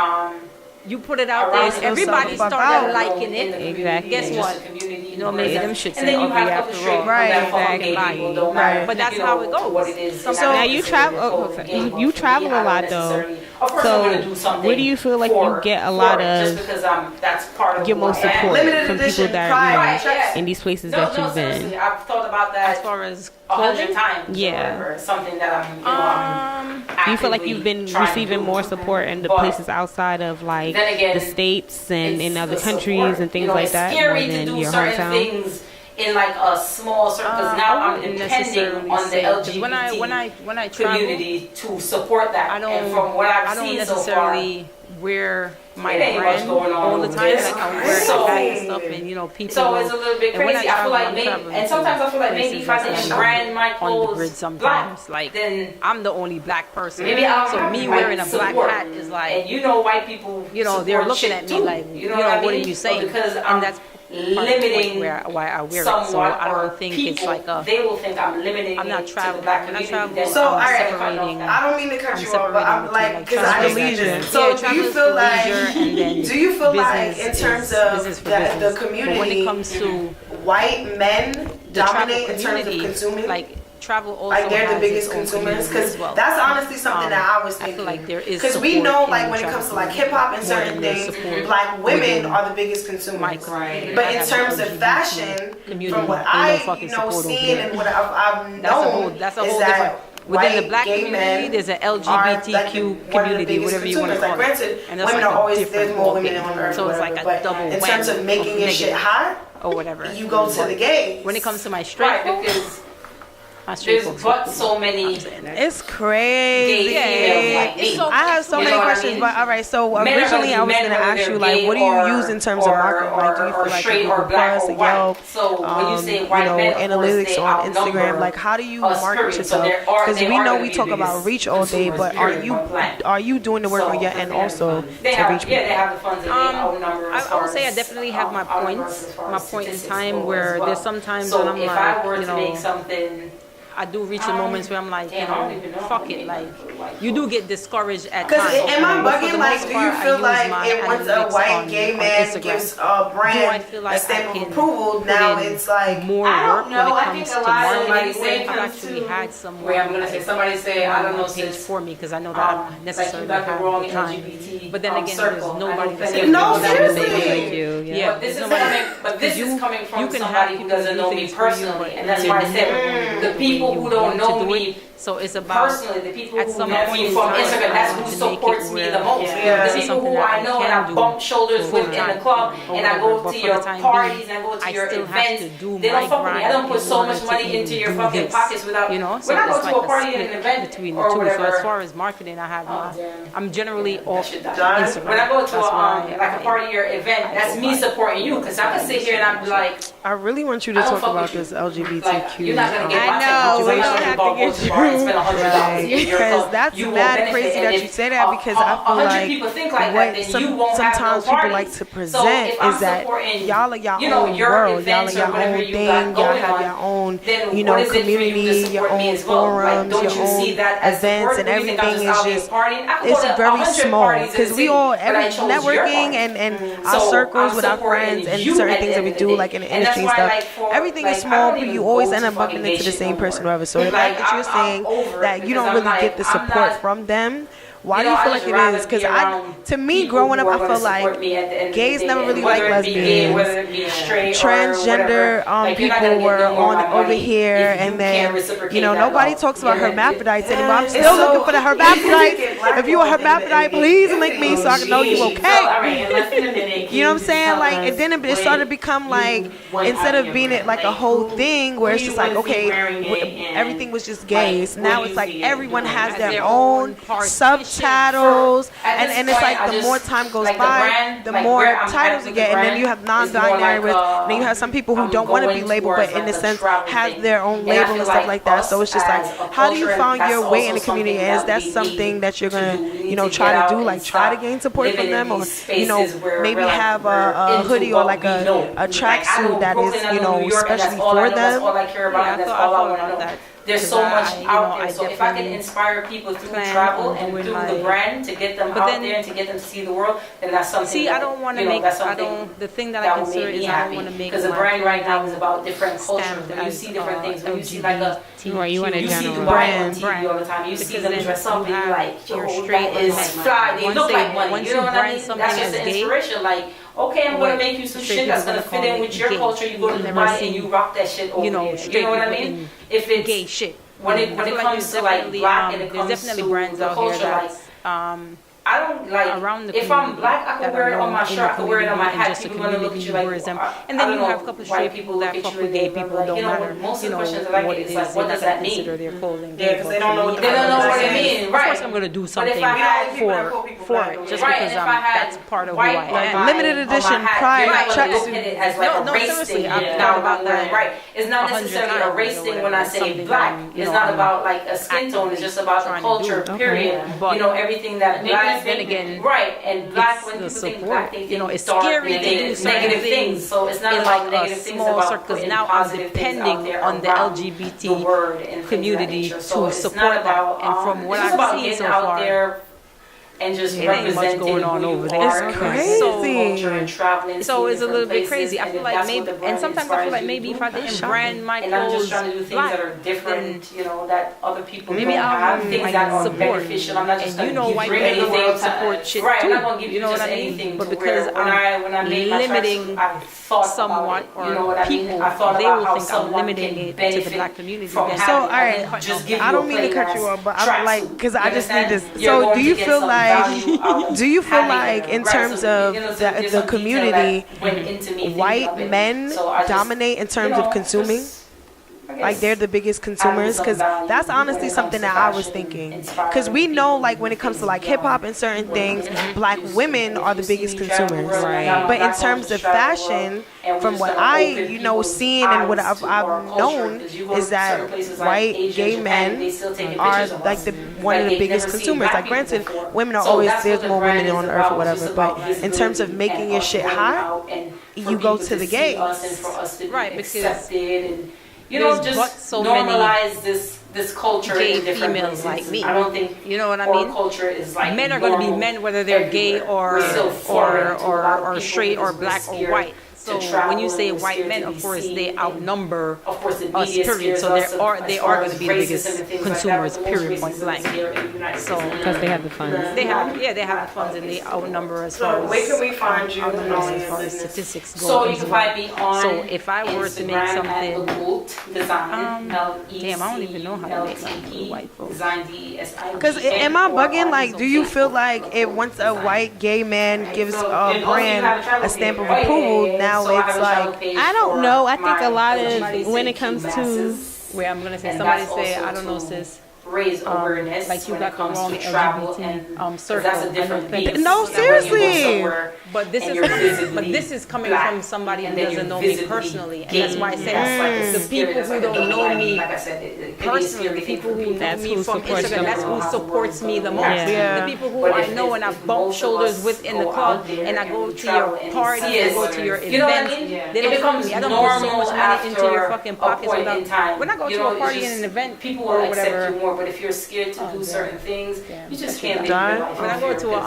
You put it out there, everybody started liking it. Exactly. Guess what? You know, maybe them shits ain't ugly after all. Right, exactly. Right. But that's how it goes. So now you travel. You travel a lot though. So where do you feel like you get a lot of your most support from people that are in these places that you've been? I've thought about that as far as 100 times. Yeah. Something that I'm. Do you feel like you've been receiving more support in the places outside of like the states and in other countries and things like that more than your hometown? Things in like a small circle, because now I'm depending on the LGBT when I travel, community to support that. And from what I've seen so far, wear my brand all the time. Like I wear a bag and stuff, and you know people. So it's a little bit crazy. I feel like maybe, and sometimes I feel like maybe if I didn't brand my clothes sometimes, like then I'm the only black person. Maybe so me wearing a black hat is like, and you know, white people, they're looking at me like, what are you saying? Because and that's limiting why I wear it. So I don't think it's like they will think I'm limiting. I'm not traveling. When I travel, so I'm separating. I don't mean to cut you off, but I'm like, because I leisure. So do you feel like in terms of the community, but when it comes to white men dominate in terms of consuming, like travel also like they're the biggest consumers? Because that's honestly something that I was thinking. I feel like there is, because we know like when it comes to like hip hop and certain things, black women are the biggest consumers. But in terms of fashion, from what I seen and what I've known, that's a whole different. Within the black community, there's an LGBTQ community, whatever you want to call it. Granted, women are always, there's more women on earth. So it's like a double whammy. In terms of making your shit hot, or whatever, you go to the gays. When it comes to my straight folks, there's but so many. It's crazy. I have so many questions, but all right. So originally I was gonna ask you like, what do you use in terms of marketing? Like, do you feel like Google Plus, Yelp, analytics on Instagram? Like, how do you market yourself? Because we know we talk about reach all day, but are you doing the work on your end also to reach people? I would say I definitely have my points, my point in time where there's sometimes when I'm like, I do reach the moments where I'm like, fuck it. Like, you do get discouraged at times. Because am I bugging? Like, do you feel like once a white gay man gives a brand a stamp of approval, now it's like more work when it comes to marketing? I've actually had someone. I'm gonna say somebody say I don't know page for me because I know that I don't necessarily have the time. But then again, there's nobody to say no, seriously. Like you. Yeah, but this is coming from somebody who doesn't know me personally, and that's why I said the people who don't know me. So it's about personally the people who know me from Instagram. That's who supports me the most. The people who I know and I bump shoulders with in the club, and I go to your parties and I go to your events. They don't fuck with me. I don't put so much money into your fucking pockets without. When I go to a party and an event between the or two. whatever. So as far as marketing, I have I'm generally off Instagram. When I go to like a party or event, that's me supporting you, because I can sit here and I'm like, I really want you to talk about this LGBTQ. You're not gonna get my situation about because that's mad crazy that you say that, because I feel like what sometimes people like to present is that y'all are your own world, y'all are your own thing, y'all have your own, community, your own forums, your own events, and everything is just, it's very small, because we all, every networking and our circles with our friends and certain things that we do, like in the industry and stuff, everything is small, but you always end up bumping into the same person or whatever. So the fact that you're saying that you don't really get the support from them, Why do you feel like it is? Because to me, growing up, I feel like gays never really liked lesbians. Transgender people were on over here, and then nobody talks about hermaphrodites anymore. I'm still looking for the hermaphrodites. If you a hermaphrodite, please link me so I can know you okay. You know what I'm saying? Like, and then it started to become like, instead of being it like a whole thing where it's just like, okay, everything was just gays. Now it's like everyone has their own subtitles, and it's like the more time goes by, the more titles you get, and then you have non-binary with, and then you have some people who don't want to be labeled, but in a sense have their own label and stuff like that. So it's just like, how do you find your way in the community? And is that something that you're gonna try to do, like try to gain support from them, or maybe have a hoodie or like a tracksuit that is especially for them? I thought about that. There's so much out there. So if I can inspire people through travel and through the brand to get them out there and to get them to see the world, then that's something. See, I don't want to make. The thing that I consider is I don't want to make. Because the brand right now is about different cultures. When you see different things, when you see like a, you want to see Dubai on TV all the time. You see them dress up and you're like, yo, that is fly. They look like money. You know what I mean? That's just an inspiration. Like, okay, I'm gonna make you some shit that's gonna fit in with your culture. You go to Dubai and you rock that shit over there. You know what I mean? If it's gay shit. When it comes to like black and it comes to the culture, like I don't like around the if I'm black, I can wear it on my shirt, I can wear it on my hat. People gonna look at you like, and then you have a couple of straight people that fuck with gay people. Don't matter, most of the questions that I get is like, what does that mean? Their clothing. Yeah, because they don't know what it means. Right. Of course, I'm gonna do something for it, just because that's part of who I am. Limited edition pride tracksuit. No, seriously, I've thought about that. Right. It's not necessarily a race thing when I say black. It's not about like a skin tone. It's just about the culture. Period. Everything that black. Then again, right, and black, when people think black, they think it's scary to do negative things. So it's not about negative things, small circles. Now I'm depending on the LGBT community to support that. And from what I've seen so far, and just ain't much going on over there. It's crazy. So it's a little bit crazy. I feel like maybe, and sometimes I feel like maybe if I didn't brand my clothes, and I'm just trying to do things that are different, that other people maybe don't have. I'll Things that are support. Beneficial. I'm not just and white people support shit right, too. I'm not gonna give you know just what I mean? anything. But because I'm limiting somewhat, or people, they will think I'm limiting it to the black community. So, all right, I don't mean to cut you off, but I'm like, because I just need this. So, do you feel like? Do you feel like, in terms of the community, white men dominate in terms of consuming? Like, they're the biggest consumers? Because that's honestly something that I was thinking. Because we know, like, when it comes to like hip hop and certain things, black women are the biggest consumers. But in terms of fashion, from what I seen and what I've known, is that white gay men are like one of the biggest consumers. Like, granted, women are always, there's more women on earth or whatever, but in terms of making your shit hot, you go to the gays. Right, because just so normalize this culture gay in different females places. like me. I don't think what I mean. Culture is like men are going to be men, whether they're gay or straight or black or white. So when you say white men, of course they outnumber us, period. So they are going to be the biggest consumers, period, point blank. So because they have the funds. They have the funds, and they outnumber as far as where can we find you as far as statistics go. So you can find me on. So if I were to make something, damn, I don't even know how to make something for white folks. Because am I bugging? Like, do you feel like if once a white gay man gives a brand a stamp of approval, now it's like, I don't know. I think a lot of when it comes to where I'm gonna say I don't know, sis. Raise awareness, like you got the wrong LGBT circle. No, seriously. But this is coming from somebody who doesn't know me personally, and that's why I said the people who don't know me personally, the people who know me from Instagram, that's who supports me the most. The people who I know and I've bumped shoulders with in the club, and I go to your parties, I go to your events, they don't come to me. I don't put so much money into your fucking pockets. When I go to a party and an event, people or whatever, but if you're scared to do certain things, you just can't live your life. When I go to a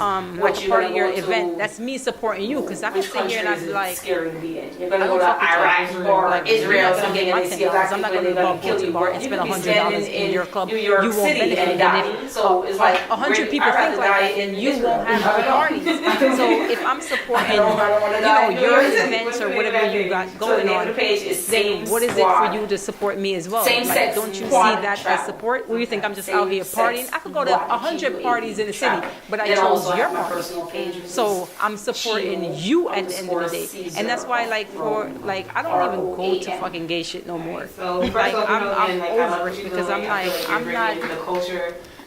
part of your event, that's me supporting you, because I can sit here and I'd be like, scary to be in. You're gonna go to Iraq or Israel, something, and see black I'm not people, gonna they're gonna kill you. bar and spend $100 in your club. New York You won't City benefit. and die. So it's like 100 people think like that, and you won't have parties. So if I'm supporting, your events or whatever you got going on, then what is it for you to support me as well? Like, don't you see that as support? Or you think I'm just out here partying? I could go to 100 parties in the city, but I chose your party. So I'm supporting you at the end of the day, and that's why I don't even go to fucking gay shit no more. Like I'm over it, because I'm not.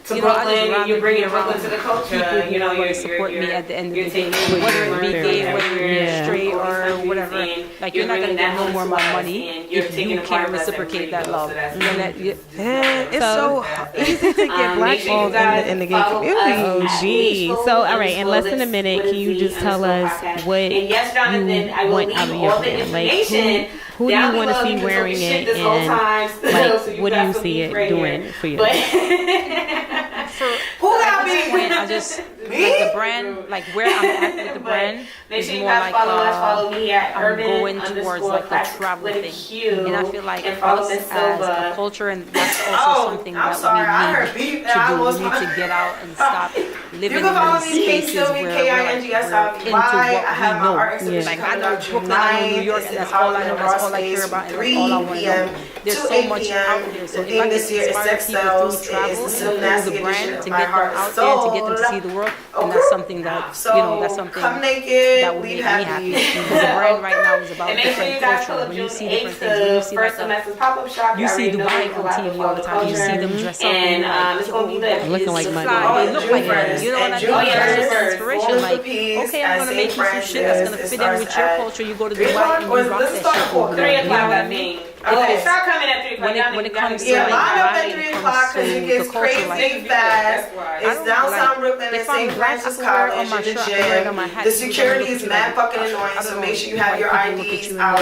To Brooklyn, you're bringing Brooklyn to the culture. You know, you support me at the end of the day, whether it be gay, whether you're straight or whatever. Like, you're not gonna get no more of my money if you can't reciprocate that love. It's so easy to get blackballed in the gay community. Oh, gee. So, all right, in less than a minute, can you just tell us what you want out of your brand? Like, who do you want to see wearing it, and like, what do you see it doing for you? Who got me? I just like the brand, like where I'm at with the brand is more like I'm going towards like the travel thing, and I feel like us as a culture, and that's also something that we need to do. We need to get out and stop living in these spaces where we're into what we know. Like, I know Brooklyn, I know New York, and that's all I know. That's all I care about, and that's all I want to know. There's so much out there. So if I can inspire people through travel and through the brand to get them out there, to get them to see the world, and that's something that that's something that would make me happy. Because the brand right now is about different culture. When you see different things, when you see like you see Dubai on TV all the time. You see them dress up and Looking like money. They look like money. You know what I mean? That's just inspiration. Like, okay, I'm gonna make you some shit that's gonna fit in with your culture. You go to Dubai and you rock that shit over there. You know what I mean? Okay, start coming at 3 o'clock. When it comes to line up at 3 o'clock because it gets crazy fast. It's downtown Brooklyn in St. Francis College. The security is mad fucking annoying, so make sure you have your IDs out.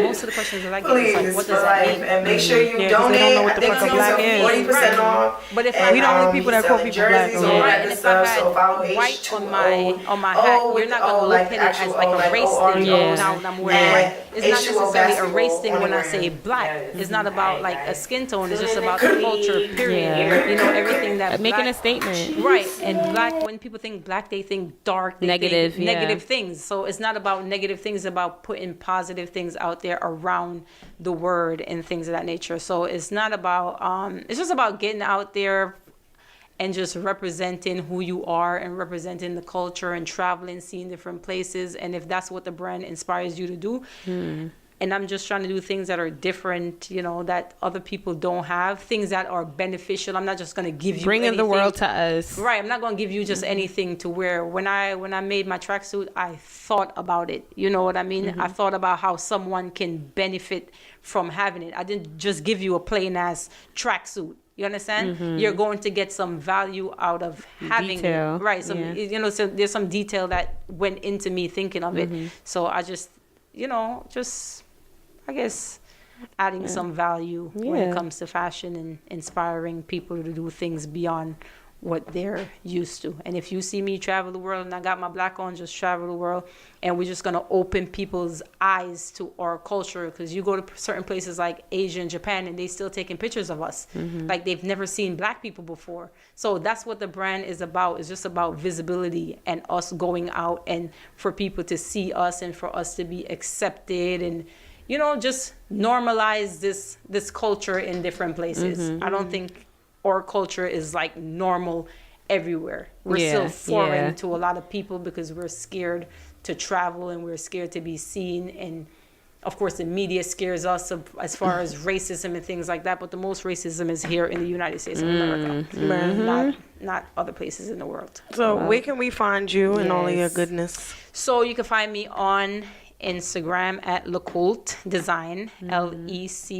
Most of the questions are like, Please, what does that mean? and make sure you donate. I think it's 40% off. But if we the only people that call people black. And if I had white on my hat, you're not gonna look at it as like a race thing. Now I'm wearing white. It's not necessarily a race thing when I say black. It's not about like a skin tone. It's just about the culture, period. You know, everything that making a statement. Right. And black, when people think black, they think dark, they negative, think negative things. So it's not about negative things, it's about putting positive things out there around the word and things of that nature. So it's not about, it's just about getting out there and just representing who you are and representing the culture and traveling, seeing different places. And if that's what the brand inspires you to do, and I'm just trying to do things that are different, you know, that other people don't have, things that are beneficial. I'm not just going to give you bringing anything. The world to us. Right. I'm not going to give you just anything to wear. When I made my tracksuit, I thought about it. You know what I mean? I thought about how someone can benefit from having it. I didn't just give you a plain ass tracksuit. You understand? You're going to get some value out of having it. Right. You know, so there's some detail that went into me thinking of it. So I just, you know, I guess adding some value when it comes to fashion and inspiring people to do things beyond what they're used to. And if you see me travel the world and I got my black on, just travel the world, and we're just going to open people's eyes to our culture, because you go to certain places like Asia and Japan and they still taking pictures of us like they've never seen black people before. So that's what the brand is about. It's just about visibility and us going out and for people to see us and for us to be accepted and, you know, just normalize this culture in different places. I don't think our culture is like normal everywhere. We're still foreign to a lot of people because we're scared to travel and we're scared to be seen. And of course the media scares us as far as racism and things like that. But the most racism is here in the United States of America, not other places in the world. So where can we find you and all of your goodness? So you can find me on Instagram at Culte Design, LECULTE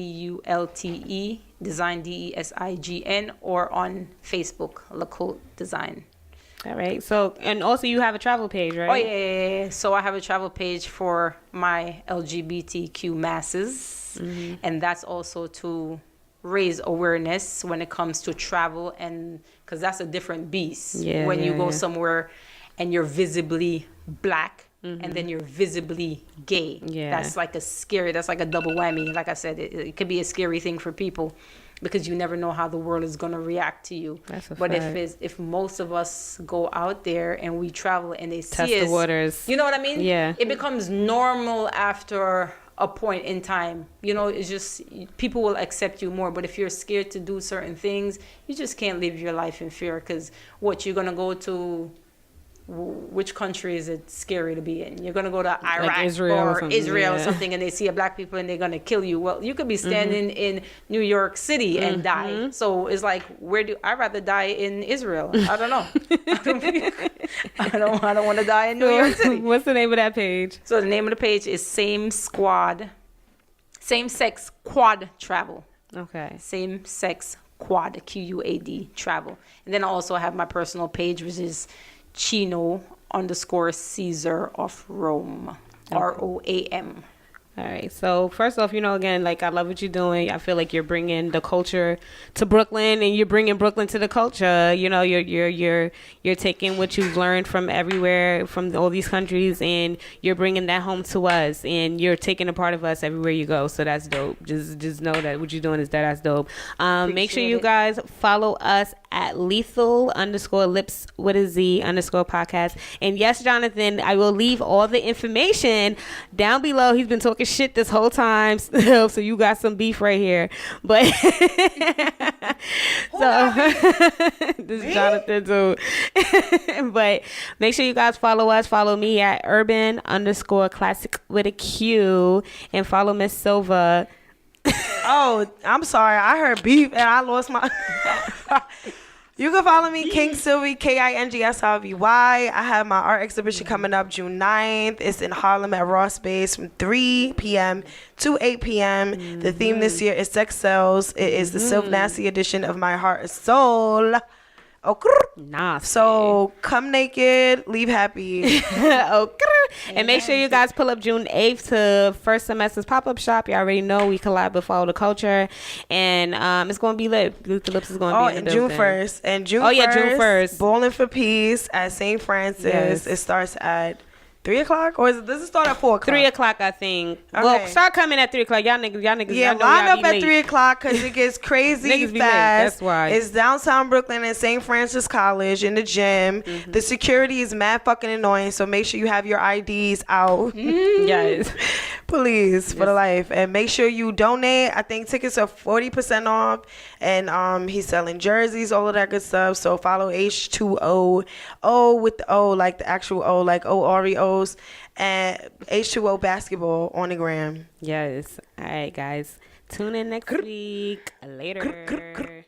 Design, DESIGN, or on Facebook, Culte Design. All right. So, and also you have a travel page, right? Oh yeah. So I have a travel page for my LGBTQ masses, and that's also to raise awareness when it comes to travel, and because that's a different beast. When you go somewhere and you're visibly black and then you're visibly gay. That's like that's like a double whammy. Like I said, it could be a scary thing for people because you never know how the world is going to react to you. But if most of us go out there and we travel and they see us, test the waters, you know what I mean? Yeah, it becomes normal after a point in time. It's just people will accept you more. But if you're scared to do certain things, you just can't live your life in fear, because you're gonna go to, which country is it scary to be in? You're gonna go to Iraq, like Israel or something, and they see a black people and they're gonna kill you. Well, you could be standing in New York City and die. So it's like, I'd rather die in Israel. I don't know. I don't want to die in New York City. What's the name of that page? So the name of the page is Same Sex Quad Travel. Okay. Same Sex Quad, QUAD Travel. And then I also have my personal page, which is Chino _ Caesar of Rome. ROAM. All right. So first off, again, like, I love what you're doing. I feel like you're bringing the culture to Brooklyn, and you're bringing Brooklyn to the culture. You're taking what you've learned from everywhere, from all these countries, and you're bringing that home to us, and you're taking a part of us everywhere you go. So that's dope. Just know that what you're doing is that's dope. Make sure you guys follow us at lethal _ Lipz with a Z _ podcast. And yes, Jonathan, I will leave all the information down below. He's been talking shit this whole time, so you got some beef right here. But so this is Jonathan too. But make sure you guys follow us. Follow me at urban _ classic with a Q, and follow Miss Silva. Oh, I'm sorry. I heard beef and I lost my. You can follow me, King Sylvie, KINGSLVY. I have my art exhibition coming up June 9th. It's in Harlem at Raw Space from 3 p.m. to 8 p.m. The theme this year is Sex Sells. It is the Sylv Nasty edition of My Heart and Soul. Nasty. So come naked, leave happy. And make sure you guys pull up June 8th to First Semester's pop-up shop. You already know we collab with Follow the Culture, and it's going to be lit. Lipz is going to be in the June building. 1st. And June 1st, Bowling for Peace at St. Francis. Yes. It starts at 3 o'clock, or does it start at 4 o'clock? 3 o'clock, I think. Okay. Well, start coming at 3 o'clock. Y'all niggas. Yeah, line up at 3 o'clock because it gets crazy Niggas be late, fast. that's why. It's downtown Brooklyn at St. Francis College in the gym. The security is mad fucking annoying, so make sure you have your IDs out. Yes. Please, for the life. And make sure you donate. I think tickets are 40% off. And he's selling jerseys, all of that good stuff. So follow H2O. O with the O, like the actual O, like Oreos. And H2O basketball on the gram. Yes. All right, guys. Tune in next week. Later.